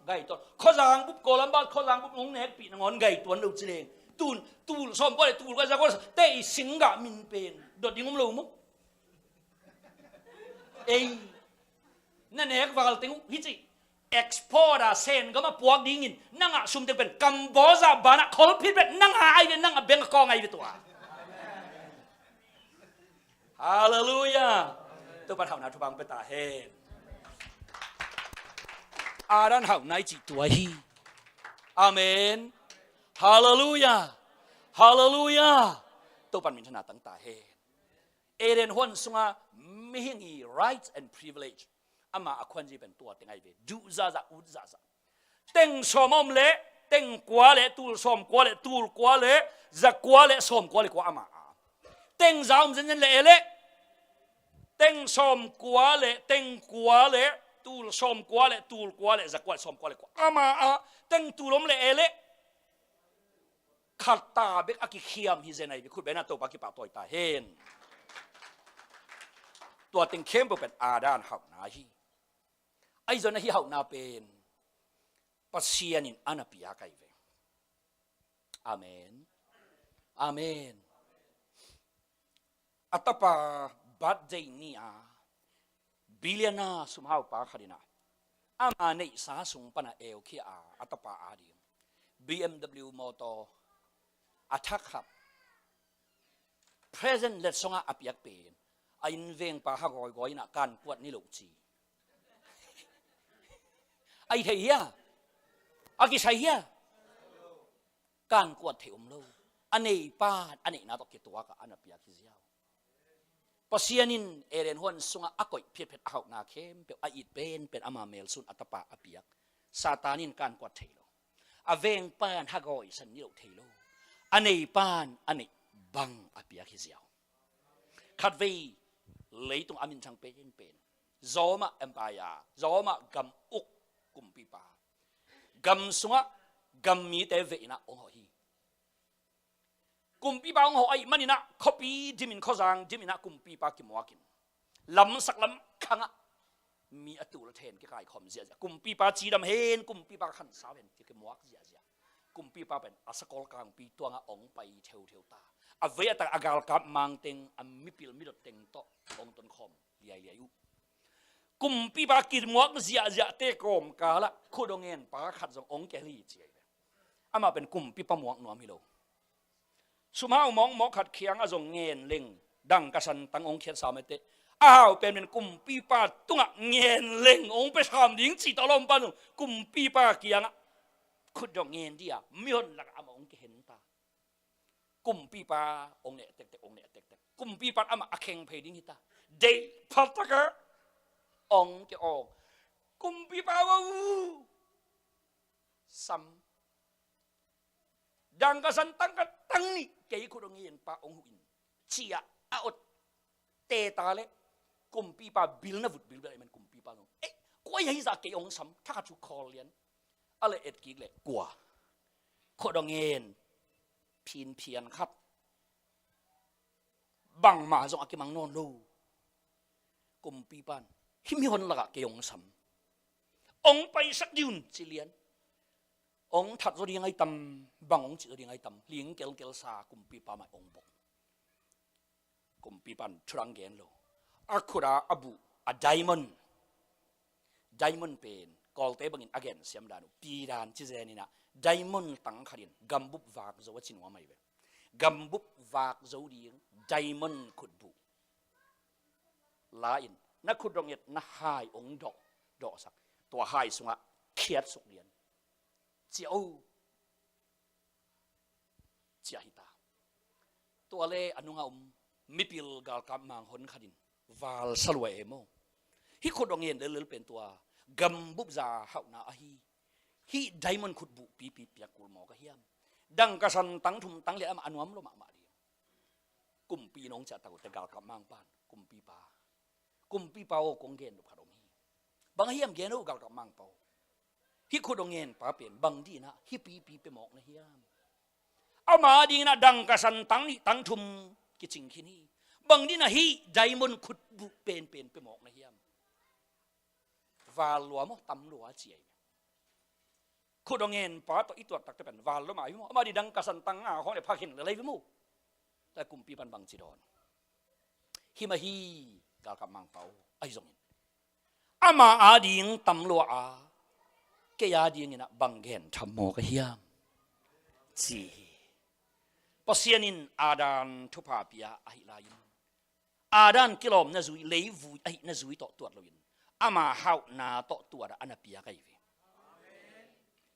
Speaker 1: ไก่ตัวข้อจางบุบโกลัมบาข้อจางบุบงงเน็ตปีนงอนไก่ตัวลูกเจริญตูลสมก็เลยตูลก็จะก็เตะสิงกะมินเป็นโดดยิงอมลูกมั้งเอ้ยนั่นเองว่าเราติงฮิจิเอ็กซ์พอร์ตเซนก็มาปวกดิ้งินนั่งอ่ะซุ่มเต็มเป็นกัมโบซาบานะคอลพิษเป็นนั่งหายเป็นนั่งอ่ะเบงกองไงเป็นตัวฮาเลลูยาตัวปัญหาหน้าทุบังเป็นตาเฮนอาดันหาในจิตตัวฮีอาเมนฮาเลลูยาฮาเลลูยาตัวปัญหาตั้งตาเฮนเอเดนฮวนสุงาไม่หิง rights and privilegeอามาอควันจีเป็นตัวเต็งไอเวดูซาซาอุดซาซาเต็งสมอมเละเต็งกว่าเละตูลสมกว่าเละตูลกว่าเละจะกว่าเละสมกว่าเละกว่าอามาเต็งจามเจนเละเละเต็งสมกว่าเละเต็งกว่าเละตูลสมกว่าเละตูลกว่าเละจะกว่าสมกว่าเละกว่าอามาเต็งตูลมเละเละขัดตาเบกอากิเขียมฮิเจนไอเวคุณเป็นนักตัวปากิปาตัวตาเฮนตัวเต็งเข้มเป็นอาดานหักนาฮีไอ้จนที่หักนาเป็นปัสเซียนินอานาปิยาไกเวอาเมนอาเมนอัตปาบัดเจนีอาบิลเลียนาสุมหาวปาคดินาอามาในสาสุงปนาเอลคีอาอัตปาอาดี BMW มอเตอร์อัทักขับ present เลสงอาอภิยักเป็นไอ้เวงปาฮักอยๆน่ะการกวดนี่ลูกจีไอ้เทียอากิใช่เฮียการกวดเที่ยวมโลอันนี้ป้าอันนี้น่าตกเกตัวกับอันนั้นเปียกิเซียวพอเสียนินเอเรนฮวนสุงอากอยเพียรเพชรเอานาเข้มเป็นไออิดเป็นอามาเมลซุนอัตปาอภิยักซาตานินการกวดเที่ยวอเวงป้านฮักอยสันนี่ลูกเที่ยวอันนี้ป้านอันนี้บังอภิยักกิเซียวขัดวีเลยตรงอามินชังเป็นจอมาเอ็มพายาจอมากัมอุกกุมปีปากัมสุงะกัมมีเตเวนะองหอยกุมปีปาองหอยมันนี่นะคอปีจิมินข้อจางจิมินะกุมปีปากิมวากินลำสักลำขังะมีอตุลเทนกี่กายคอมเสียกุมปีปาจีดำเฮนกุมปีปาขันสาวเห็นกี่มวกเสียกุมปีปาเป็นอาสกอลกลางปีตัวงะองไปเทวตาอเวตอากาลกับมังเต็งอมิปิลมิดเต็งโตองต้นคอมเลียยุกุมปีปากิดมวกเสียเตะกอมกาละคูดงเงินปาขัดจงองแกลีเจียอามาเป็นกุมปีปามวกหนัวมิโลสุมาเอามองขัดเคียงอจงเงินเล็งดังกษันตั้งองเขียนสามเตอ้าวเป็นกุมปีปาตุงเงินเล็งองไปทำดิ้งจีตลอมปานุกุมปีปาเกียงคูดงเงินเดียมิอนหลักอามาองเห็นตากุมปีปาองเนี่ยเต็กองเนี่ยเต็กกุมปีปาอามาอเข่งเพดิ้งฮิตาเดพัตตะกะองเกอกุมปีปาวาซัมดังกษันตั้งกันตั้งนี่เกี่ยคุดงเงินปาองหุอินเชียอาอดเตตาเลกุมปีปาบิลนะวุดบิลอะไรมันกุมปีปาลงเอ๊ะกูยังฮิซาเกี่ยองซัมถ้าจุคอเลียนอะไรเอ็ดกิเลกลัวคุดงเงินเพียนครับบังมาจงอากิมังนอนดูกุมปีปันฮิมิฮอนละกะเกี่ยงสัมองไปสักดิวนจิเลียนองถัดจดีไงตำบังองจิจดีไงตำเลี้ยงเกลซากุมปีปามาองบกกุมปีปันทรังเกนโลอาคุระอบูอะไดมอนเป็นกอลเตบังอินอเกนเสียมดานุปีดานจิเจนินะไดมอนตั้งขดินกัมบุบวากโจวัชินวาไม่เวกัมบุบวากโจดีงไดมอนขุดบุลาอินนักขุดรงเอ็ดนักหายองดอกสักตัวหายสุงะเขียดสุกเลียนเจียวเจียหิตาตัวเล่อนุงามิปิลกาลกามังหนขดินวาลสลวยโมฮิขุดรงเอ็ดเลื่อนเป็นตัวกัมบุบซาเฮานาฮีฮีไดมอนขุดบุปีเปียกุลหมอกระเฮียมดังกษันตั้งทุมตั้งเลี้ยมาอนุมโลมาดีกุมปีน้องจะตะกุตะกาลกามังปานกุมปีปาโอกงเกนดุพารมีบ บางเฮียมเกณฑ์กับมังเปาฮิคุดงเงินป้าเป็นบางดีนะฮิปีไปหมอกนะเฮียมเอามาดีนะดังกระสันตังนี่ตังทุมกิจิงขี้นี่บางดีนะฮิใจมันขุดบุเป็นไปหมอกนะเฮียมวาลัวมั้งตำลัวเจียขุดงเงินป้าตัวอีตัวตักจะเป็นวาลัวมาอยู่มั้งมาดีดังกระสันตังเขาเนี่ยพักเห็นอะไรวิมูแต่กลุ่มปีปันบางจีดอนฮิมาฮีกับมังเปาไอ้ทรงนี้อามาอาดิงตำลัวเกียดิงนะบังเห็นทำโมกเฮียมจีปัสยานินอาดานทุพาปิยาไอลายินอาดานกิโลมนะจุยเลวุยไอนะจุยต่อตัวเรายินอามาฮาวนาต่อตัวอันนั้นปิยาไกเว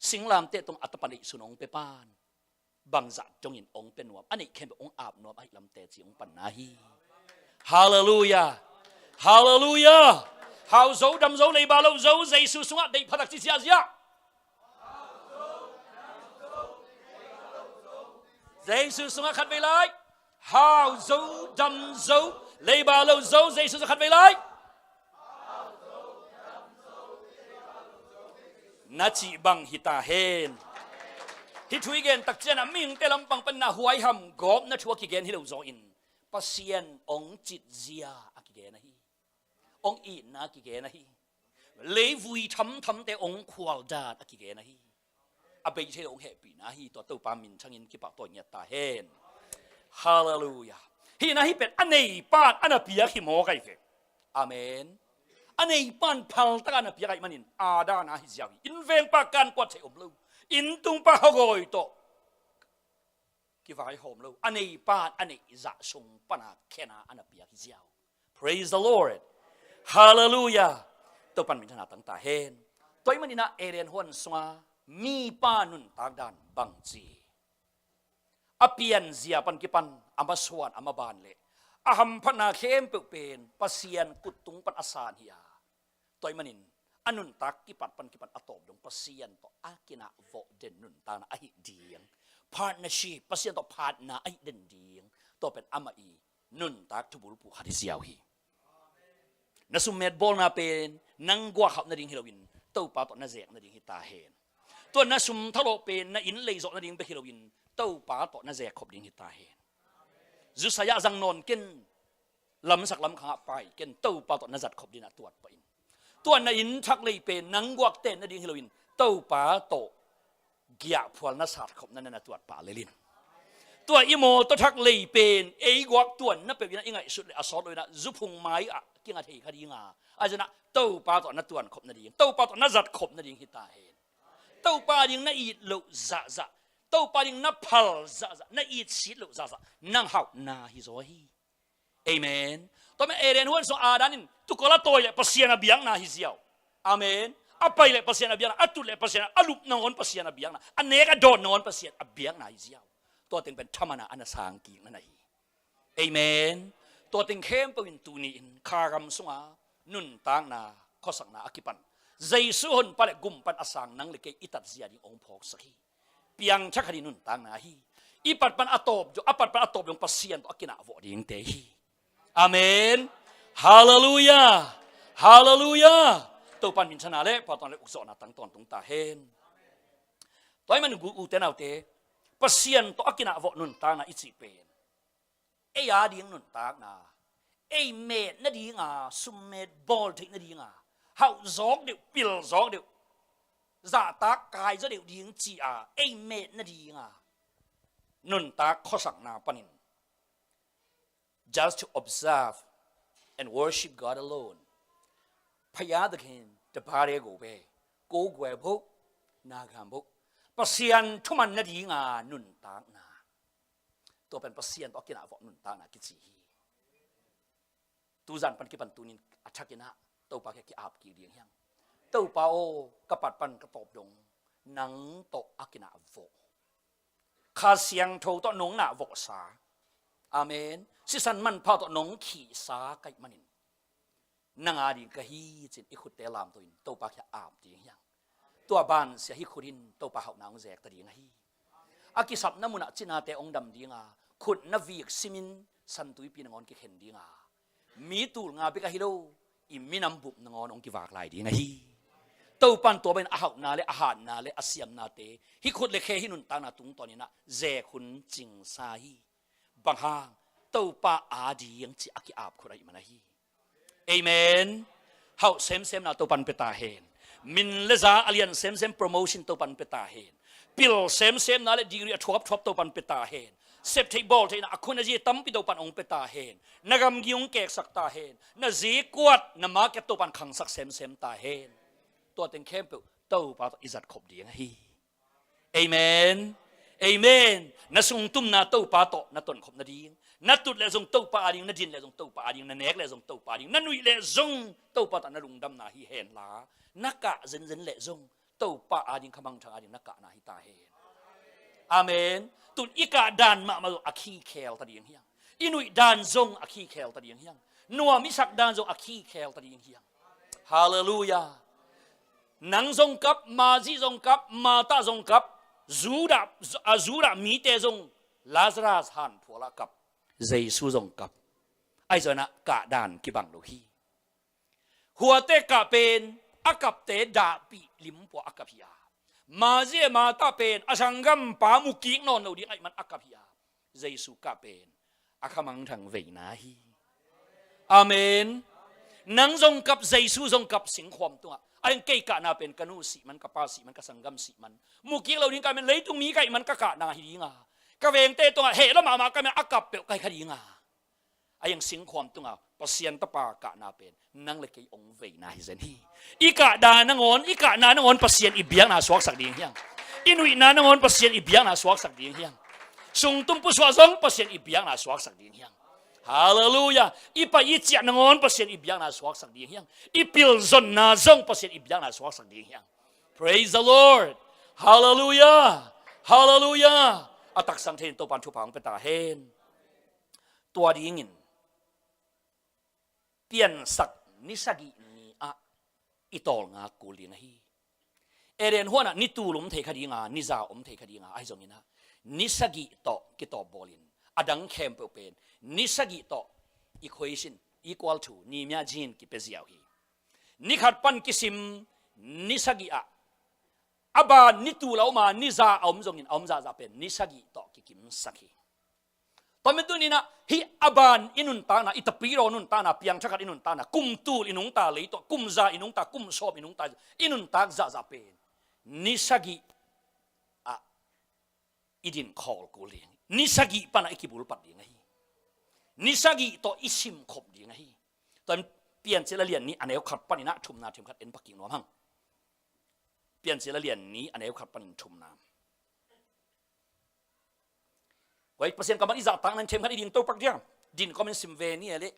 Speaker 1: สิงลามเตตรงอัตปนิสุนองเปปานบังจัดจงยินองเป็นนวมอันนี้เข้มองอาบนวมไอลำเตจิองปันนาฮีฮาเลลูยาฮาเลลูยาฮาวโซดำโซเลยบาโลโซเจสุสุงะได้พักจิตยาเสียเจสุสุงะขัดไปเลยฮาวโซดำโซเลยบาโลโซเจสุสุขัดไปเลยนัจิบังฮิตาเฮนฮิทุยเกนตักเจนะมิงเตลำปังเป็นนาหวยหำกอบนัชัวกิเกนฮิโลโซอินปัสยานองจิตเสียอากิเกนะฮีองอีนากิเกนะฮีเลวุยทำแต่องควาลดาอากิเกนะฮีอาเบยเชองแฮปปี้นะฮีตัวตัวปามินช่างอินกิปะตัวเนียตาเฮนฮาเลลูยาฮีนะฮีเป็นอันนี้ปานอันนั้นเปียกฮิโมไกเฟอาเมนอันนี้ปานพัลตะกันเปียกไกมันอินอาดานะฮิเซียวิอินเวงปากันกวาดเชอมลูอินตุงปาฮกอยโตกิฟายโฮมลูอันนี้ปานอันนี้จะส่งปนาแค่นาอันนั้นเปียกฮิเซียว Praise the Lord Hallelujah ตัวปันมินธนาตั้งตาเฮนตัวมันนี่นะเอเรียนฮวนสวามีปานุนตากดันบังจีอเปียนเสียปันกิปันอามาสวนอามาบานเละอาหัมพนาเข้มเปเป็นปัสยานกุตุงปันอาสานเฮียตัวมันนี่อนุนตักกิปันปันกิปันอตบดงปัสยานต่ออากินาโวเดนนุนตานะไอเดียง partnership ปัสยานต่อพาร์ทนาไอเดนเดียงตัวเป็นอามาอีนุนตักทุบุลปูฮาดิเซียวฮีนัสุมเมดบอลนาเป็นนังกว่าขับนาดิงฮิโรวินตู้ปาตอนาเซกนาดิงฮิตาเฮนตัวนัสุมทะโลเป็นนาอินเลยโซนาดิงเบฮิโรวินตู้ปาตอนาเซกขบดิงฮิตาเฮนจุสยาจังนนกินลำสักลำขาไปกินตู้ปาตอนาจัดขบดินาตัวไปตัวนาอินทักเลยเป็นนังกว่าเต้นนาดิงฮิโรวินตู้ปาโตเกียพวลนาสัดขบนั่นนาตัวปาเลลินตัวอิโมตัวทักเลยเป็นไอ้กวักตัวนั่นเป็นยังไงสุดเลยอสอดเลยนะจุพุงไม้อะกิงอาทิคดีงาอาจจะนะเต้าปาตัวนั่นตัวขบนั่นเองเต้าปาตัวนั่นจัดขบนั่นเองฮิตาเฮนเต้าปาดิงนั่นอีดลุซะเต้าปาดิงนั่นพัลซะนั่นอีดชิดลุซะนั่งเฮานาฮิโซฮีเอเมนตัวแม่เอเรนหัวส่งอาดานินตุกละตัวใหญ่ปัสยานาเบียงนาฮิเซียวอาเมนapa ile pasien abiang atu le pasien alup ngon pasien abiang na aneka don ngon pasien abiang na hiziao ตัวเต็งเป็นธรรมนาอันสางกีนั่นเองเอเมนตัวเต็งเข้มเป็นตูนีนคารำสงานุนต่างนาข้อสังนาอคิปันใจสุหนปะเลกุมปันอสางนังเลกอิตัดเสียดิองพอกสักฮีเปียงชักคดีนุนต่างนาฮีอีปัดปันอตบjo apatปันอตบยงปัสเซียนตัวกินาโวดิงเตฮีอาเมนฮาเลลูยาฮาเลลูยาตัวปันมินชนะเล่พอตอนเล็กอุกษณะตั้งตอนตรงตาเฮนตัวมันกูอุเตนเอาเตpasien to akina vo nun ta na ichi pen e ya ding nun ta na e me na dinga summet bol thik na dinga hau zog de pil zog de za ta kai za de ding chi a e me na dinga nun ta khosak na panin just to observe and worship God alone phaya da khin de pare go be ko gwe bho na kham bho pasien ทุมันนาดีงานุนตางนาตัวเป็นpasienตัวกินอาวนุนตางนากิจีตูจันปันกิปันตูนินอัชกินะตัวปากกิอาบกีเดียงยังตัวปาโอกระปัดปันกระตบดงนังโตอากินะอาวคาเสียงโทตัวนงนาวสาอาเมนสิสันมันพาตัวนงขี่สาไกมันินนางอาดีกะฮีจินอิขุดเตลามตัวอินตัวปากอาบเดียงยังตัวบ้านเสียฮิคุรินตัวปะหานางแจกตะดีงฮีอากิสับน้ำมุนจินาเตองดำดีงาขุดนวีกซิมินสันตุยปีนงอนกิเห็นดีงามีตูลงาปิกะฮิโล อิมินำบุบนงอนองกิวากลายดีไงตัวปันตัวเป็นอาหารนาเลอาหารนาเลอาเซียมนาเตฮิคุดเลเคฮินุนตานาตุงตอนนี้นะเจคุณจิงซาฮีบางฮางตัวปาอาดียังจิอากิอาบคุระอิมันฮีเอเมนเฮาเซมนาตัวปันเปตาเฮนมินเลซาอเลียนเซมโปรโมชั่นตัวปันเปตาเฮนปิลเซมนาเลดีกรีทวบตัวปันเปตาเฮนเซฟที่บอลที่น่ะคุณจะตั้มปิดตัวปันองเปตาเฮนนักำกิงเกกสักตาเฮนนักจีกวดนักมาเก็ตตัวปันขังสักเซมตาเฮนตัวเต็งเข้มเปิลตัวปันอิจัดขบดีนะฮีเอเมนเอเมนนักส่งตุ้มนาตัวปันโตนักต้นขบนาดีนักตุดเลส่งตัวปันอาดิงนักดินเลส่งตัวปันอาดิงนักเนกเลส่งตัวปันอาดิงนักนุยเลส่งตัวปันนักลุงดำนาฮีเฮนลานักกะเซนเลส่งตัวปันอาดิงขมังทางอาดิงนักกะนาฮีตาเฮนอาเมนตุนอีกาดานมาอักขี้เคลตะเดียงเฮียงอินุยดานซงอักขี้เคลตะเดียงเฮียงนัวมิสักดานซงอักขี้เคลตะเดียงเฮียงฮาเลลูยานังซงกับมาจีซงกับมาตาซงกับจูดามีเตซงลาซารัสฮันพัวละกับเยซูซงกับไอ้เจ้านะกะดานกิบังโลฮีหัวเตกะเป็นอากับเตดาปีลิมปัวอากับพิยามาเจมาตาเป็นอสังกัมปามุกิกนอนเอาดีไอ้มันอักพิยาเยซูกะเป็นอาขมังทางเวนาฮีอาเมนนังทรงกับเยซูทรงกับสิงความตัวไอ้เกยกะนาเป็นกนูสิมันกับปาสิมันกับสังกัมสิมันมุกิกเราดิ้งกันเป็นเลยตรงนี้ไก่มันกะกะนาฮีงากะเวงเตตัวเฮแล้วมากันมันอักกับเปลไก่คดีงาไอ้ยังสิงความตัวปะเซียนตะปากะนาเป็นนังเลยเกยองเวนาฮิเซนฮีอีกะดานงอนอีกะนานงอนปะเซียนอีเบียงนาสวกสักดีเฮียงอินุยนานงอนปะเซียนอีเบียงนาสวกสักดีเฮียงสุงตุ้มปุสวาซงปะเซียนอีเบียงนาสวกสักดีเฮียงฮาเลลูยาอีปะอีเจียนงอนปะเซียนอีเบียงนาสวกสักดีเฮียงอีปิลซอนนาซงปะเซียนอีเบียงนาสวกสักดีเฮียง Praise the Lord Hallelujah Hallelujah อตักสังเทนตัวปันทุพังเปตาเฮนตัวดีงินเปลี่ยนสักนิสกินีอะอิตอลงากูลีนะฮีเอเรนหัวน่ะนิตูลุมเทคดีงานิซาอมเทคดีงาไอจงนี้นะนิสกิโตกิโตบอลินอดังเคมเปเป็นนิสกิโต equation equal to นี่มีจีนกิเปเซียวฮีนิขัดปันกิซิมนิสกิอะอบานิตูเลามานิซาอมจงนี้อมซาเป็นนิสกิโตกิกิมสักฮีตอนนี้นะฮิอบานอินุนตานะอิตาปีโรนุนตานะเปียงชักอินุนตานะกุมตูอินุงตาเลยตัวกุมซาอินุงตากุมชอบอินุงตาอินุนตาซาเป็นนิสกิอะอิดินคอลกูเลียงนิสกิปานะอิกิบุลปัดดีไงนิสกิตัวอิชิมขบดีไงตอนเปลี่ยนเซลเลียนนี้อันไหนขัดปันนะทุมนาเทมขัดเอ็นปักกิ่งน้อมหังเปลี่ยนเซลเลียนนี้อันไหนขัดปันทุมนาไว้เปอร์เซ็นต์กับมันอิจฉาต่างนั้นเทมขัดดินตัวปักเดียงดินก็เป็นซิมเวนี่เลย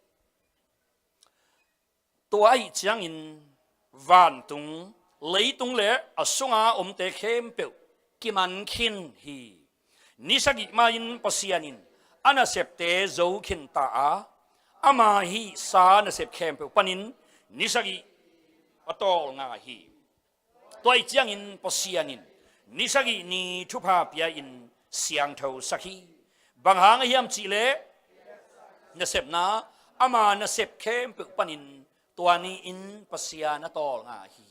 Speaker 1: ตัวไอ้เจียงอินวันตุงเลยตุงเล่อสงอาอมเตเข้มเปิลกิมันขินฮีนิสกิมาอินปัสยานินอันเสพเตโจขินตาอามาฮีสานเสพเข้มเปิลปนินนิสกิปตอลงาฮีตัวไอ้เจียงอินปัสยานินนิสกินีทุพาเปียอินเสียงเท่าสักฮีบางหางยามจีเล่นเสพนาอามาเสพเข้มเปิลปนินตัวนี้อินปัสยานตอลงาฮี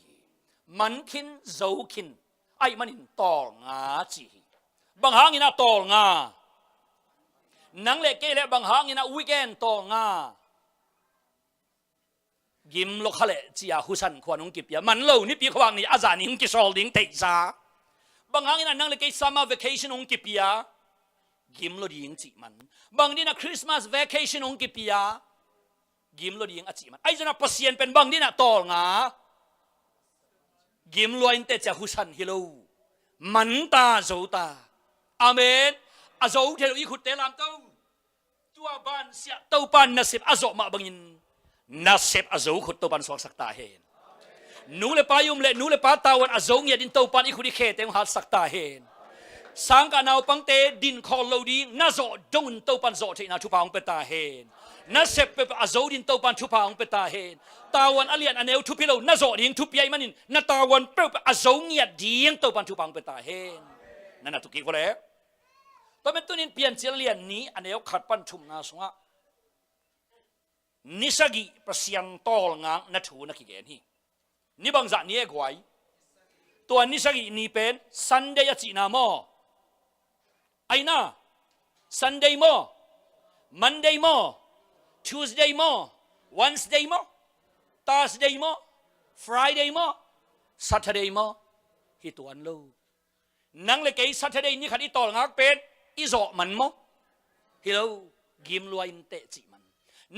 Speaker 1: มันขินโจขินไอ้มันอินตอลงาจีบางหางอินะตอลงานังเล็กเกล็บางหางอินะวีเกนตอลงายิมลูกเขาเล่จีอาฮุสันขวานุงกิบยามันเล่านี่ปีขวางนี่อาจารย์นิงกิชอลดิงเตจาบางหางอินะนังเล็กเกซัมมาเวเคชั่นนุงกิบยายิมโลดิงจีมันบางนี่นะคริสต์มาสเวเคชั่นนุงกิบยายิมโลดิงอจีมันไอ้เจ้าน่ะปัสยานเป็นบางนี่นะตอลงากิมลอยน์เตจะฮุสันฮิโลมันตาโจตาอาเมนอาโจเทโลอีขุดเตลามเต้าตัวบ้านเสียเต้าปันนัสเซบอาโจมาบังอินนัสเซบอาโจขุดเต้าปันสวกสักตาเฮนนูเลปายุมเลนูเลปาตาวันอาโจเงียดินเต้าปันอีขุดอีเคเต็มหัดสักตาเฮนสังกานาวปังเตดินคอลโลดีนาโจดงเต้าปันโจเทนาทุพาองเปตาเฮนนัสเซบเปอาโจดินเต้าปันทุพาองเปตาเฮนตาวันอเลียนอันเอวทุพิโลนาโจดิงทุพยัยมันินนาตาวันเปล่าอาโจเงียดิงเต้าปันทุพาองเปตาเฮนนั่นน่ะทุกิโกเลยตอนเป็นตัวนี้เปลี่ยนเสียเลียนนี้อันเอวขัดปันชุมนาสงะ นิสกิประเสียนตอลงางนัทูนักเกณฑ์นี่บางจากนี้ไว้ตัวนิสกินี่เป็น Sunday จีนามอไอ้น่า Sunday มอ Monday มอ Tuesday มอ Wednesday มอ Thursday มอ Friday มอ Saturday มอฮิตวันลูนังเลยไอ้ Saturday นี่ขัดอีตอลงางเป็นอีโซมันมอฮิโลกิมลวยเตจิมัน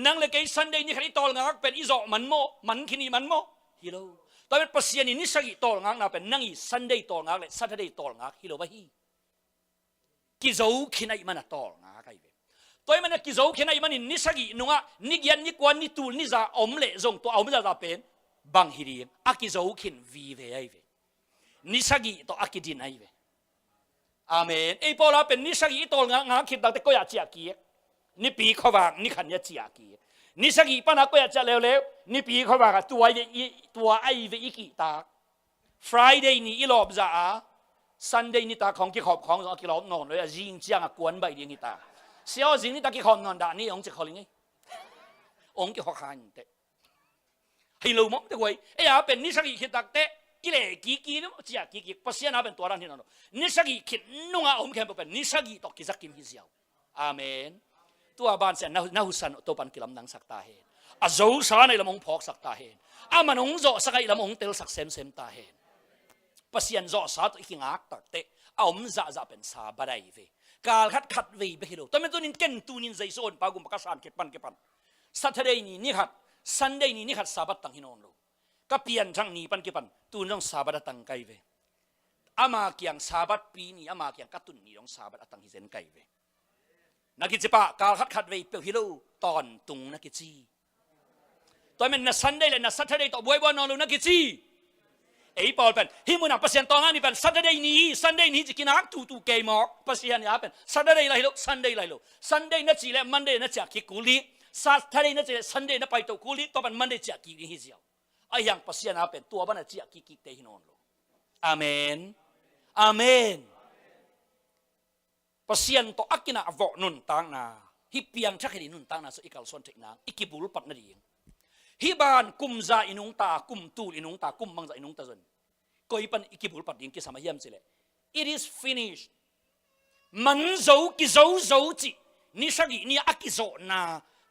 Speaker 1: นังเลยไอ้ Sunday นี่ขัดอีตอลงางเป็นอีโซมันมอมันคินีมันมอฮิโลตอนเป็นปัสยานินิสกิตอลงางน่าเป็นนังอี Sunday ตอลงางเลย Saturday ตอลงางฮิโลบะฮีกิโซคินัยมันตอลงางไกเวตัวมันกิโซคินัยมันนิสกินุ่งะนิยันนิกวนนิตูลนิซาอมเล่จงตัวอมจะเป็นบังฮิริมอากิโซคินวีเวไอเวนิสกิตัวอากิดินไอเวอาเมนไอ้พอเราเป็นนิสกิตอลงางคิดตั้งแต่ก็อยากเจียกีนี่ปีเขาวางนี่ขันยาเจียกีนิสกิปนักก็อยากจะเร็วๆนี่ปีเขาวางตัวไอเวอีกีตา Friday นี่อีหลอบจ้า Sunday นี่ตาของกี่ขอบของกี่หลอบนอนเลยยิงเจียงกวนใบเดียงนี่ตาเสียวจริงนี่ตากี่ขอบนอนด่านี่องค์จะขอลิงไงองค์กี่ขอขานเตะให้รู้มั้งแต่ไว้ไอ้อาเป็นนิสกิคิดตักเตะกิเลกีนี่เจียกีปัสยานาเป็นตัวรันที่นั่นนิสกิคิดนุ่งอาอมแค่เป็นนิสกิตอกกิจักกิมฮิเซียวอาเมนตัวบ้านเสียนาหุสันตัวปันกิลำนังสักตาเห็นอาโจสาในลำองพอกสักตาเห็นอามันองโจสักไอลำองเตลสักเซมตาเห็นปัสยันโจสาตัวกิงักตักเตะเอาอมจะเป็นซาบดายเวกาลขัดเวไปฮิโลตัวมันตัวนี้เก่งตัวนี้ใจโซนปากุมปากสานเก็บปันSaturday นี่ขัด Sunday นี่ขัดซาบัดตั้งฮิโนนโลก็เปลี่ยนทั้งนี้ปันเก็บปันตัวน้องซาบัดตั้งไกเวอามาเกียงซาบัดปีนี้อามาเกียงกัตุนนี่น้องซาบัดตั้งฮิเซนไกเวนักกิจปะกาลขัดเวเปฮิโลตอนตุงนักกิจตัวมันนะ Sunday เลยนะ Saturday ตัวบวยบอนอนโลนักกิจไอ้ปอลเป็นฮิมุนาปัสยันตองอันนี้เป็น Saturday นี้จะกินนักตูเกย์มอกปัสยันนี่เป็น Saturday ไรโล Sunday ไรโล Sunday นั่นจีเลย Monday นั่นจะกิกุลี Saturday นั่นจีเลย Sunday นั่นไปตัวกุลีตัวเป็น Monday จะกิฮิเซียวไอ้ยังปัสยันเป็นตัวบ้านจะกิเตฮินอนโลอาเมนอาเมนปัสยันตัวอักินาอวอนุนตังนาฮิเปียงชักให้นุนตังนาสุอิกัลส่วนเทนังอิกิบุลปัตนาดีฮิบานกุมซาอินุงตากุมตูอินุงตากุมมังซาอินุงตาจนก็อีปันอิกิบุลปัดดิ้งกิสามาเยี่ยมสิเลย it is finished มันโจกิโจจินิสกินี่อากิโจนา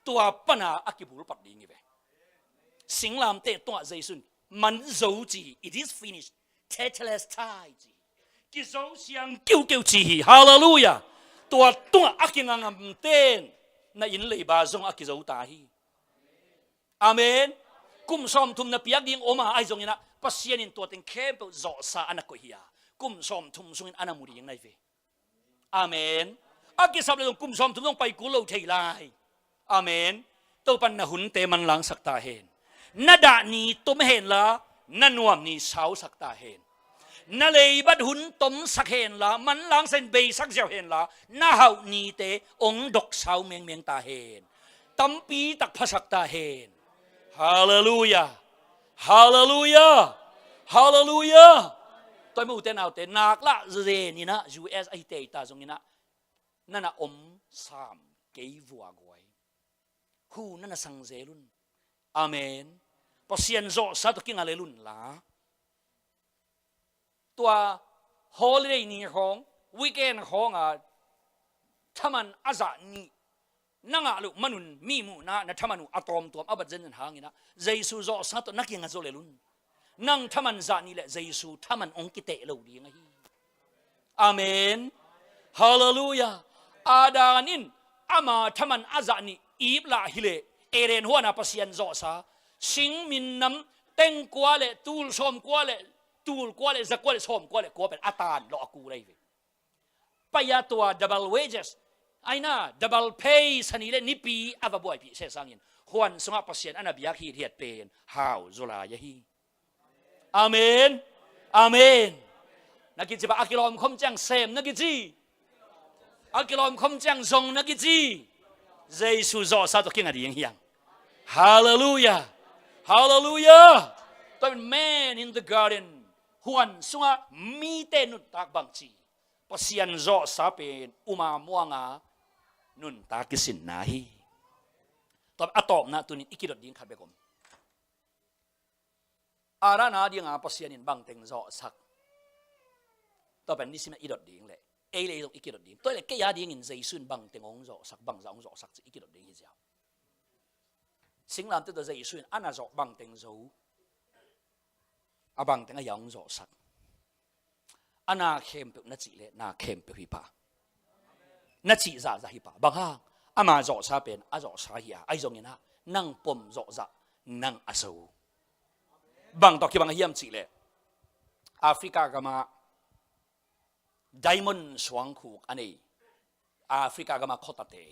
Speaker 1: ตัวปนาอากิบุลปัดดิ้งอีเวสิงลามเตะตัวใจสุนมันโจจิ it is finished เทเทเลสไทจิกิโจเสียงกิ้วจีฮาเลลูยาตัวอากิงังเต้นในอินเลยบาซงอากิโจตาฮีอาเมนกุมซ้อมทุมนับยักดิ้งโอมาไอจงยินะปัสยานินตัวเต็งเข้มเปิดจ่อซาอันนักเฮียกุมซ้อมทุมสุงินอันนามุรียังไงเวอาเมนอากิสับเลยตรงกุมซ้อมทุมต้องไปกุโลเทไลอาเมนตัวปันนหุนเตมันหลังสักตาเห็นนาดานีตัวไม่เห็นละนั่นนวมนี่เสาสักตาเห็นนาเลยบัดหุนต้มสักเห็นละมันหลังเส้นเบยสักเจ้าเห็นละนาเฮานีเตองดอกเสาเมียงตาเห็นตั้มปีตักพสักตาเห็นฮาเลลูยาฮาเลลูยาฮาเลลูยาตัวไม่อุเทนเอาแต่นักละเรนี่นะ US ไอเตตาตรงนี้นะนั่นน่ะสามเกยวัวกวยหูนั่นน่ะสังเจรุนอาเมนพอเสียนโจสัตว์กินอะไรลุนละตัวฮอลิเดย์นี่ของวีคเอนของถ้ามันอาจารย์นี่นั่งลูกมนุษย์มีมูนะนะถ้ามันอะตอมตัวอับเจนหางนี่นะเยซูโจสัตว์นักยังโจเลลุนนั่งถ้ามันจานี่แหละเยซูถ้ามันองค์กิเตเราดีไงอาเมนฮาเลลูยาอาดานินอามาถ้ามันอาจารย์นี่อีบลาฮิเลเอเรนหัวนาปัสยันโจซาสิงมินน้ำเต็งกัวเลตูลชมกัวเลจะกัวเลชมกัวเลกัวเป็นอาตานหลอกกูเลยไปยาตัว double wagesไอ้น่ะ double pay สันนี่เลยนิปีอาบบ่อยพี่เสียสังยินฮวนสงบปัสยันอันนั้นบิยักฮีเทียดเป็นฮาวจุลายะฮีอาเมนอาเมนนักกิจบะอากิลอมคมจังเซมนักกิจีอากิลอมคมจังซงนักกิจีเยซูโจซาตุกิงอะไรอย่างเงี้ยฮาเลลูยาฮาเลลูยาตัวเป็น man in the garden ฮวนสงบมีเตนุตักบังจีปัสยันโจซาเป็นอุมามัวงานุนตากิสินนาฮี ตอบตอบนะตัวนี้อีกกี่ดดิ้งขัดไปกมอารานาดิ้งอาปัสยานินบังเต็งจ่อสักต่อเป็นนี่สิมันอีดดิ้งเลยเลยต้องอีกกี่ดดิ้งตัวเลยแค่ยาดิ้งอินใจสุนบังเต็งองจ่อสักบังจ่อองจ่อสักอีกกี่ดดิ้งที่เจ้าสิ่งนั้นตัวใจสุนอันน่ะจ่อบังเต็งจ่ออาบังเต็งยองจ่อสักอันน่ะเข้มเปนัดจีเลยน่าเข้มเปฮิปานัดจีจ่าฮิปาบางฮะอามาจ่อซาเป็นอาจ่อซาฮิอาไอจงยินะนั่งปมจ่อซานั่งอาสูบางตอกที่บางเฮียมจีเลยแอฟริกากามาไดมอนด์สวงคูกอันนี้แอฟริกากามาโคตรเตะ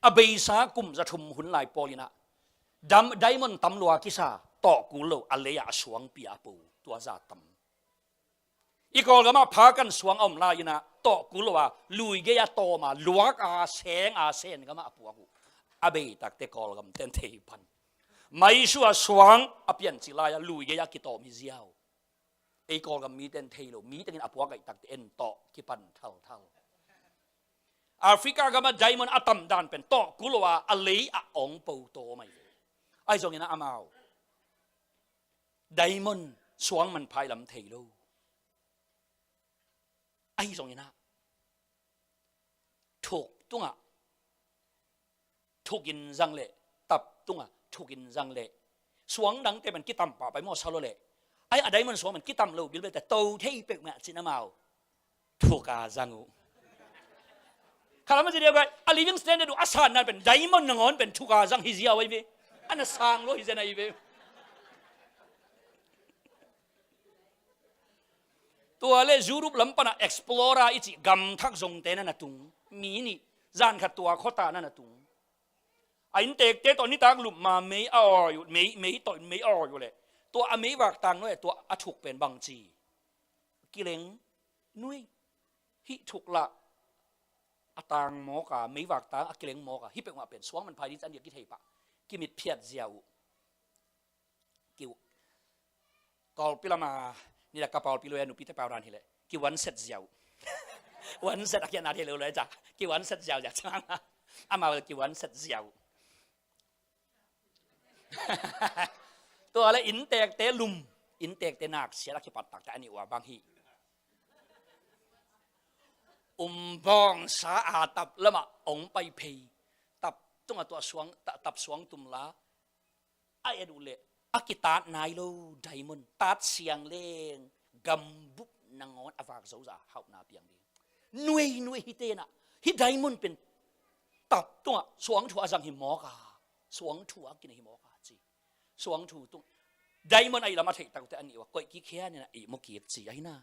Speaker 1: อเบย์ซากุมจะทุ่มหุ่นลายปอลินะไดมอนด์ตำลัวกิซาต่อกูโลอเลย์สวงปีอาปูตัวซาตำอีกอลกามาพากันสวงอมลายนะต่อกูโลว่าลุยเกียโตมาลวกอาเซงอาเซนกามาปูกูอเบย์ตักเตกอลกามเต็นเทพันไม่ชัวสวงอเปียนจิลายลุยเกียกิโตมิเซียวไอ้กอลกามีเต็นเทโลมีเต็นอปัวกันตักเอ็นต่อกิปันเท่าแอฟริกากามาไดมอนด์อัตมดานเป็นต่อกูโลว่าอเลย์องปูโตไม่ไอ้จงยินะอามาไดมอนด์สวงมันพายลำเทโลไอ้จงยินะถูกตุงอ่ะถูกกินจังเล่ตับตุงอ่ะถูกกินจังเล่สวงดังแต่มันกิตามป่าไปมอชาโลเล่ไอ้อะไรมันสวงมันกิตามโลบิลเบแต่โตเที่เป็กแม่จินามาวถูกอาจังอูข้าราชการเดียวกันอาลีวิงสเตนเดดูอาสานนั่นเป็นไดมอนด์งอนเป็นถูกอาจังฮิซิอาไว้เบ้อันนั้นสร้างโลฮิเซนไอเบ้ตัวเล่ยูรูปลำปนาเอ็กซ์พลอร่าอิจิกำทักจงเตนันตุงมีนี่จานขัดตัวข้อตานั่นตุงไอ้เด็กเตตอนนี้ตากลุมมาไม่ออยู่ไม่ต่อยไม่ออยู่เลยตัวอเมย์วักตังด้วยตัวอถูกเป็นบังจีกิเลงนุ้ยฮิถูกละอตังหมอกาไม่วักตังอกิเลงหมอกาฮิเป็นว่าเป็นสวงมันภายในอันเดียกิเทปะกิมิดเพียรเจียวกิวกอลปิลามานี่แหละกระเป๋าปิโลเอนุปิเตปาวรานทีเลยกี่วันเสร็จเจียววันเสร็จอะไรนาทีเลยจ้ะกี่วันเสร็จเจียวจากช่างอามากี่วันเสร็จเจียวตัวอะไรอินเตกเตลุมอินเตกเตนักเสียรักปัตตักแต่อันนี้ว่าบางทีบองสาอาตับละมาองไปเพยตับต้องตัวสวงตับสวงตุมละไอ้ดูเลยอากิตาไนโลไดมอนด์ตัดเสียงเล่งกำบุบนางอนอฟากโซซาเฮานาเปียงดีหน่วยฮิเตนะฮิไดมอนด์เป็นตับตัวสวงถั่วจังหิมอกาสวงถั่วกินหิมอกาจีสวงถั่วตัวไดมอนด์ไอ้ละมาเทตักแต่อันนี้ว่าก้อยกี้แค่เนี่ยนะไอ้โมกีจีไอ้น่า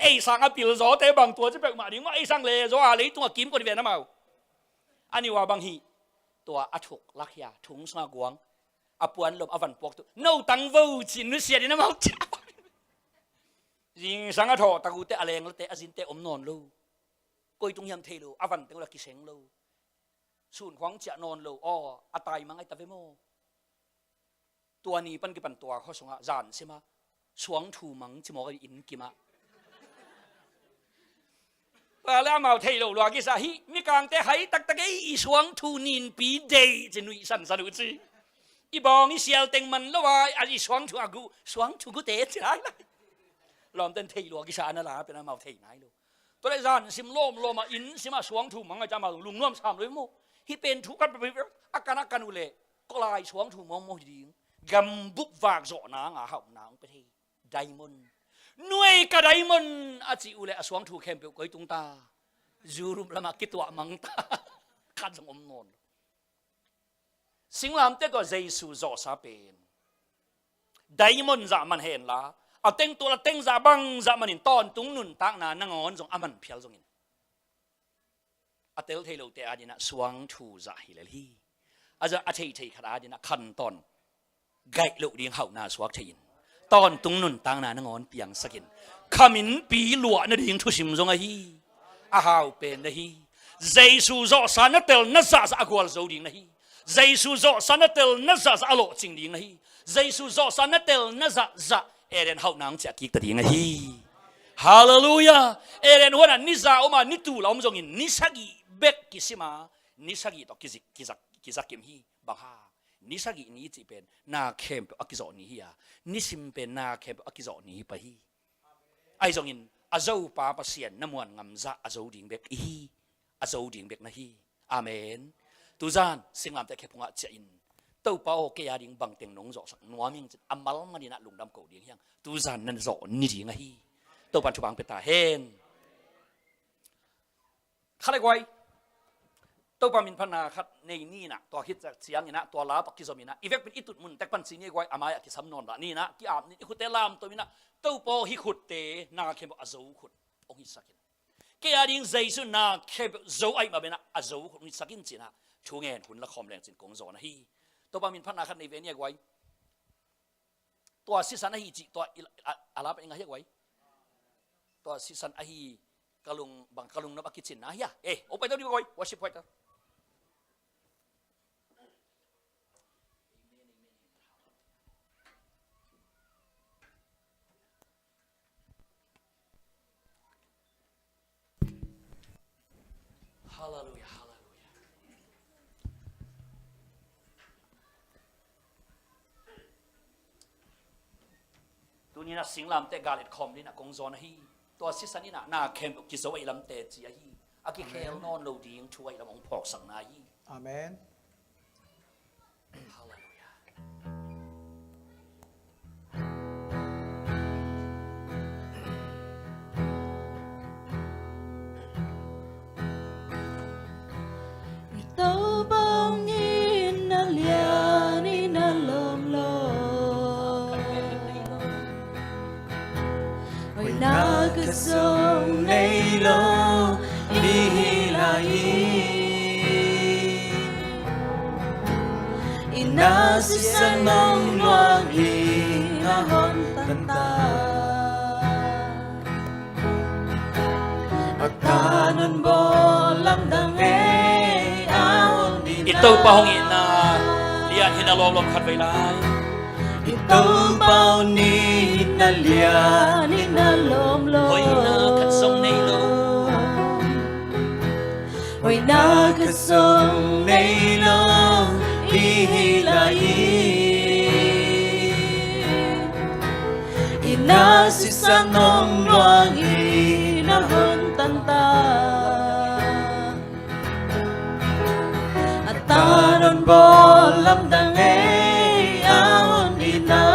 Speaker 1: ไอ้สังอาปิลโซเตบางตัวจะเป็นมาดิ้งว่าไอ้สังเลโซอะไรตัวกิมคนเวียนน้ำเอาอันนี้ว่าบางฮีตัวอถุกลักยาถุงสมากวงอปวนลมอวันปวกตัวโนตังวูจินนุเสียดีนะมั้งยิงสังอาทอตะกูเตะอะไรแล้วเตะอสินเตะอมนอนลูกุยตรงยำเทลูอวันเตะละกิเซงลูสูนขวางเจานอนลูอ้ออตายมังไอตะเวโมตัวนี้ปันกี่ปันตัวเขาสงะจานใช่ไหมสวงถูมังจิมอกอินกิมะแล้วมาเทลูลวกิสาฮิมีกลางเตะไหตักตะเกยสวงถูนินปีเดย์จะนุยสันสนุจีอีบองอีเสียวเต็งมันแล้วว่าอีสวงถูอากูสวงถูกูเตะจะได้ไหมลอมเต้นเทลูกิสานั่นแหละเป็นมาเทไหนลูตัวได้จานซิมโลมาอินซิมาสวงถูมังจะมาลุงน้อมสามเลยโมฮิเป็นถูกันไปอาการอุเลก็ลายสวงถูมองโมดีกำบุบวากโจนางอาหานางไปที่ไดมอนด์หน่วยกระไดมอนด์อาจิอุเลสวงถูเข้มเปียวก้อยตุงตาจูรุมละมาคิดตัวมังตาขัดสงอมนนสิ่งลำเตก็เยซูโจซาเป็นไดมอนด์จะมันเห็นละเอาเต็งตัวละเต็งจะบังจะมันอินตอนตุงนุนตักนานงอนจงอามันเพียลจงอินอาเตลเทโลเตอาดินะสวงถูจะฮิเลลีอาจจะอาเทยขนาดนี้ขันตอนไกลลูกเลี้ยงเห่านาสวักเทียนตอนตุงนุนตังนานงอนเปียงสกินขมินปีหลวนะดิ้งทุชิมจงไอฮีอาหาวเป็นนะฮีเจสุโจสานเตลนัซาสอากวลโจดิ้งนะฮีเจสุโจสานเตลนัซาสอโลจิงดิ้งนะฮีเจสุโจสานเตลนัซาสเอเรนเห่านางจะกิกตดิ้งนะฮีฮาเลลูยาเอเรนหัวนั้นนิซาออกมานิตูเราไม่จงอินนิสักีเบกกิสิมานิสักีตอกิ กิจักกิมฮีบังฮานิสักินี้จีเป็นนาเข้มเป็นอักษรนี้อ่ะนิสิมเป็นนาเข้มเป็นอักษรนี้ไปฮีไอ้จงอินอาเจ้าป้าเสียนน้ำมันงำซะอาเจ้าดิ่งเบกฮีอาเจ้าดิ่งเบกนะฮีอาเมนตุจานสิ่งลำแต่แค่พงอาเจอินเต้าเป้าเกียดิ่งบังเต็งนงจอกสักนัวมิงอามัลมันดีนะลุงดำเก่าดิ่งยังตุจานนั่นจอกนี่ดิ่งฮีเต้าปัจจุบันเป็นตาเฮนข้าเลยไว้ตัวปามินพนาคัดในนี่นะตัวคิดจากเสียงนี่นะตัวลาปักกิจมีนะอีเวกเป็นอิตุมุนแต่ปันสีนี่ไว้อามายกิสำนวนละนี่นะที่อาบนี่ขุดเตลามตัวมีนะตัวปอฮิขุดเตนาเข้มอาจูขุดองฮิสักินเกียร์ดิ้งใจสุนาเข้มโจไอมาเป็นนะอาจูขุดองฮิสักินจีนะชูเงินหุ่นละคอมแรงจินกงโจนะฮีตัวปามินพนาคัดในเวนี่ไว้ตัวสิสันฮีจีตัวอาลาเป็นยังไงไว้ตัวสิสันฮีกะลุงบางกะลุงนับกิจินนะเฮียโอไปตัวนี้ไว้วอชิปไว้ตัวฮาเลลูยาฮาเลลูยาตัวนี้นะสิงลำเตะกาเลตคอมนี่นะกงโซนฮีตัวซิสันนี่นะนาเข้มกิโซไอลำเตะจีฮีอากิเคลนอนโลดิ้งช่วยลำองพอกสังนาฮี
Speaker 4: อาเมน
Speaker 1: ฮาเลลูยา
Speaker 5: Tàu bao nhìn na lia ni na lom lo Ôi na cứ sông này lo đi lại Ina si san mong loang na hon tan ta Ta nun bo lam dang
Speaker 1: Ito pa hong ina lian hinalolom kat bailay
Speaker 5: Ito pa ni na lian hinalom lo
Speaker 1: Hoy na katsong nailo
Speaker 5: Hoy na katsong nailo ihilay Ina si sanong luang inahon tanta Tanon bolam dangai ahon ina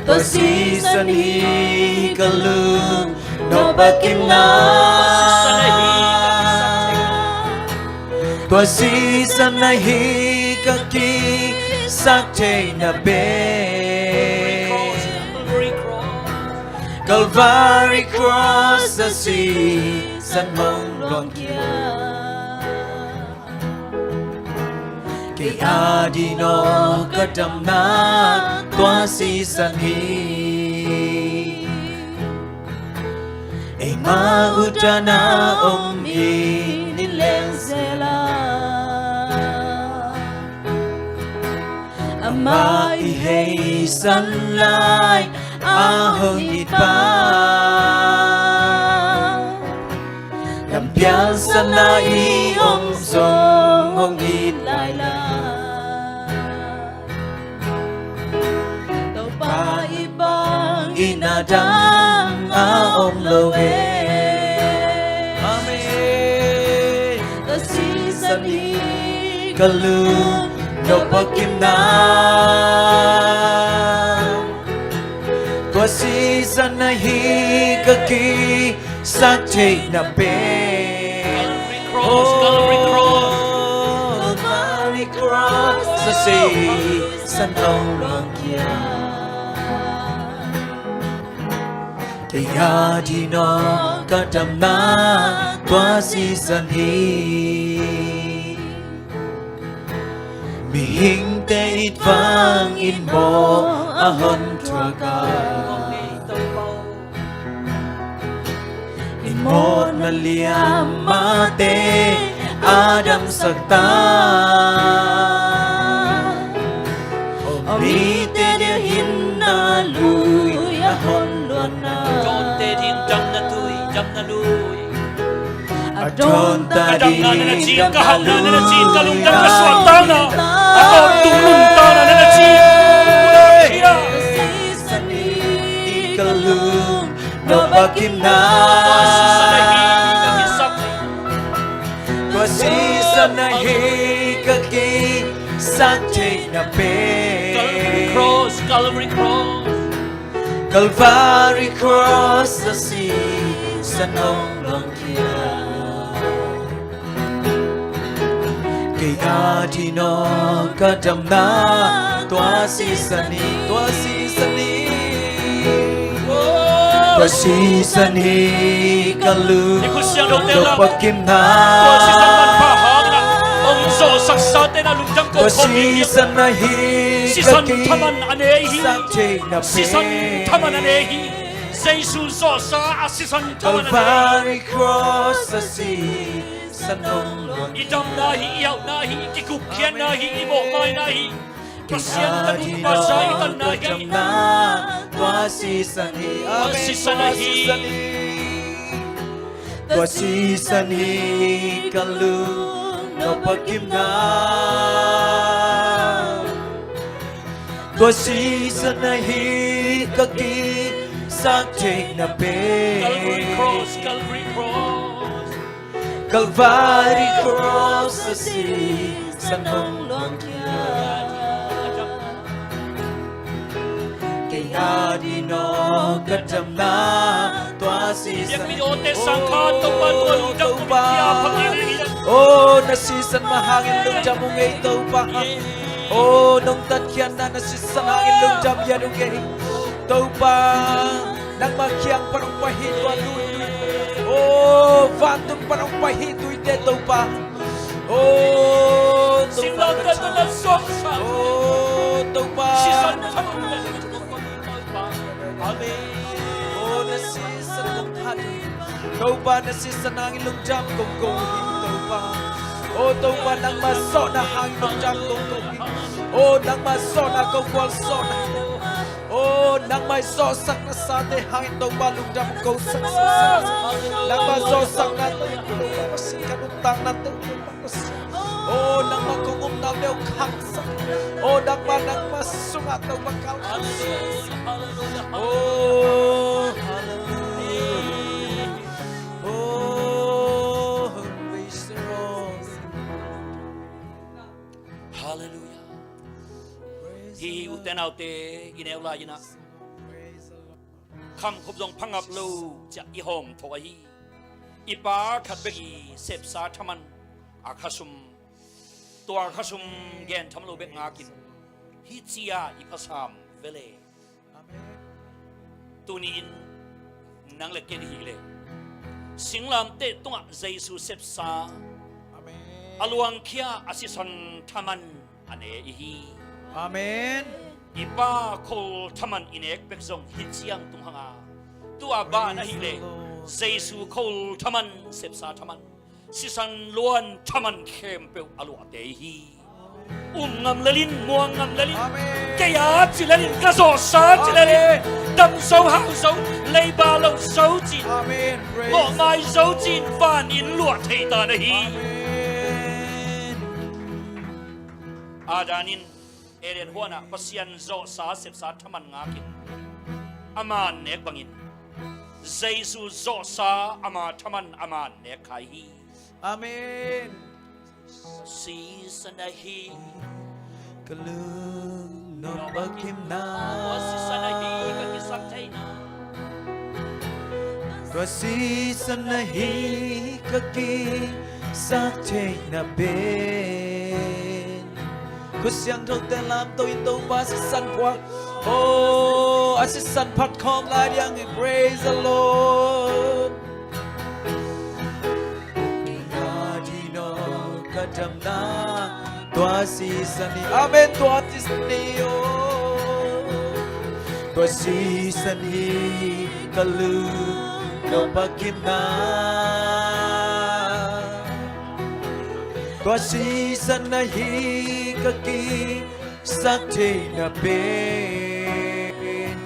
Speaker 5: To season hi kalung no bakim na To season na hi kaki sakte na be Calvary cross the sea san mong luang kia Kay adino kadam na tua si san hi Ay maudana nileng zela Ama ihey sunlight ahong ipa Kampiang sana iyong song ilala Tao pa ibang inadang aong loe Amen Kasisani kalung no pagkimna Kwa season na higaki sa take na be
Speaker 1: Calvary cross
Speaker 5: Calvary cross sa season ng langkya Kaya di no kadam na kwa season hi Mihing te itvang in mo ahon tuaga Mo na liyam mate Adam sakta Omite dia hinna luy Ahon luan na
Speaker 1: John te din jam na tuy jam na luy
Speaker 5: At Don ta
Speaker 1: Kadang
Speaker 5: đi
Speaker 1: na na chi
Speaker 5: đâm
Speaker 1: ka
Speaker 5: ta
Speaker 1: hau na na chi ka lung dam ka
Speaker 5: lui
Speaker 1: suat ta na Ako tung lun ta na na chi Kia
Speaker 5: Sani ka lung no bakim na
Speaker 1: Sanahi ka kisap
Speaker 5: Tua si sanahi ka ki sakte na pe
Speaker 1: Calvary cross
Speaker 5: Calvary cross sa si sanong long kia Kay ati no kadam na Tua si sani Tua si sani kalu
Speaker 1: Ni kusyang do
Speaker 5: no
Speaker 1: tela
Speaker 5: pakim na
Speaker 1: Tua si sanman pahang na Ang so saksa te na lung dam ko
Speaker 5: Tua
Speaker 1: komi
Speaker 5: si sanahi
Speaker 1: Si san taman anehi
Speaker 5: sakte na
Speaker 1: Si san taman anehi Jesus so sa si san taman anehi
Speaker 5: Calvary cross sa si sanong long
Speaker 1: Idam nahi iyaw nahi Kikukyan nahi Imo may nahi Pasyan na
Speaker 5: Ati
Speaker 1: lupa sa
Speaker 5: no
Speaker 1: itan nahi
Speaker 5: kadam na Tua si sani Amen
Speaker 1: si sanahi.
Speaker 5: Tua si sani kalu no pakim na Tua si sanahi kaki sakte na pe
Speaker 1: Calvary cross Calvary cross
Speaker 5: Calvary cross sa si sanong long Kaya di no kadam na Tua si
Speaker 1: Yang
Speaker 5: sanahi
Speaker 1: miote sangka Tupan tuan udang kumikya Pangilihan
Speaker 5: Oh, nasisan mahangin lung jam ungay tau pa Oh, nung tatkian na nasisan hangin lung jam yan ungay tau pa Nang makiang parang pahito aluy Oh, vantung parang pahito ite tau pa Oh, tau pa
Speaker 1: Silang ka na nasoksa
Speaker 5: Oh, tau pa
Speaker 1: Sisan taman na Amen
Speaker 5: Oh, nasisan kong hati Tau pa nasisan hangin lung jam kong kuhin tau pa Oh, tau pa nang maso na hangin lung jam kong kuhin Oh, nang maso na kong walso na Oh, nang may sosak na sa te hangin tau pa lung jam kong saksasak Nang masosak na tayo kong masikanutang na tayo Oh, nang makungum na leo kaksak Oh, nang masungat na bakal Oh, hallelujah. Oh, praise the Lord.
Speaker 1: Hallelujah Hi uten autte Ginew la yina Kam khub dong pangap lo Ja i hom thoa hi Ipa khat begi Sep sa taman Akasum Tua akasum Gen tam lo bek ngakin Hi chia ipasam Vele Tuniin Nang leken hi le Singlam te tunga Jesu sep sa Aluang kia asisan taman ane ihi
Speaker 5: Amen.
Speaker 1: Ipa kol taman inek bekzong hitsiang tunghanga Tua ba na hile Jesu kol taman sepsa taman Sisan luan taman kempeu alu atehi ngam lalin muang ngam lalin Kaya chilalin kaso sa chilalin Dam sâu hao sâu Lây ba lâu sâu jin
Speaker 5: Amen.
Speaker 1: Ngọ ngai sâu jin Phan in luat thầy ta na hi
Speaker 5: Amen.
Speaker 1: Adanin Eren huana pasian zo sa sep sa taman ngakin Aman nek bangin Jesu zo sa ama taman aman nek kai
Speaker 5: Amen.
Speaker 1: Si sanahi
Speaker 5: Kalung no bakim na
Speaker 1: Si sanahi kakisap tay na
Speaker 5: Kasi sanahi kaki sakte na ben Kusyang thong tên làm tôi tâu ba sẽ săn quang Oh, I sẽ săn phát khom lại điang and praise the Lord Kadino kadam na Tua si sani Amen tua si sani Tua si sani kalu No bakim na Tua si sanahi kaki sakte na ben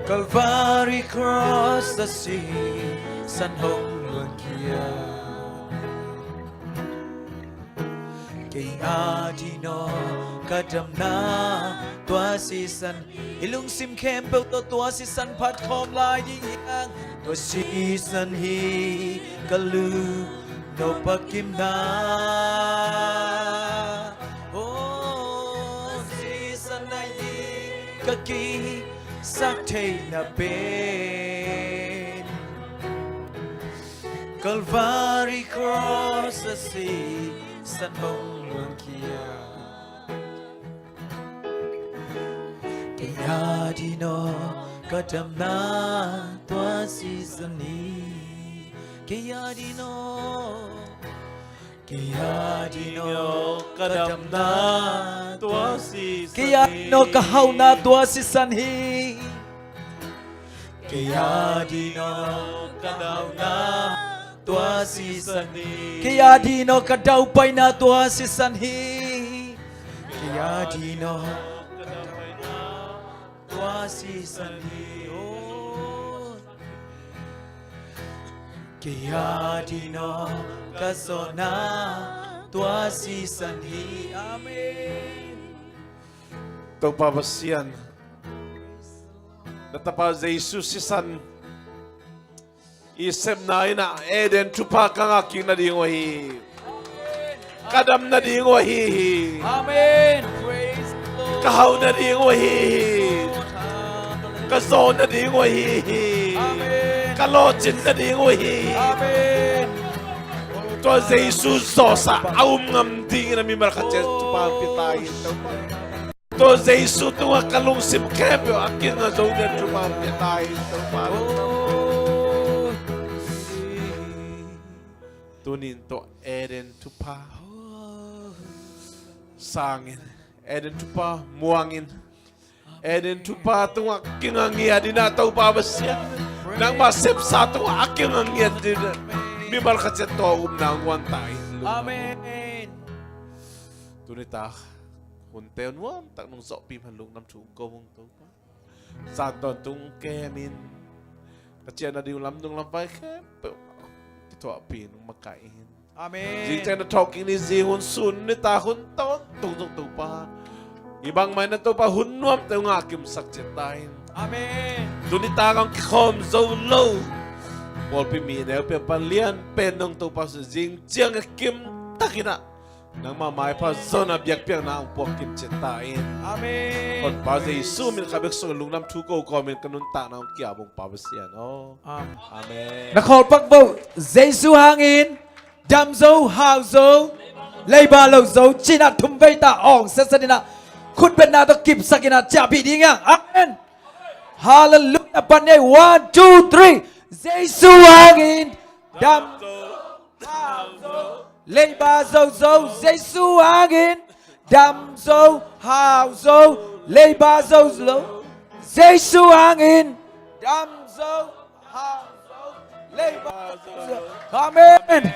Speaker 5: Calvary cross the sea San hong luan kia Kay adino kadamna tua season ilung sim kempel to tua season pat khom lai di yang tua season hi kalu no pakim na oh season na yi kaki sak thei na ben Calvary cross the sea san mong luang kia Kaya di no kadam na tua season ni Kaya di no kadam na tua season Kaya no kahaw na tua season hi Kaya di no kadaw na tua season hi Kaya di no kadaw pay na tua season hi Kaya di no kadaw pay na tua season hi oh Kaya di no kasona tua season hi Amen
Speaker 2: Ito pabasyan. Natapa Jesus sisan. Isem na ina Eden tupa kang aking nadingohi. Kadam nadingohi.
Speaker 5: Amen praise the Lord
Speaker 2: Kahaw nadingohi. Kaso nadingohi.
Speaker 5: Amen
Speaker 2: Kalochin nadingohi.
Speaker 5: Amen
Speaker 2: To Jesus sosa aum ngam ding na mi markachet tupa pitayin to Jesus to nga kalung sim kebyo akin nga zone tupa pitayin tupa tunin to Eden tupa sangin Eden tupa muangin Eden tupa to nga kinangiya din na tau pabasyan nang masip sa to akin nga din mi markachet to nang wantay
Speaker 5: Amen
Speaker 2: tunita hunteon wam tak nung sok pi halung nam chung ko mong to pa sa ton tung kemin kacien na di ulam nung lampay ke to pi nung makain
Speaker 5: Amen
Speaker 2: jing chen na talking ni zi hun sun ni ta hun to tung tung tu pa ibang may na to pa hunwam tayo nga kim sakchetain
Speaker 5: Amen
Speaker 2: tunita kang kom zo low Paul pi mi na pe panlian penong to pa sa jing chiang kim takina nang mamay pa zona biyak piang na ang pokin chetain
Speaker 5: Amen
Speaker 2: kon pa sa isu min kabek so lungnam thuko comment kanun ta na ang kiabong pabasian oh amen
Speaker 5: Nakol pakbo Jesu hangin damzo hauzo leibalo zo china thumbei ta ong sasanina khut ben na to kip sakina chapi dinga Amen Hallelujah panai 1 2 3 Jesu hangin damzo Leiba zo zo Jesu hangin damzo hauzo leiba zo zo Jesu hangin damzo hauzo leiba zo Amen